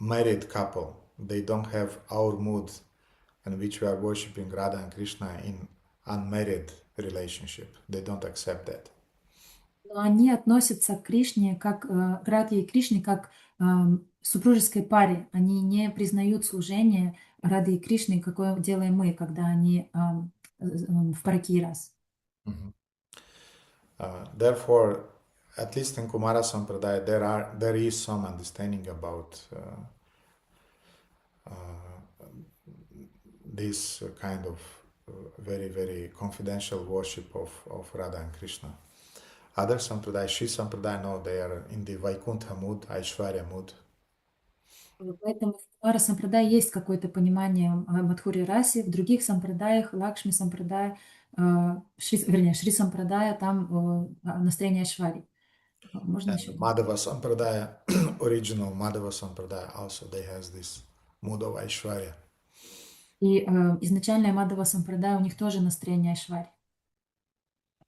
married couple. They don't have our mood in which we are worshipping Radha and Krishna in unmarried relationship. They don't accept that. Но они относятся к Кришне, как к Радхе и Кришне, как супружеской паре. Они не признают служение Радхи и Кришны, какое делаем мы, когда они в паракии рас. Therefore, at least in Kumara Sampradaya, there is some understanding about this kind of very, very confidential worship of Radha and Krishna. Other Sampradaya, Shri Sampradaya, no, they are in the Vaikuntha mood, Aishwarya mood. Поэтому в Кумара Сампрадае есть какое-то понимание Мадхури расе, в других Сампрадаях, Лакшми Сампрадая, Шри Сампрадая, там настроение Айшвари. Можно еще? Madhava Sampradaya, original Madhava Sampradaya, also they has this mood of Aishwarya. И изначальная Мадхава Сампрадая, у них тоже настроение Айшвари.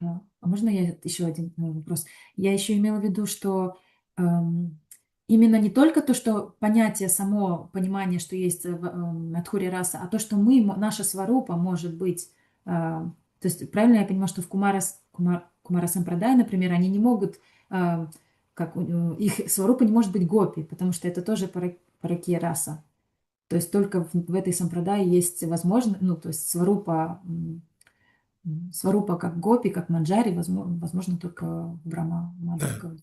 А можно я еще один вопрос? Я еще имела в виду, что именно не только то, что понятие, само понимание, что есть Мадхури раса, а то, что наша сварупа может быть... То есть правильно я понимаю, что в Кумара Сампрадая, например, они не могут... их сварупа не может быть гопи, потому что это тоже паракия раса. То есть только в этой сампрадае есть возможность... то есть сварупа как гопи, как манджари, возможно только в Брахма Мадхава.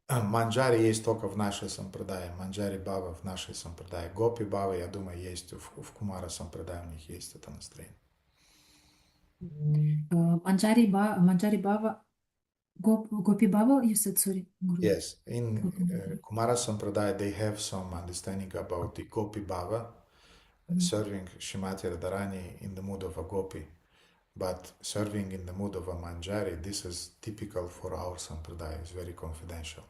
Манджари есть только в нашей сампрадае, Манджари Бава в нашей сампрадае. Гопи Бава, я думаю, есть в Кумара сампрадае, у них есть это настроение. Манджари Бава, Гопи Бава, you said, sorry. Yes, in Kumara Sampradaya they have some understanding about the Gopi Bava, serving Shrimati Radharani in the mood of a Gopi. But serving in the mood of a Manjari, this is typical for our Sampradaya, it's very confidential.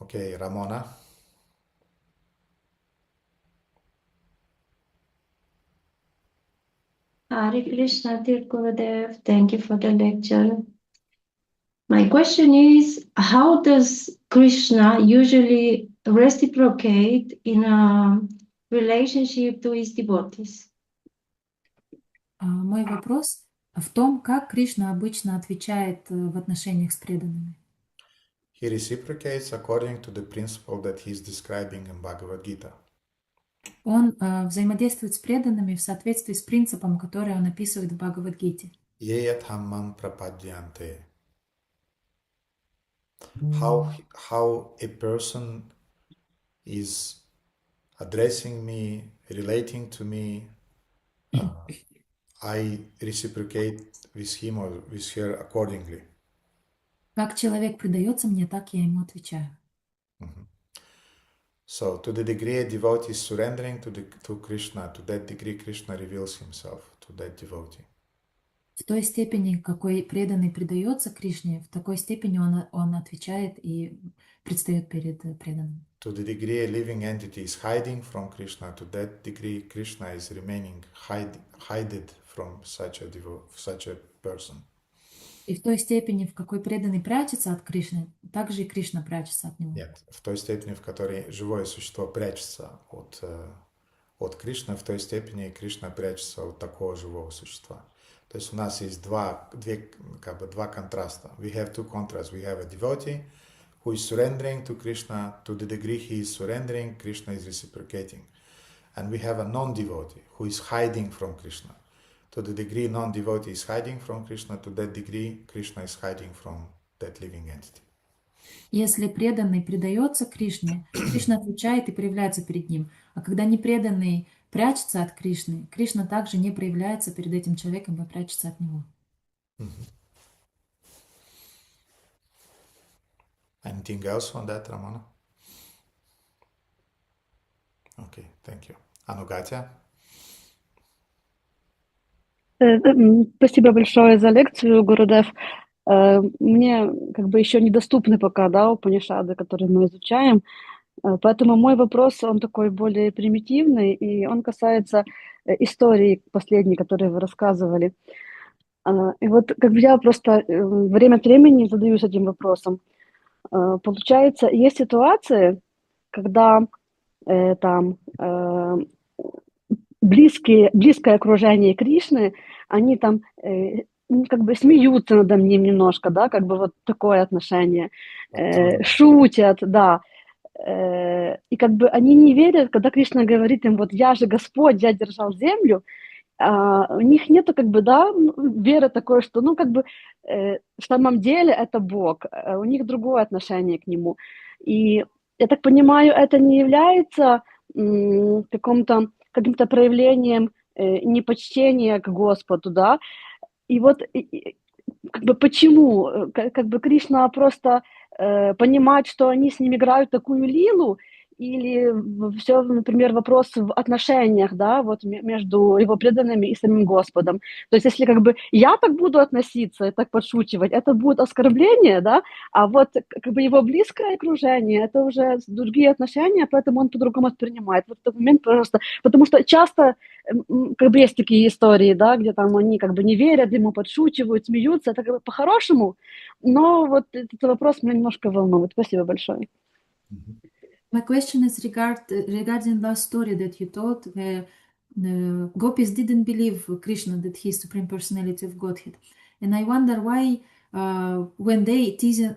Okay, Ramona. Hare Krishna, dear Gurudev. Thank you for the lecture. My question is, how does Krishna usually reciprocate in a relationship to his devotees? Мой вопрос в том, как Кришна обычно отвечает в отношениях с преданными. He reciprocates according to the principle that he is describing in Bhagavad Gita. Он взаимодействует с преданными в соответствии с принципом, который он описывает в Бхагавад-гите. Yeyathammam prapadyante. How a person is addressing me, relating to me, I reciprocate with him or with her accordingly. Как человек предается мне, так я ему отвечаю. So, to the degree a devotee is surrendering to Krishna, to that degree Krishna reveals himself to that devotee. В той степени, какой преданный предается Кришне, в такой степени он отвечает и предстает перед преданным. To the degree a living entity is hiding from Krishna, to that degree Krishna is remaining hidden from such a person. И в той степени, в какой преданный прячется от Кришны, также и Кришна прячется от него. Нет, в той степени, в которой живое существо прячется от Кришны, в той степени Кришна прячется от такого живого существа. То есть у нас есть два контраста. We have two contrasts. We have a devotee who is surrendering to Krishna. To the degree he is surrendering, Krishna is reciprocating. And we have a non-devotee who is hiding from Krishna. To the degree non-devotee is hiding from Krishna, to that degree Krishna is hiding from that living entity. Если преданный предается Кришне, Кришна отвечает и проявляется перед ним. А когда непреданный прячется от Кришны, Кришна также не проявляется перед этим человеком и прячется от него. Anything else on that, Ramana? Okay, thank you. Anugatya? Спасибо большое за лекцию, Гурудев. Мне как бы еще недоступны пока, да, упанишады, которые мы изучаем. Поэтому мой вопрос, он такой более примитивный, и он касается истории последней, которую вы рассказывали. И вот как бы я просто время от времени задаюсь этим вопросом. Получается, есть ситуации, когда там близкое окружение Кришны, они там как бы смеются над ним немножко, да, как бы вот такое отношение, шутят, да. И как бы они не верят, когда Кришна говорит им, вот я же Господь, я держал землю, у них нету как бы, да, веры такой, что, ну, как бы в самом деле это Бог, у них другое отношение к Нему. И я так понимаю, это не является каким-то проявлением непочтения к Господу, да, и вот как бы почему, как бы Кришна просто понимает, что они с ним играют такую лилу, или все, например, вопрос в отношениях, да, вот между его преданными и самим Господом. То есть если как бы я так буду относиться и так подшучивать, это будет оскорбление, да, а вот как бы его близкое окружение, это уже другие отношения, поэтому он по-другому воспринимает. Вот этот момент, пожалуйста, потому что часто как бы есть такие истории, да, где там они как бы не верят, ему подшучивают, смеются, это как бы по-хорошему, но вот этот вопрос меня немножко волнует. Спасибо большое. My question is regarding last story that you told, where the gopis didn't believe Krishna, that he is Supreme Personality of Godhead. And I wonder why, when they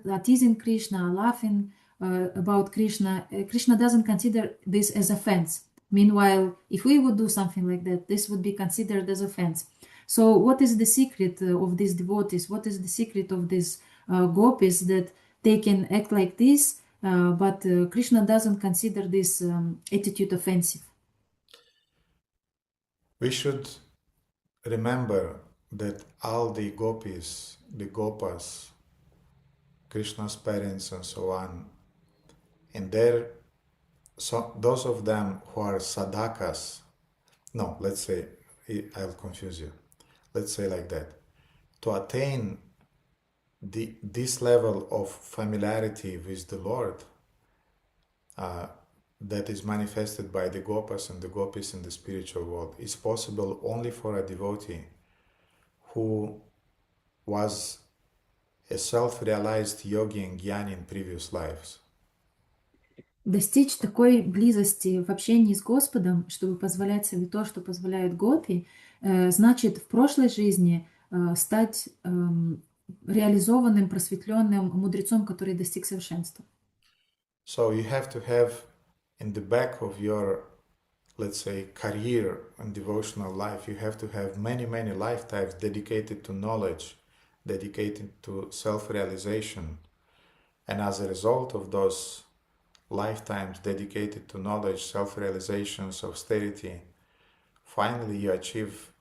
are teasing Krishna, laughing about Krishna, Krishna doesn't consider this as offense. Meanwhile, if we would do something like that, this would be considered as offense. So what is the secret of these devotees? What is the secret of these gopis that they can act like this, but Krishna doesn't consider this attitude offensive? We should remember that all the gopis, the gopas, Krishna's parents and so on, and those of them who are sadhakas, no, let's say, I'll confuse you. Let's say like that. To attain this level of familiarity with the Lord that is manifested by the gopas and the gopis in the spiritual world is possible only for a devotee who was a self-realized yogi and jnani in previous lives. Достичь такой близости в общении с Господом, чтобы позволять себе то, что позволяют гопи, значит в прошлой жизни стать реализованным, просветленным мудрецом, который достиг совершенства. So you have to have in the back of your, let's say, career and devotional life, you have to have many, many lifetimes dedicated to knowledge, dedicated to self-realization. And as a result of those lifetimes dedicated to knowledge, self-realization, austerity, finally you achieve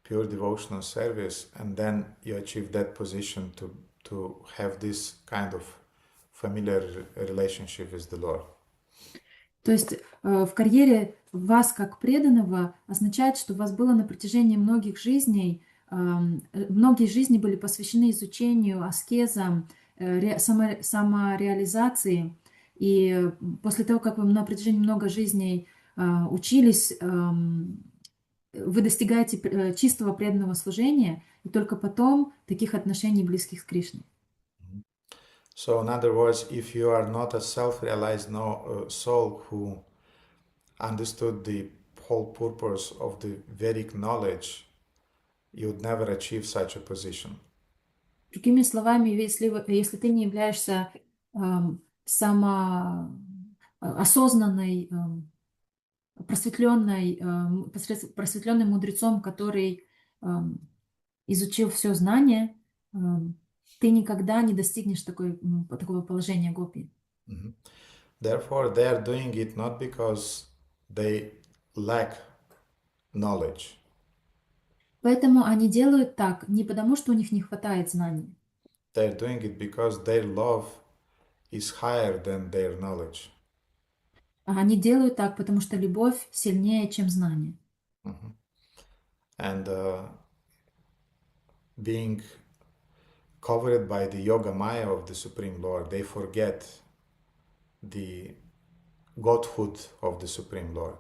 pure devotional service, and then you achieve that position to have this kind of familiar relationship with the Lord. То есть в карьере вас как преданного означает, что у вас было на протяжении многих жизней, многие жизни были посвящены изучению, аскезам, самореализации. И после того, как вы на протяжении многих жизней учились вы достигаете чистого преданного служения, и только потом таких отношений близких с Кришной. So, in other words, if you are not a self-realized soul who understood the whole purpose of the Vedic knowledge, you would never achieve such a position. Другими словами, если ты не являешься осознанной, просветленным мудрецом, который изучил все знание, ты никогда не достигнешь такого положения гопи. Therefore, they are doing it not because they lack knowledge. Поэтому они делают так не потому, что у них не хватает знаний. They are doing it because their love is higher than their knowledge. Они делают так, потому что любовь сильнее, чем знание. And being covered by the yoga maya of the Supreme Lord, they forget the godhood of the Supreme Lord.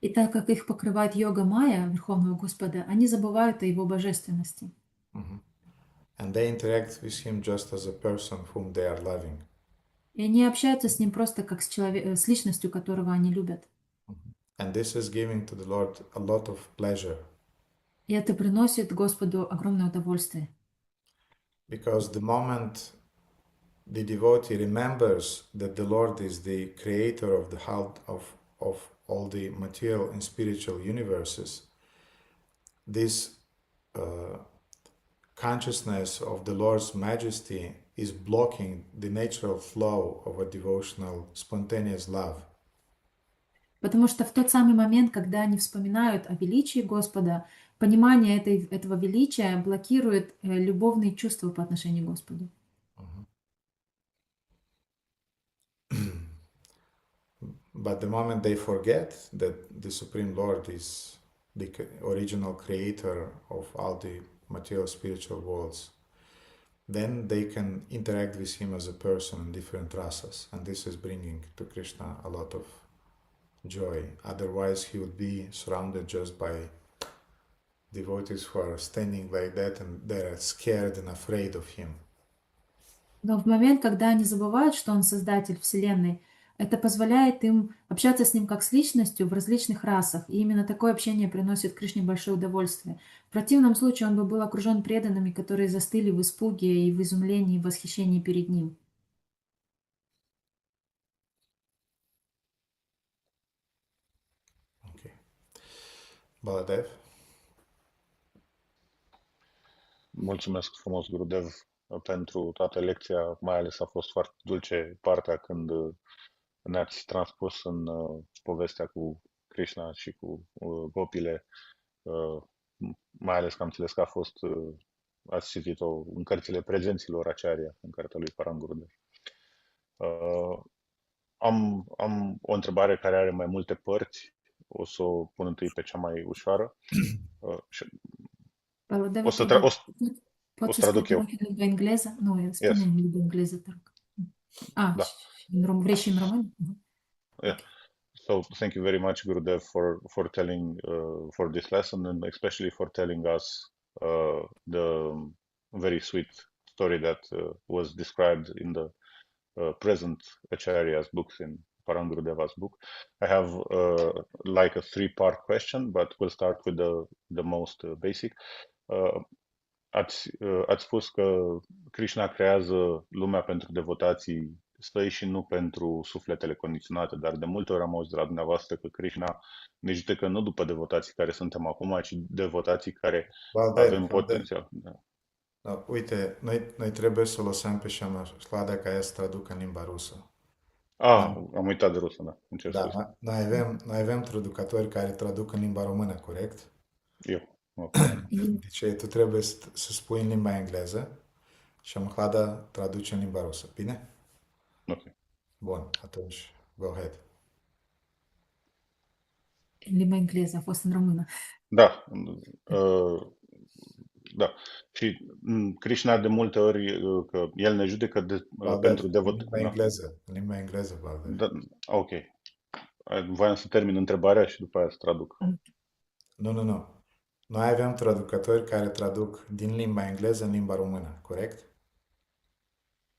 И так как их покрывает йога майя, Верховного Господа, они забывают о Его божественности. And they interact with Him just as a person whom they are loving. И они общаются с Ним просто как с личностью, которого они любят. And this is giving to the Lord a lot of pleasure. И это приносит Господу огромное удовольствие. Because the moment the devotee remembers that the Lord is the creator of all the material and spiritual universes, this consciousness of the Lord's majesty is blocking the natural flow of a devotional, spontaneous love. Потому что в тот самый момент, когда они вспоминают о величии Господа, понимание этого величия блокирует любовные чувства по отношению к Господу. But the moment they forget that the Supreme Lord is the original creator of all the material spiritual worlds, then they can interact with Him as a person in different rasas, and this is bringing to Krishna a lot of joy. Otherwise, He would be surrounded just by devotees who are standing like that and they are scared and afraid of Him. Но в момент, когда они забывают, что Он Создатель Вселенной, это позволяет им общаться с Ним как с личностью в различных расах, и именно такое общение приносит Кришне большое удовольствие. В противном случае он бы был окружен преданными, которые застыли в испуге и в изумлении, и в восхищении перед Ним. Okay. Baladev? Mulțumesc frumos, Gurudev, pentru toată lecția, mai ales a fost foarte dulce partea când ne-ați transpus în povestea cu Krishna și cu gopile, mai ales că am înțeles că a fost, ați citit-o în cărțile prezenților Acharya, în cartea lui Parang Gurudev. Am o întrebare care are mai multe părți, o să o pun întâi pe cea mai ușoară. Baladev, poți să scrii în limba engleză? Nu, spune în limba engleză, te rog. Vrei și în român? Yeah. So thank you very much, Gurudev, for telling for this lesson, and especially for telling us the very sweet story that was described in the present Acharya's books, in Parang Gurudeva's book. I have like a three-part question, but we'll start with the most basic. Ați spus că Krishna creează lumea pentru devotații săi și nu pentru sufletele condiționate, dar de multe ori am auzit de la dumneavoastră că Krishna ne judecă nu după devotații care suntem acum, ci devotații care avem potențial. Da, uite, noi trebuie să o lăsăm pe Shlada ca ea să traducă în limba rusă. Am uitat de rusă, da. Da, noi avem traducători care traduc în limba română, corect? Eu. Deci tu trebuie să spui în limba engleză și Shlada traduce în limba rusă. Bine? Ok. Bun, atunci, go ahead. În limba engleză, a fost în română. Da. Da. Și Krishna de multe ori că el ne judecă pentru devotații. În limba engleză, da, ok. Voiam să termin întrebarea și după aia să traduc. Nu. Noi avem traducători care traduc din limba engleză în limba română, corect?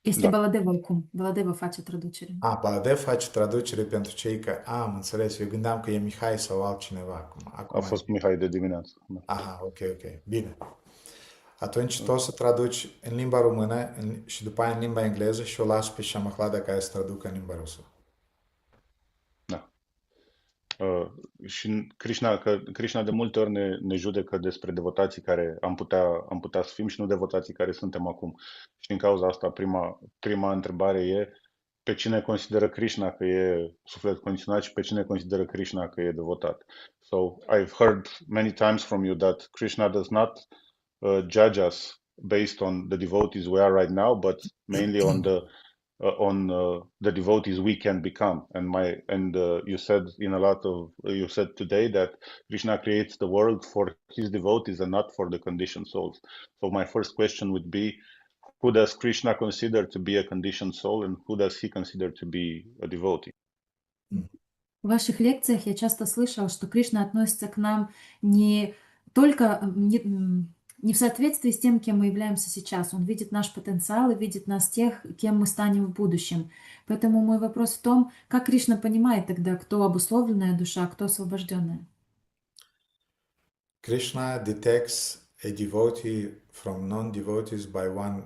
Este Baladeva acum. Baladeva face traducere. Baladev face traducere pentru cei care... Am înțeles. Eu gândeam că e Mihai sau altcineva acum. A fost Mihai de dimineață. Aha, ok. Bine. Atunci tu o să traduci în limba română și după aia în limba engleză și o lași pe Shamahlada care să traducă în limba rusă. Da. Și Krishna de multe ori ne judecă despre devotații care am putea să fim și nu devotații care suntem acum. Și din cauza asta prima întrebare e pe cine consideră Krishna că e suflet condiționat și pe cine consideră Krishna că e devotat. So I've heard many times from you that Krishna does not judge us based on the devotees we are right now, but mainly on the devotees we can become. And you said today that Krishna creates the world for his devotees and not for the conditioned souls. So my first question would be, who does Krishna consider to be a conditioned soul and who does he consider to be a devotee? В ваших лекциях я часто слышала, что Кришна относится к нам не только не в соответствии с тем, кем мы являемся сейчас. Он видит наш потенциал и видит нас тех, кем мы станем в будущем. Поэтому мой вопрос в том, как Кришна понимает тогда, кто обусловленная душа, а кто освобожденная. Krishna detects a devotee from non-devotees by one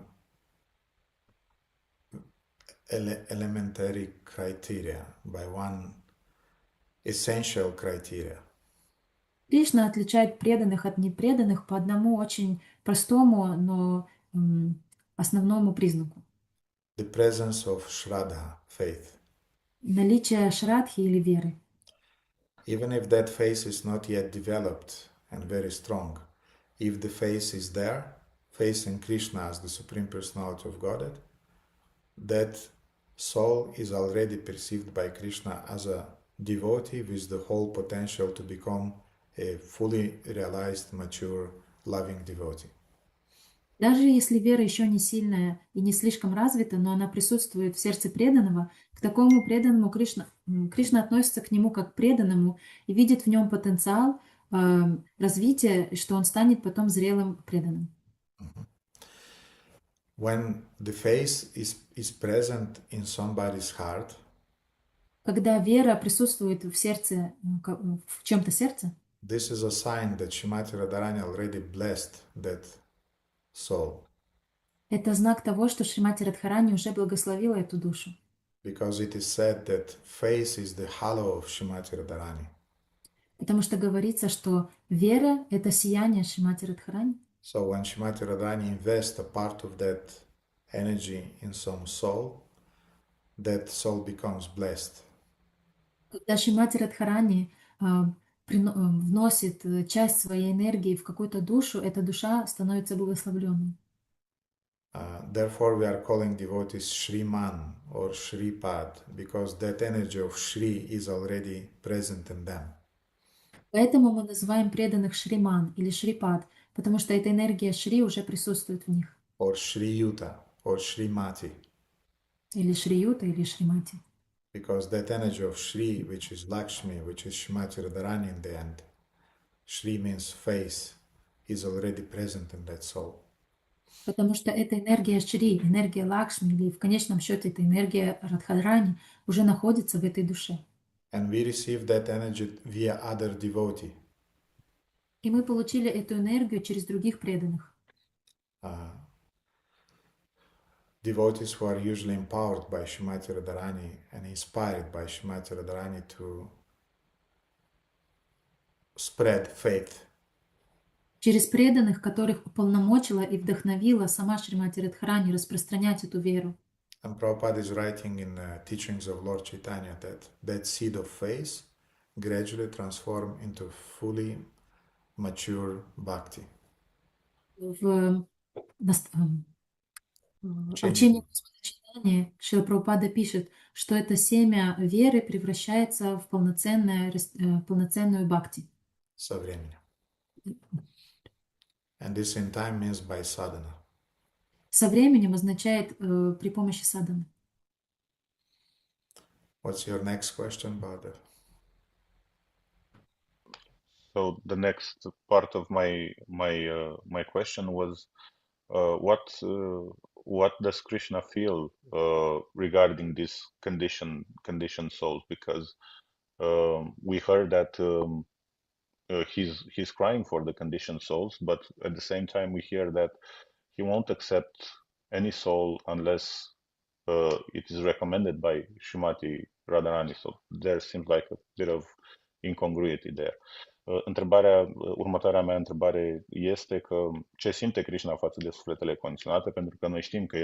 elementary criteria, by one essential criteria. Кришна отличает преданных от непреданных по одному очень простому, но основному признаку. The presence of Shraddha, faith. Наличие шрадхи или веры. Even if that faith is not yet developed and very strong, if the faith is there, faith in Krishna as the Supreme Personality of Godhead, that soul is already perceived by Krishna as a devotee with the whole potential to become a fully realized, mature, loving devotee. Даже если вера еще не сильная и не слишком развита, но она присутствует в сердце преданного, к такому преданному Кришна относится к нему как к преданному и видит в нем потенциал развития, что он станет потом зрелым преданным. When the faith is present in somebody's heart, когда вера присутствует в сердце, в чем-то сердце, this is a sign that Srimati Radharani already blessed that soul. Это знак того, что Шримати Радхарани уже благословила эту душу. Because it is said that faith is the halo of Srimati Radharani. Потому что говорится, что вера — это сияние Шримати Радхарани. So when Srimati Radharani invests a part of that energy in some soul, that soul becomes blessed. Когда Шримати Радхарани вносит часть своей энергии в какую-то душу, эта душа становится благословленной. Therefore, we are calling devotees Shriman or Shripad, because that energy of Shri is already present in them. Поэтому мы называем преданных Шриман или Шрипад, потому что эта энергия Шри уже присутствует в них. Or Shriyuta, or Shrimati. Или Шриюта, или Шримати. Because that energy of Shri, which is Lakshmi, which is Srimati Radharani in the end, Shri means face, is already present in that soul. Потому что эта энергия Шри, энергия Лакшми, или в конечном счете эта энергия Радхарани уже находится в этой душе. And we receive that energy via other devotee. И мы получили эту энергию через других преданных. Devotees who are usually empowered by Srimati Radharani and inspired by Srimati Radharani to spread faith. Через преданных, которых уполномочила и вдохновила сама Шримати Радхарани распространять эту веру. And Prabhupada is writing in the teachings of Lord Chaitanya that seed of faith gradually transform into fully mature bhakti. В учении Господа Чайтаньи Шрила Прабхупада пишет, что это семя веры превращается в полноценную бхакти. Со временем. And this in time means by sadhana. Со временем означает при помощи садханы. What's your next question, Bhadev? So the next part of my question was, what does Krishna feel regarding this conditioned souls? Because we heard that he's crying for the conditioned souls, but at the same time we hear that he won't accept any soul unless it is recommended by Srimati Radharani. So there seems like a bit of incongruity there. Următoarea mea întrebare este că ce simte Krishna față de sufletele condiționate, pentru că noi știm că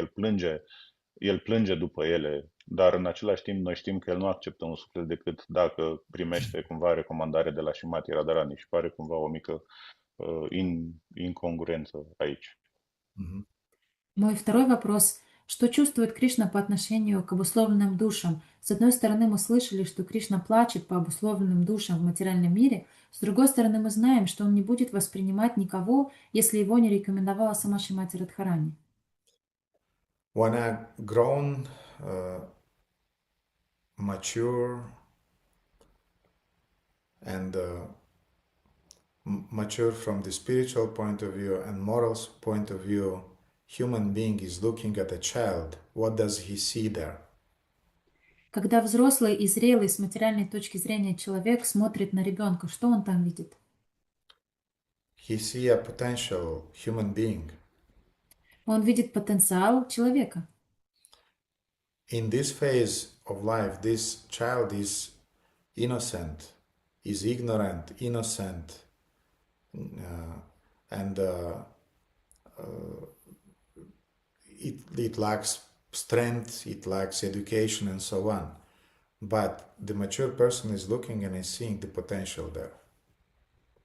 el plânge după ele, dar în același timp noi știm că el nu acceptă un suflet decât dacă primește cumva recomandare de la Srimati Radharani și pare cumva o mică incongruență aici. Мой второй вопрос. Что чувствует Кришна по отношению к обусловленным душам? С одной стороны, мы слышали, что Кришна плачет по обусловленным душам в материальном мире. С другой стороны, мы знаем, что он не будет воспринимать никого, если его не рекомендовала сама Шримати Радхарани. When I've grown mature and mature from the spiritual point of view and morals point of view, human being is looking at a child. What does he see there? Когда взрослый и зрелый с материальной точки зрения человек смотрит на ребенка, что он там видит? He see a potential human being. Он видит потенциал человека. In this phase of life, this child is innocent, is ignorant, innocent, and it lacks strength, it lacks education, and so on. But the mature person is looking and is seeing the potential there.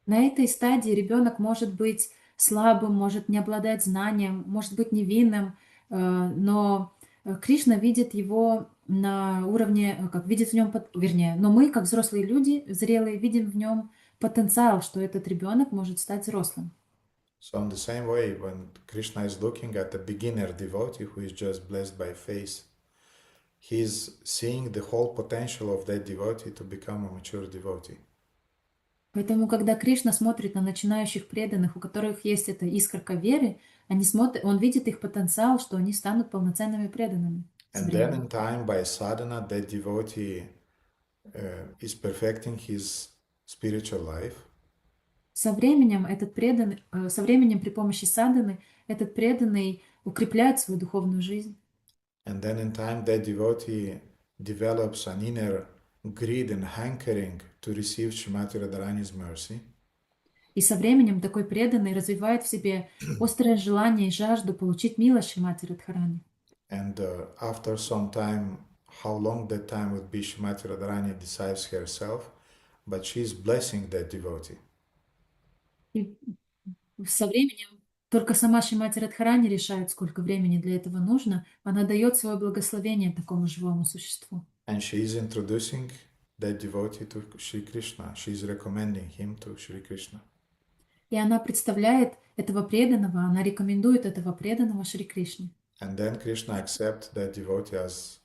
На этой стадии ребенок может быть слабым, может не обладать знанием, может быть невинным, но Кришна видит его на уровне, как видит в нем, вернее, но мы, как взрослые люди, зрелые, видим в нем потенциал, что этот ребенок может стать взрослым. So in the same way, when Krishna is looking at a beginner devotee who is just blessed by faith, he is seeing the whole potential of that devotee to become a mature devotee. Поэтому, когда Кришна смотрит на начинающих преданных, у которых есть эта искорка веры, он видит их потенциал, что они станут полноценными преданными. And then in time, by sadhana, that devotee is perfecting his spiritual life. Со временем при помощи садханы этот преданный укрепляет свою духовную жизнь. And then in time, that devotee develops an inner greed and hankering to receive Srimati Radharani's mercy. И со временем такой преданный развивает в себе острое желание и жажду получить милость Шримати Радхарани. And after some time, how long that time would be, Srimati Radharani decides herself, but she is blessing that devotee. И со временем только сама Шримати Радхарани решает, сколько времени для этого нужно. Она дает свое благословение такому живому существу. And she is introducing that devotee to Shri Krishna. She is recommending him to Shri Krishna. И она представляет этого преданного, она рекомендует этого преданного Шри Кришне. And then Krishna accepts that devotee as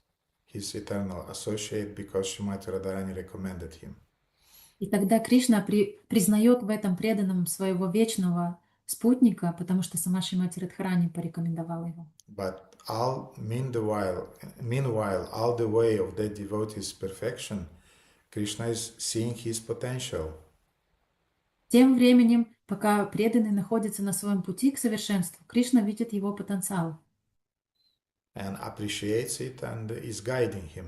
his eternal associate because Srimati Radharani recommended him. И тогда Кришна признает в этом преданном своего вечного спутника, потому что сама Шримати Радхарани порекомендовала его. But meanwhile, all the way of that devotee's perfection, Krishna is seeing his potential. Тем временем, пока преданный находится на своем пути к совершенству, Кришна видит его потенциал. And appreciates it and is guiding him.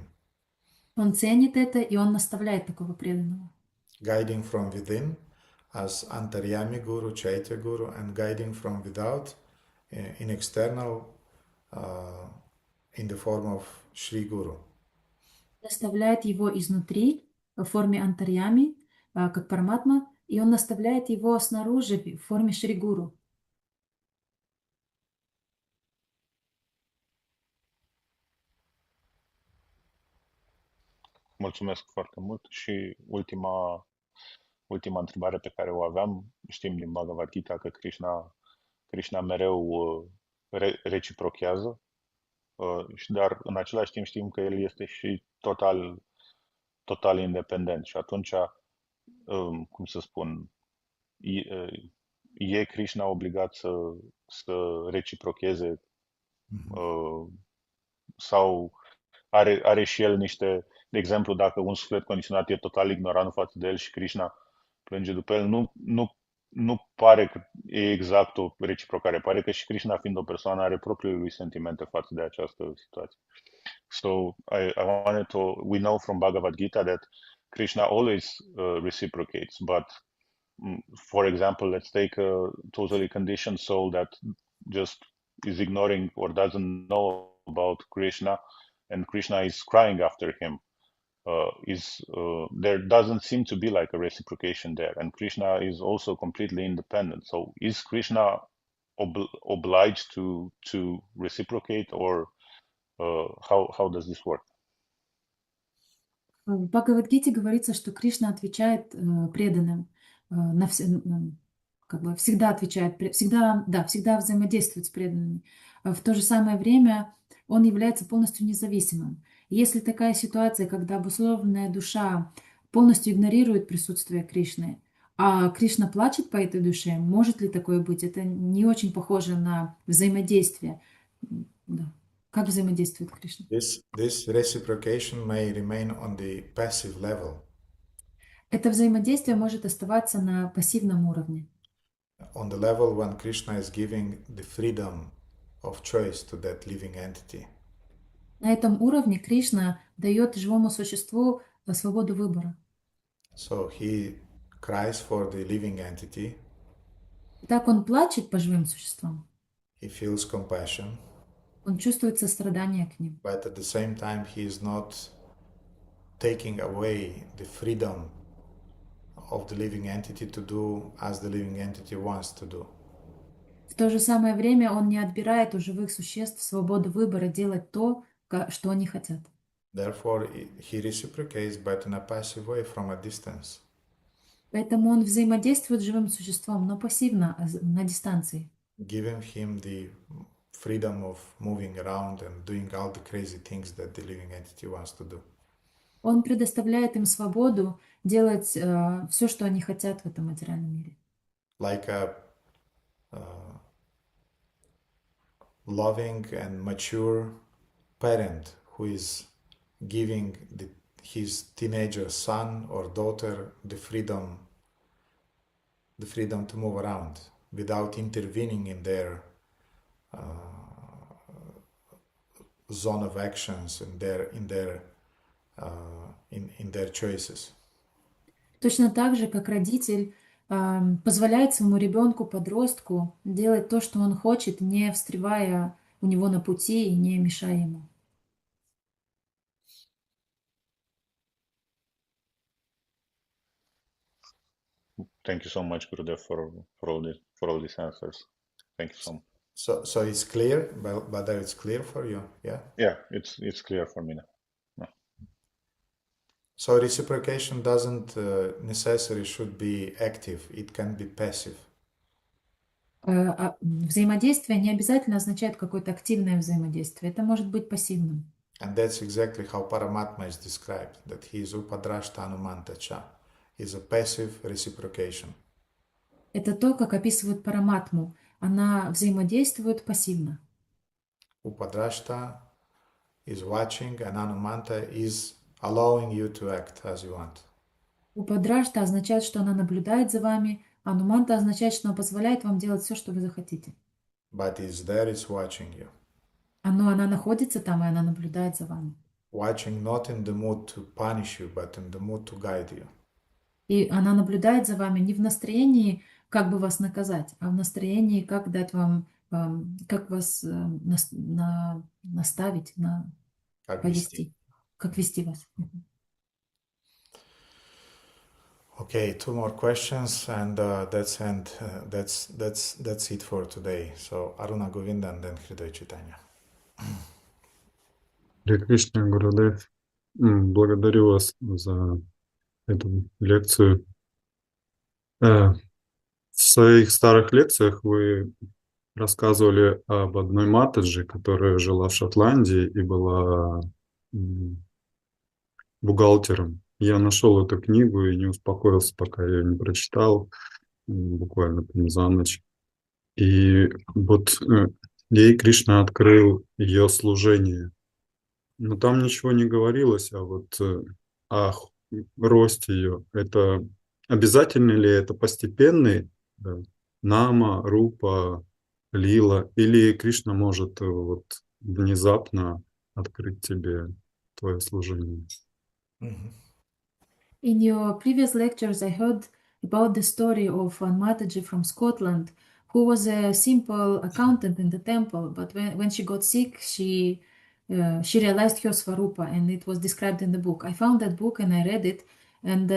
Он ценит это, и он наставляет такого преданного. Guiding from within as Antaryami Guru, Chaitya Guru, and guiding from without in external in the form of Shri Guru. Наставляет его изнутри в форме антарьями, как Параматма, и он наставляет его снаружи в форме Шри Гуру. Mulțumesc foarte mult și ultima întrebare pe care o aveam, știm din Bhagavad Gita că Krishna mereu reciprochează, dar în același timp știm că el este și total independent și atunci, cum să spun, e Krishna obligat să reciprocheze sau are și el niște, de exemplu, dacă un suflet condiționat e total ignorant față de el și Krishna plânge după el, nu pare că e exact o reciprocare. Pare că și Krishna, fiind o persoană, are propriile lui sentimente față de această situație. So I wanted to, we know from Bhagavad Gita that Krishna always reciprocates, but for example, let's take a totally conditioned soul that just is ignoring or doesn't know about Krishna, and Krishna is crying after him. There doesn't seem to be like a reciprocation there, and Krishna is also completely independent. So is Krishna obliged to reciprocate, or how does this work? В Бхагавад-гите говорится, что Кришна отвечает преданным, как бы всегда отвечает, всегда взаимодействует с преданными. В то же самое время он является полностью независимым. Если такая ситуация, когда обусловленная душа полностью игнорирует присутствие Кришны, а Кришна плачет по этой душе, может ли такое быть? Это не очень похоже на взаимодействие. Да. Как взаимодействует Кришна? This reciprocation may remain on the passive level. Это взаимодействие может оставаться на пассивном уровне. On the level when Krishna is giving the freedom of choice to that living entity. На этом уровне Кришна дает живому существу свободу выбора. So he cries for the living entity. Так он плачет по живым существам. He feels compassion. Он чувствует сострадание к ним. But at the same time, he is not taking away the freedom of the living entity to do as the living entity wants to do. В то же самое время он не отбирает у живых существ свободу выбора делать то, что они хотят. Therefore, he reciprocates, but in a passive way from a distance. Поэтому он взаимодействует с живым существом, но пассивно, на дистанции. Giving him the freedom of moving around and doing all the crazy things that the living entity wants to do. Он предоставляет им свободу делать все, что они хотят в этом материальном мире. Like a loving and mature parent who is giving his teenager son or daughter the freedom to move around without intervening in their zone of actions, in their choices. Точно так же, как родитель позволяет своему ребенку-подростку делать то, что он хочет, не встревая у него на пути и не мешая ему. Thank you so much, Gurudev, for all these answers. Thank you so much. So it's clear, but it's clear for you, yeah? Yeah, it's clear for me now. No. So reciprocation doesn't necessarily should be active; it can be passive. Взаимодействие не обязательно означает какое-то активное взаимодействие. Это может быть пассивным. And that's exactly how Paramatma is described, that he is upadrashta anumanta cha, is a passive reciprocation. Это то, как описывают Параматму. Она взаимодействует пассивно. Upadrashta is watching, and anumanta is allowing you to act as you want. Упадрашта означает, что она наблюдает за вами, а нуманта означает, что она позволяет вам делать все, что вы захотите. But is there, is watching you. Но она находится там, и она наблюдает за вами. Watching not in the mood to punish you, but in the mood to guide you. И она наблюдает за вами не в настроении, как бы вас наказать, а в настроении, как дать вам, как вас наставить, повести, как вести вас. Okay, 2 more questions, and that's it for today. So Aruna Govinda and then Hriday Chaitanya. Харе Кришна, Гурудев, благодарю вас за эту лекцию. В своих старых лекциях вы рассказывали об одной матаджи, которая жила в Шотландии и была бухгалтером. Я нашел эту книгу и не успокоился, пока ее не прочитал. буквально там за ночь. И вот ей Кришна открыл ее служение. Но там ничего не говорилось, а вот о росте ее. Это обязательно ли это постепенный нама, рупа, лила, или Кришна может вот внезапно открыть тебе твое служение? In your previous lectures, I heard about the story of one Mataji from Scotland who was a simple accountant in the temple, but when she got sick, she realized her Svarupa, and it was described in the book. I found that book and I read it, and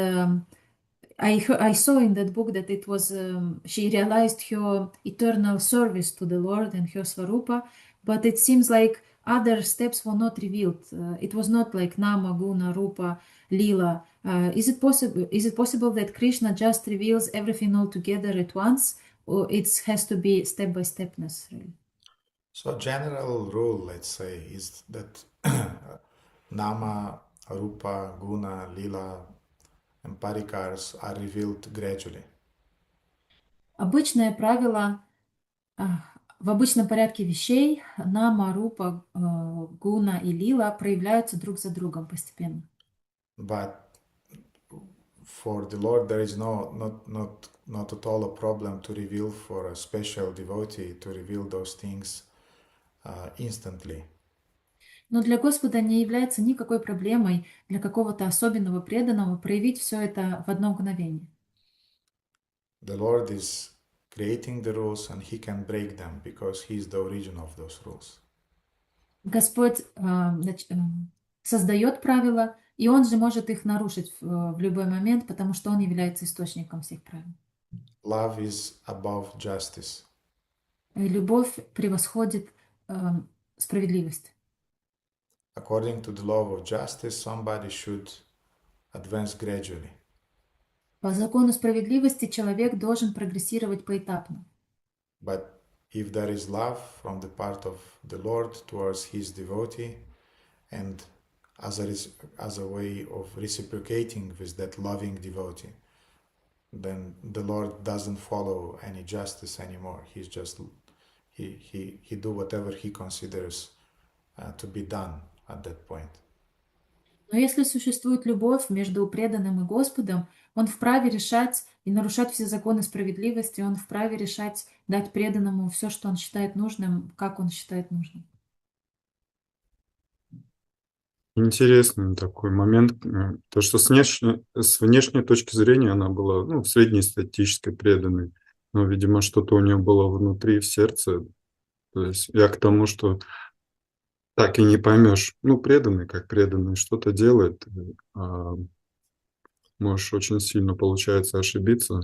I saw in that book that it was she realized her eternal service to the Lord and her Svarupa, but it seems like other steps were not revealed. It was not like Nama, Guna, Rupa, Lila. Is it possible that Krishna just reveals everything all together at once, or it has to be step by step necessarily? So general rule, let's say, is that Nama, Rupa, Guna, Lila, and Parikars are revealed gradually. Обычное правило в обычном порядке вещей Нама, Рупа, Гуна и Лила проявляются друг за другом постепенно. But for the Lord, there is not at all a problem to reveal for a special devotee to reveal those things instantly. Но для Господа не является никакой проблемой для какого-то особенного преданного проявить все это в одно мгновение. The Lord is creating the rules and He can break them because He is the origin of those rules. Господь создает правила, и Он же может их нарушить в любой момент, потому что Он является источником всех правил. Love is above justice. Любовь превосходит справедливость. According to the law of justice, somebody should advance gradually. По закону справедливости человек должен прогрессировать поэтапно. But if there is love from the part of the Lord towards His devotee, and as a way of reciprocating with that loving devotee, then the Lord doesn't follow any justice anymore. He's just he do whatever He considers to be done at that point. Но если существует любовь между преданным и Господом, Он вправе решать и нарушать все законы справедливости, Он вправе решать, дать преданному все, что Он считает нужным, как Он считает нужным. Интересный такой момент, то что с внешней точки зрения она была среднестатистической преданной, но, видимо, что-то у нее было внутри, в сердце. То есть я к тому, что так и не поймешь, преданный как преданный, что-то делает, можешь очень сильно, получается, ошибиться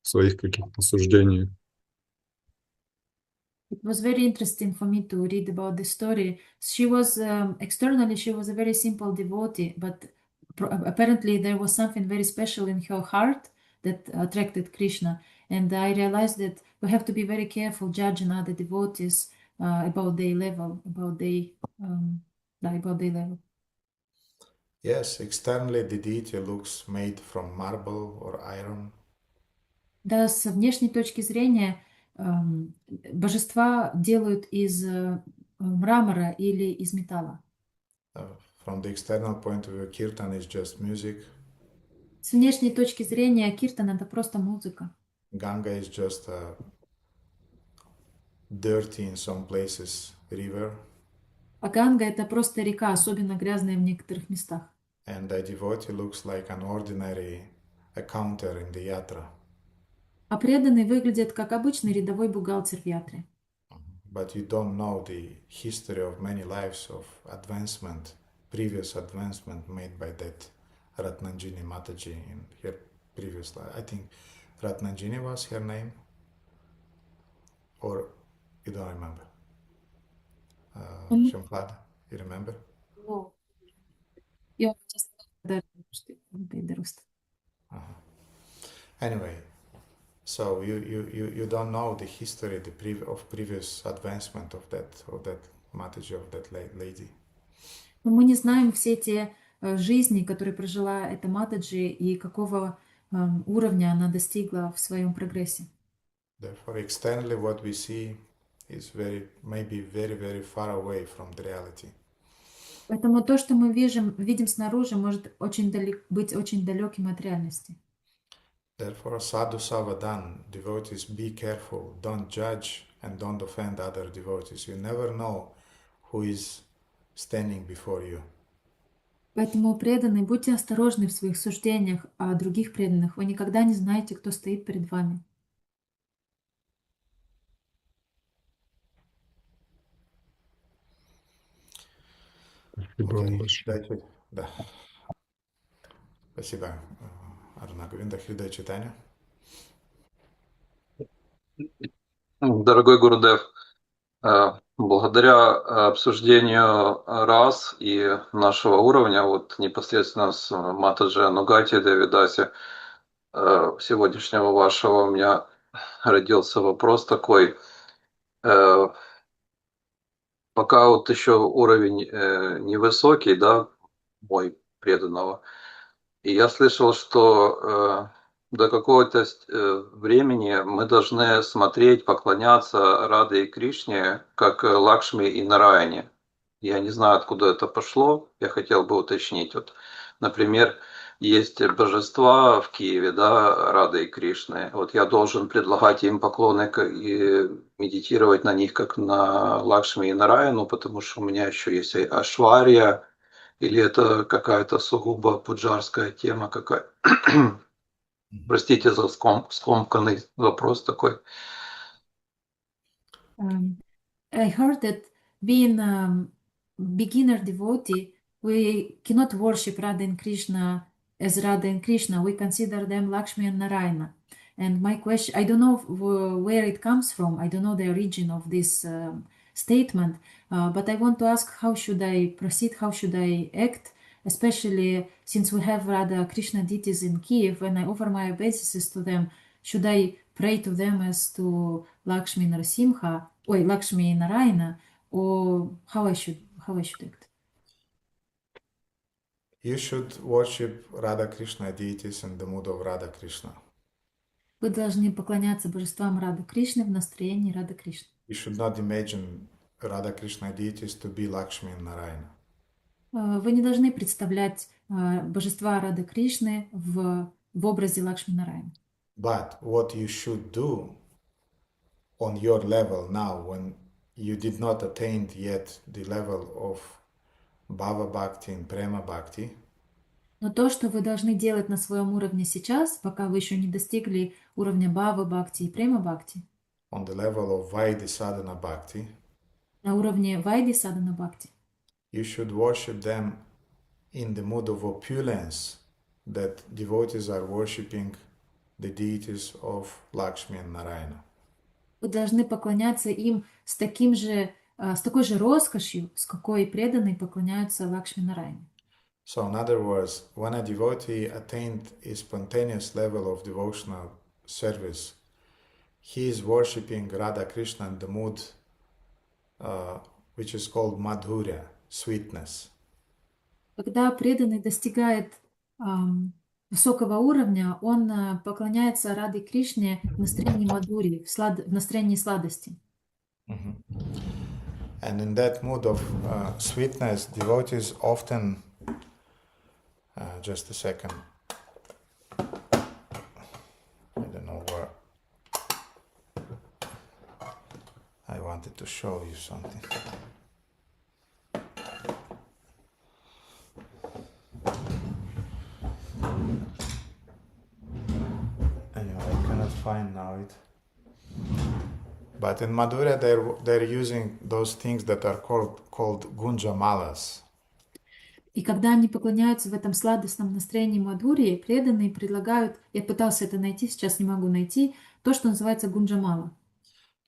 в своих каких-то суждениях. It was very interesting for me to read about this story. She was externally she was a very simple devotee, but apparently there was something very special in her heart that attracted Krishna. And I realized that we have to be very careful judging other devotees about their level, about their level. Yes, externally the deity looks made from marble or iron. Да, с внешней точки зрения божества делают из мрамора или из металла. From the external point of view, kirtan is just music. С внешней точки зрения киртан — это просто музыка. Ganga is just a dirty in some places river. А Ганга — это просто река, особенно грязная в некоторых местах. And the devotee looks like an ordinary accountant in the yatra. А преданный выглядит как обычный рядовой бухгалтер в ятре. But you don't know the history of many lives of advancement, previous advancement made by that Ratnanjini Mataji in her previous life. I think Ratnanjini was her name, or you don't remember? Shamplada, you remember? No. Я just Anyway, so you don't know the history of previous advancement of that Mataji, of that lady. Но мы не знаем все те жизни, которые прожила эта Матаджи, и какого уровня она достигла в своем прогрессе. Therefore, externally what we see is maybe very far away from the reality. Поэтому то, что мы видим снаружи, может быть очень далеким от реальности. Therefore, sadhu savadan, devotees, be careful, don't judge and don't offend other devotees. You never know who is standing before you. Поэтому, преданные, будьте осторожны в своих суждениях о других преданных. Вы никогда не знаете, кто стоит перед вами. Спасибо вам большое. Дайте, да. Спасибо, Арна Говинда, Хридай Читания. Дорогой Гурудев, благодаря обсуждению рас и нашего уровня, вот непосредственно с Матаджи Анугати Девидаси, сегодняшнего вашего, у меня родился вопрос такой. Пока вот еще уровень невысокий, да, мой преданного, и я слышал, что до какого-то времени мы должны смотреть, поклоняться Раде и Кришне, как Лакшми и Нараяне. Я не знаю, откуда это пошло, я хотел бы уточнить. Вот, например, есть божества в Киеве, да, Рады и Кришны. Вот я должен предлагать им поклоны и медитировать на них, как на Лакшми и Нараяну, потому что у меня еще есть Ашвария, или это какая-то сугубо пуджарская тема какая? Простите за скомканный вопрос такой. I heard that being a beginner devotee, we cannot worship Radha and Krishna as Radha and Krishna. We consider them Lakshmi and Narayana. And my question, I don't know where it comes from. I don't know the origin of this statement, but I want to ask, how should I proceed? How should I act? Especially since we have Radha Krishna deities in Kiev, when I offer my obeisances to them, should I pray to them as to Lakshmi Narasimha, or Lakshmi Narayana, or how I should act? You should worship Radha Krishna deities in the mood of Radha Krishna. Вы должны поклоняться божествам Рады Кришны в настроении Рады Кришны. You should not imagine Radha Krishna deities to be Lakshmi and Narayana. Вы не должны представлять божества Рады Кришны в образе Лакшми Нараяна. But what you should do on your level now, when you did not attain yet the level of Bhava Bhakti and Prema Bhakti, но то, что вы должны делать на своем уровне сейчас, пока вы еще не достигли уровня Бхавы Бхакти и Према Бхакти, on the level of Vaidhi Sadhana Bhakti, на уровне Вайди Садана Бхакти, you should worship them in the mood of opulence, that devotees are worshipping the deities of Lakshmi and Narayana. Вы должны поклоняться им с такой же роскошью, с какой преданные поклоняются Лакшми Нараяне. So in other words, when a devotee attained a spontaneous level of devotional service, he is worshipping Radha Krishna in the mood which is called madhurya, sweetness. Когда преданный достигает высокого уровня, он поклоняется Раде Кришне в настроении мадхури, в настроении сладости. And in that mood of sweetness, devotees often just a second. I don't know where. I wanted to show you something. Anyway, I cannot find now it. But in Madhurya, they're using those things that are called gunjamalas. И когда они поклоняются в этом сладостном настроении мадхурии, преданные предлагают, я пытался это найти, сейчас не могу найти, то, что называется гунджамала.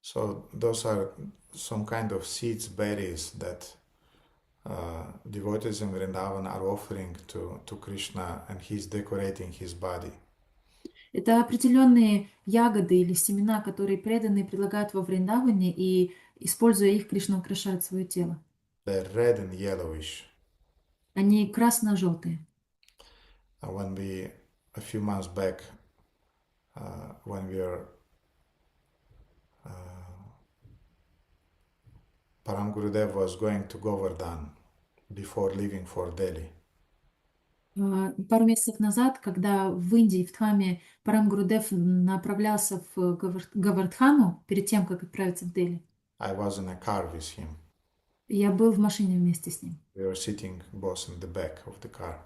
So those are some kind of seeds, berries that devotees in Vrindavan are offering to Krishna, and he's decorating his body. Это определенные ягоды или семена, которые преданные предлагают во Вриндаване, и, используя их, Кришна украшает свое тело. They're red and yellowish. Они красно-желтые. When we a few months back when we were Param Gurudev was going to Govardhan before leaving for Delhi. Пару месяцев назад, когда в Индии, в Дхаме, Парам Гурудев направлялся в Говардхану перед тем, как отправиться в Дели, I was in a car with him. я был в машине вместе с ним. We were sitting both in the back of the car.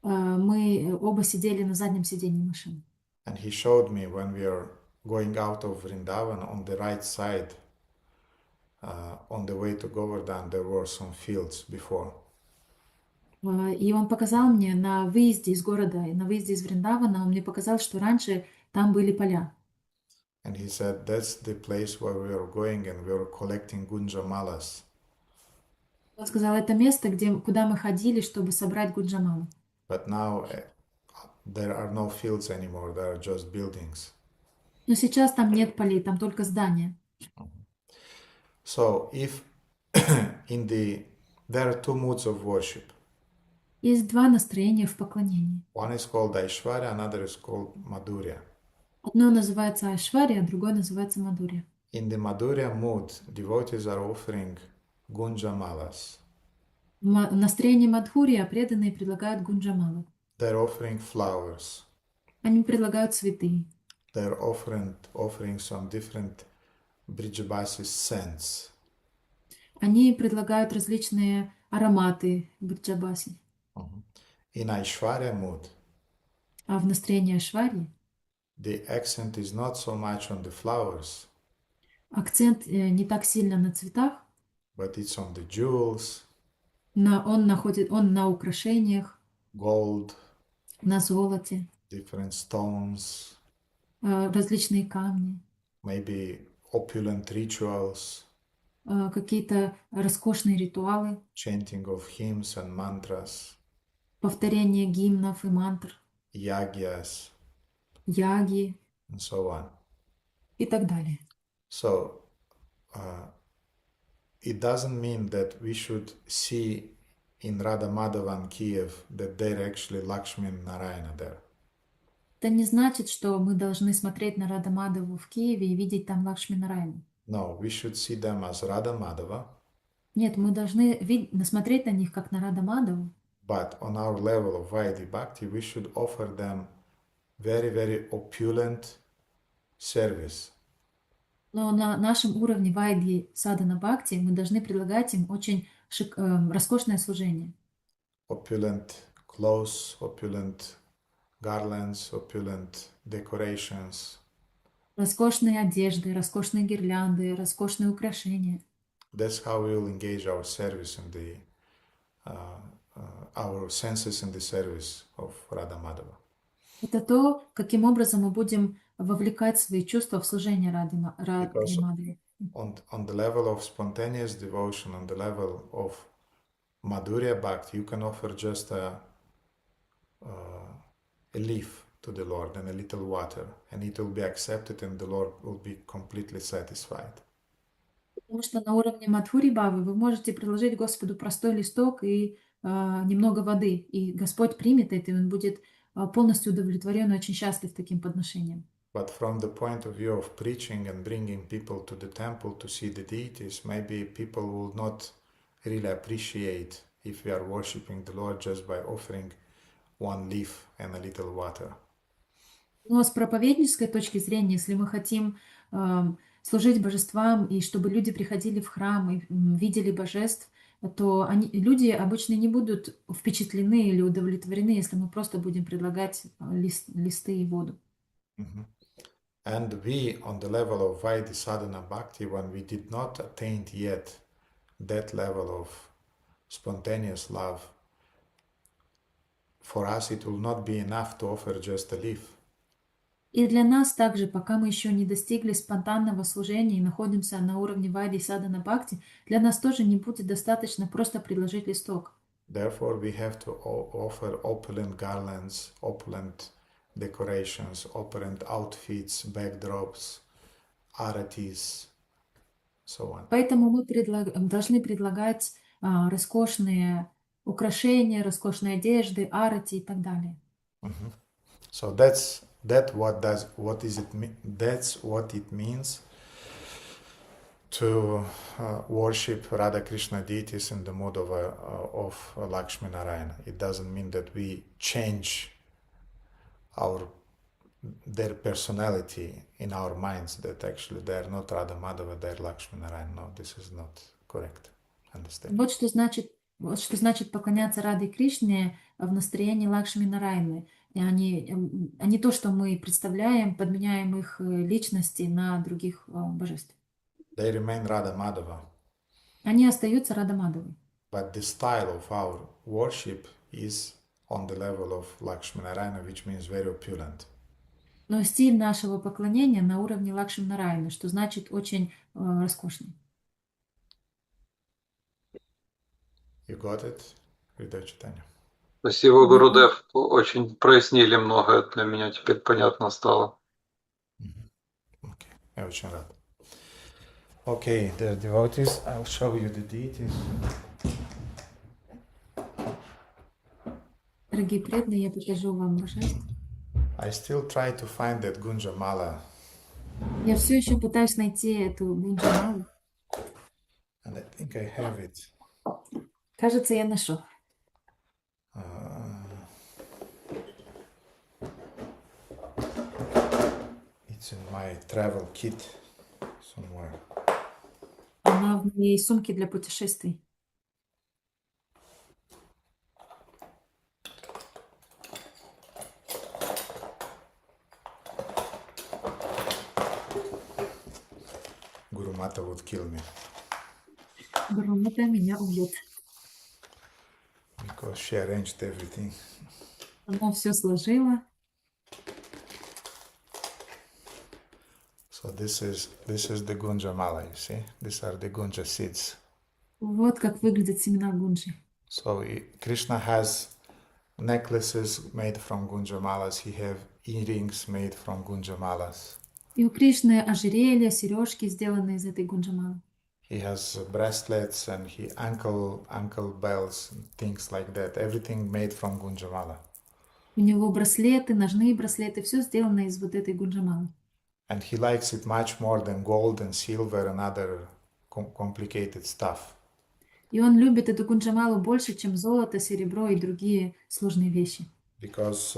Мы оба сидели на заднем сиденье машины. And he showed me when we were going out of Vrindavan on the right side, on the way to Govardhan, there were some fields before. И он показал мне на выезде из города, и на выезде из Вриндавана, он мне показал, что раньше там были поля. And he said, that's the place where we were going and we were collecting gunjamalas. Он сказал, это место, куда мы ходили, чтобы собрать гунджамалы. But now there are no fields anymore, there are just buildings. Но сейчас там нет полей, там только здания. So if there are two moods of worship. Есть два настроения в поклонении. One is called Aishwarya, another is called Madhurya. Одно называется Айшвария, другое называется Мадурья. In the Madhurya mood, devotees are offering gunjamalas. В настроении Мадхурия преданные предлагают гунджамалы. They're offering flowers. Они предлагают цветы. They're offering some different Brijabasi scents. Они предлагают различные ароматы бриджабаси. In Aishwarya mood, А в настроении Айшварии the accent is not so much on the flowers, акцент не так сильно на цветах, but it's on the jewels, он на украшениях, gold, на золоте, different stones, различные камни, maybe opulent rituals, какие-то роскошные ритуалы, chanting of hymns and mantras, повторение гимнов и мантр, yagyas, яги and so on. и так далее. So it doesn't mean that we should see in Radha Madhava and Kiev that they're actually Lakshmi and Narayana there. Это не значит, что мы должны смотреть на Рада Мадаву в Киеве и видеть там Лакшми Нарайану. No, we should see them as Radha Madhava. Нет, мы должны смотреть на них как на Рада Мадаву. But on our level of Vaidhi Bhakti, we should offer them very, very opulent service. Но на нашем уровне Вайдхи Садана Бхакти мы должны предлагать им очень роскошное служение. Opulent clothes, opulent garlands, opulent decorations. Роскошные одежды, роскошные гирлянды, роскошные украшения. That's how we will engage our service in our senses in the service of Radha Madhava. Это то, каким образом мы будем вовлекать свои чувства в служение Радхи Мадхаве. On the level of spontaneous devotion, on the level of Madhurya Bhakti, you can offer just a leaf to the Lord and a little water, and it will be accepted and the Lord will be completely satisfied. Потому что на уровне Мадхури Бхавы вы можете предложить Господу простой листок и немного воды, и Господь примет это, и Он будет полностью удовлетворен и очень счастлив таким подношением. But from the point of view of preaching and bringing people to the temple to see the deities, maybe people will not really appreciate if we are worshiping the Lord just by offering one leaf and a little water. Но с проповеднической точки зрения, если мы хотим служить божествам, и чтобы люди приходили в храм и видели божеств, то люди обычно не будут впечатлены или удовлетворены, если мы просто будем предлагать листы и воду. And we, on the level of Vaidhi Sadhana Bhakti, when we did not attain yet that level of spontaneous love, for us it will not be enough to offer just a leaf. И для нас также, пока мы еще не достигли спонтанного служения и находимся на уровне Вайдхи Садана Бхакти, для нас тоже не будет достаточно просто предложить листок. Therefore, we have to offer opulent garlands, opulent decorations, opulent outfits, backdrops, aratis, so on. Поэтому мы должны предлагать роскошные украшения, роскошные одежды, арати и так далее. So that's what it means to worship Radha Krishna deities in the mode of Lakshmi Narayana. It doesn't mean that we change their personality in our minds, that actually they are not Radha Madhava, they are Lakshmi Narayana. No, this is not correct. Understand? Вот что значит поклоняться Раде Кришне в настроении Лакшми Нарайаны. И они то, что мы представляем, подменяем их личности на других божеств. They remain Radha Madhava. Они остаются Рада Мадхавой. But the style of our worship is on the level of Lakshmi Narayana, which means very opulent. Но стиль нашего поклонения на уровне Лакшми Нарайаны, что значит очень роскошный. You got it? Гурудев Чайтанья. Спасибо, Гурудев. Очень прояснили многое для меня, теперь понятно стало. Я очень рад. Okay, dear devotees, I'll show you the deities. Дорогие преданные, я покажу вам божеств. I still try to find that Gunjamala. Я все еще пытаюсь найти эту гунджамалу. And I think I have it. Кажется, я нашел. It's in my travel kit somewhere. Она в моей сумке для путешествий. Guru Mata would kill me. Гуру Мата меня убьет. Because she arranged everything. Она все сложила. So this is the Gunjamala, you see? These are the Gunja seeds. Вот как выглядят семена гунджи. So Krishna has necklaces made from Gunjamalas. He have earrings made from Gunjamalas. И у Кришны ожерелья, сережки сделаны из этой гунджамалы. He has bracelets and ankle bells, things like that. Everything made from Gunjamala. У него браслеты, ножные браслеты, все сделано из вот этой гунджамалы. And he likes it much more than gold and silver and other complicated stuff. И он любит эту гунджамалу больше, чем золото, серебро и другие сложные вещи. Because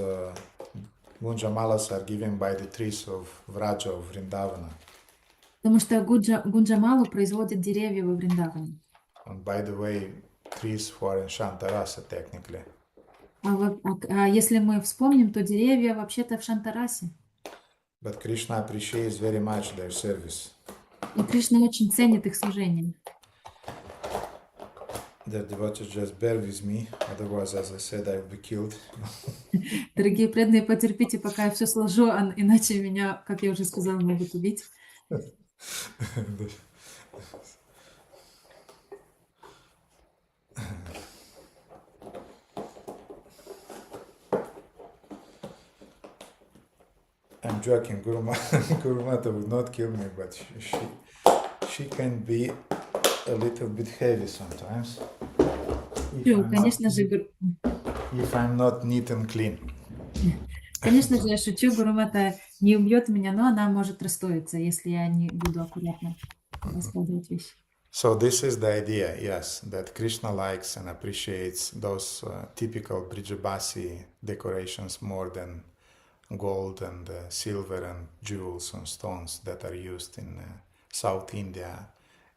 Gunjamalas are given by the trees of Vraja, of Vrindavana. Потому что гунджамалу производят деревья во Вриндаване. And by the way, trees who are in Shantarasa technically. А если мы вспомним, то деревья вообще-то в Шантарасе. But Krishna appreciates very much their service. И Кришна очень ценит их служение. The devotees just bear with me, otherwise, as I said, I will be killed. Дорогие преданные, потерпите, пока я все сложу, иначе меня, как я уже сказала, могут убить. I'm joking. Guru Mata would not kill me, but she can be a little bit heavy sometimes. Конечно же, If I'm not neat and clean. Конечно же, я шучу, Гуру Мата не убьет меня, но она может расстроиться, если я не буду аккуратно раскладывать вещи. So this is the idea, yes, that Krishna likes and appreciates those typical Brijabasi decorations more than gold and silver and jewels and stones that are used in South India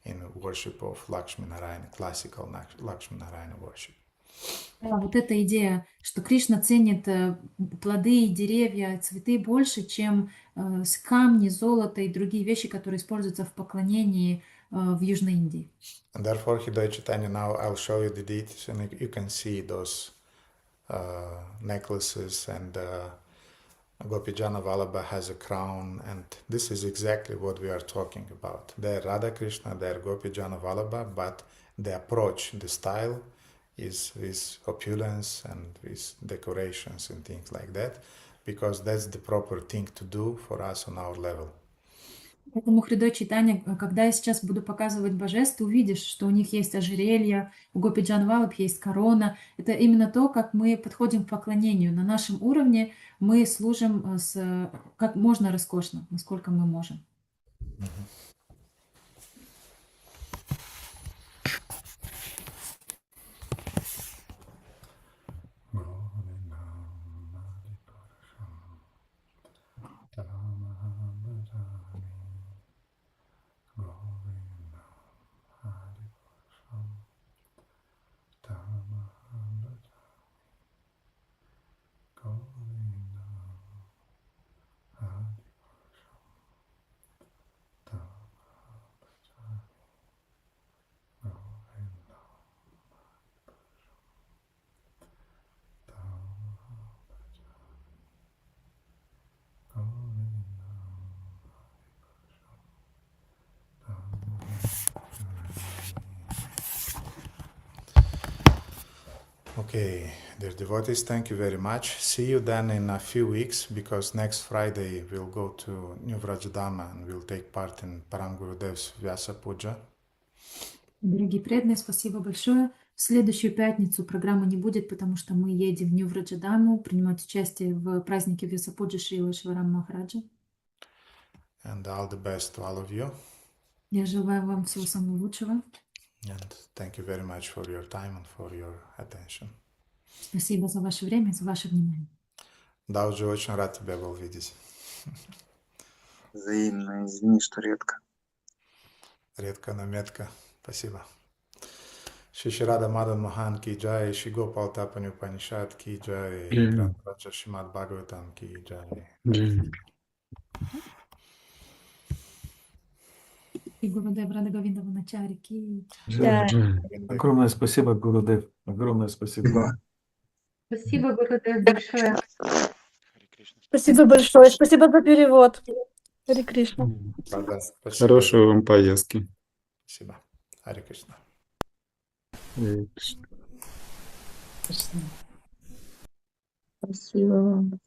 in worship of Lakshmi Narayana, classical Lakshmi Narayana worship. Вот эта идея, что Кришна ценит плоды, деревья, цветы больше, чем камни, золото и другие вещи, которые используются в поклонении в Южной Индии. And therefore, Hridaya Chaitanya, now I'll show you the deities and you can see those necklaces and Gopijana Vallabha has a crown, and this is exactly what we are talking about. They're Radha Krishna, they're Gopijana Vallabha, but the approach, the style is with opulence and with decorations and things like that, because that's the proper thing to do for us on our level. Поэтому, Хридой Чайтанья, когда я сейчас буду показывать божеств, ты увидишь, что у них есть ожерелье, у Гопи Джанвалаб есть корона. Это именно то, как мы подходим к поклонению. На нашем уровне мы служим как можно роскошно, насколько мы можем. Okay, dear devotees, thank you very much. See you then in a few weeks, because next Friday we'll go to New Vrajadama and we'll take part in Param Gurudev's Vyasa Puja. Дорогие преданные, спасибо большое. В следующую пятницу программы не будет, потому что мы едем в Нью-Враджадаму принимать участие в празднике Вьясапуджи Шрила Шварам Махараджа. And all the best to all of you. Я желаю вам всего самого лучшего. And thank you very much for your time and for your attention. Спасибо за ваше время и за ваше внимание. Да, уже очень рад тебя был видеть. Взаимно. Извини, что редко. Редко, но метко. Спасибо. Шри Рада Мадан Мохан ки джай, Шри Гопалатапани упанишад ки джай, Грантраджа Шримад Бхагаватам ки джай. И Гурудев Рада Говинда Ваначари ки. Огромное спасибо, Гурудев. Огромное спасибо. Спасибо, Гурудев, большое. Спасибо большое. Спасибо за перевод. Харе Кришна. Хорошей вам поездки. Спасибо. Харе Кришна. Спасибо вам.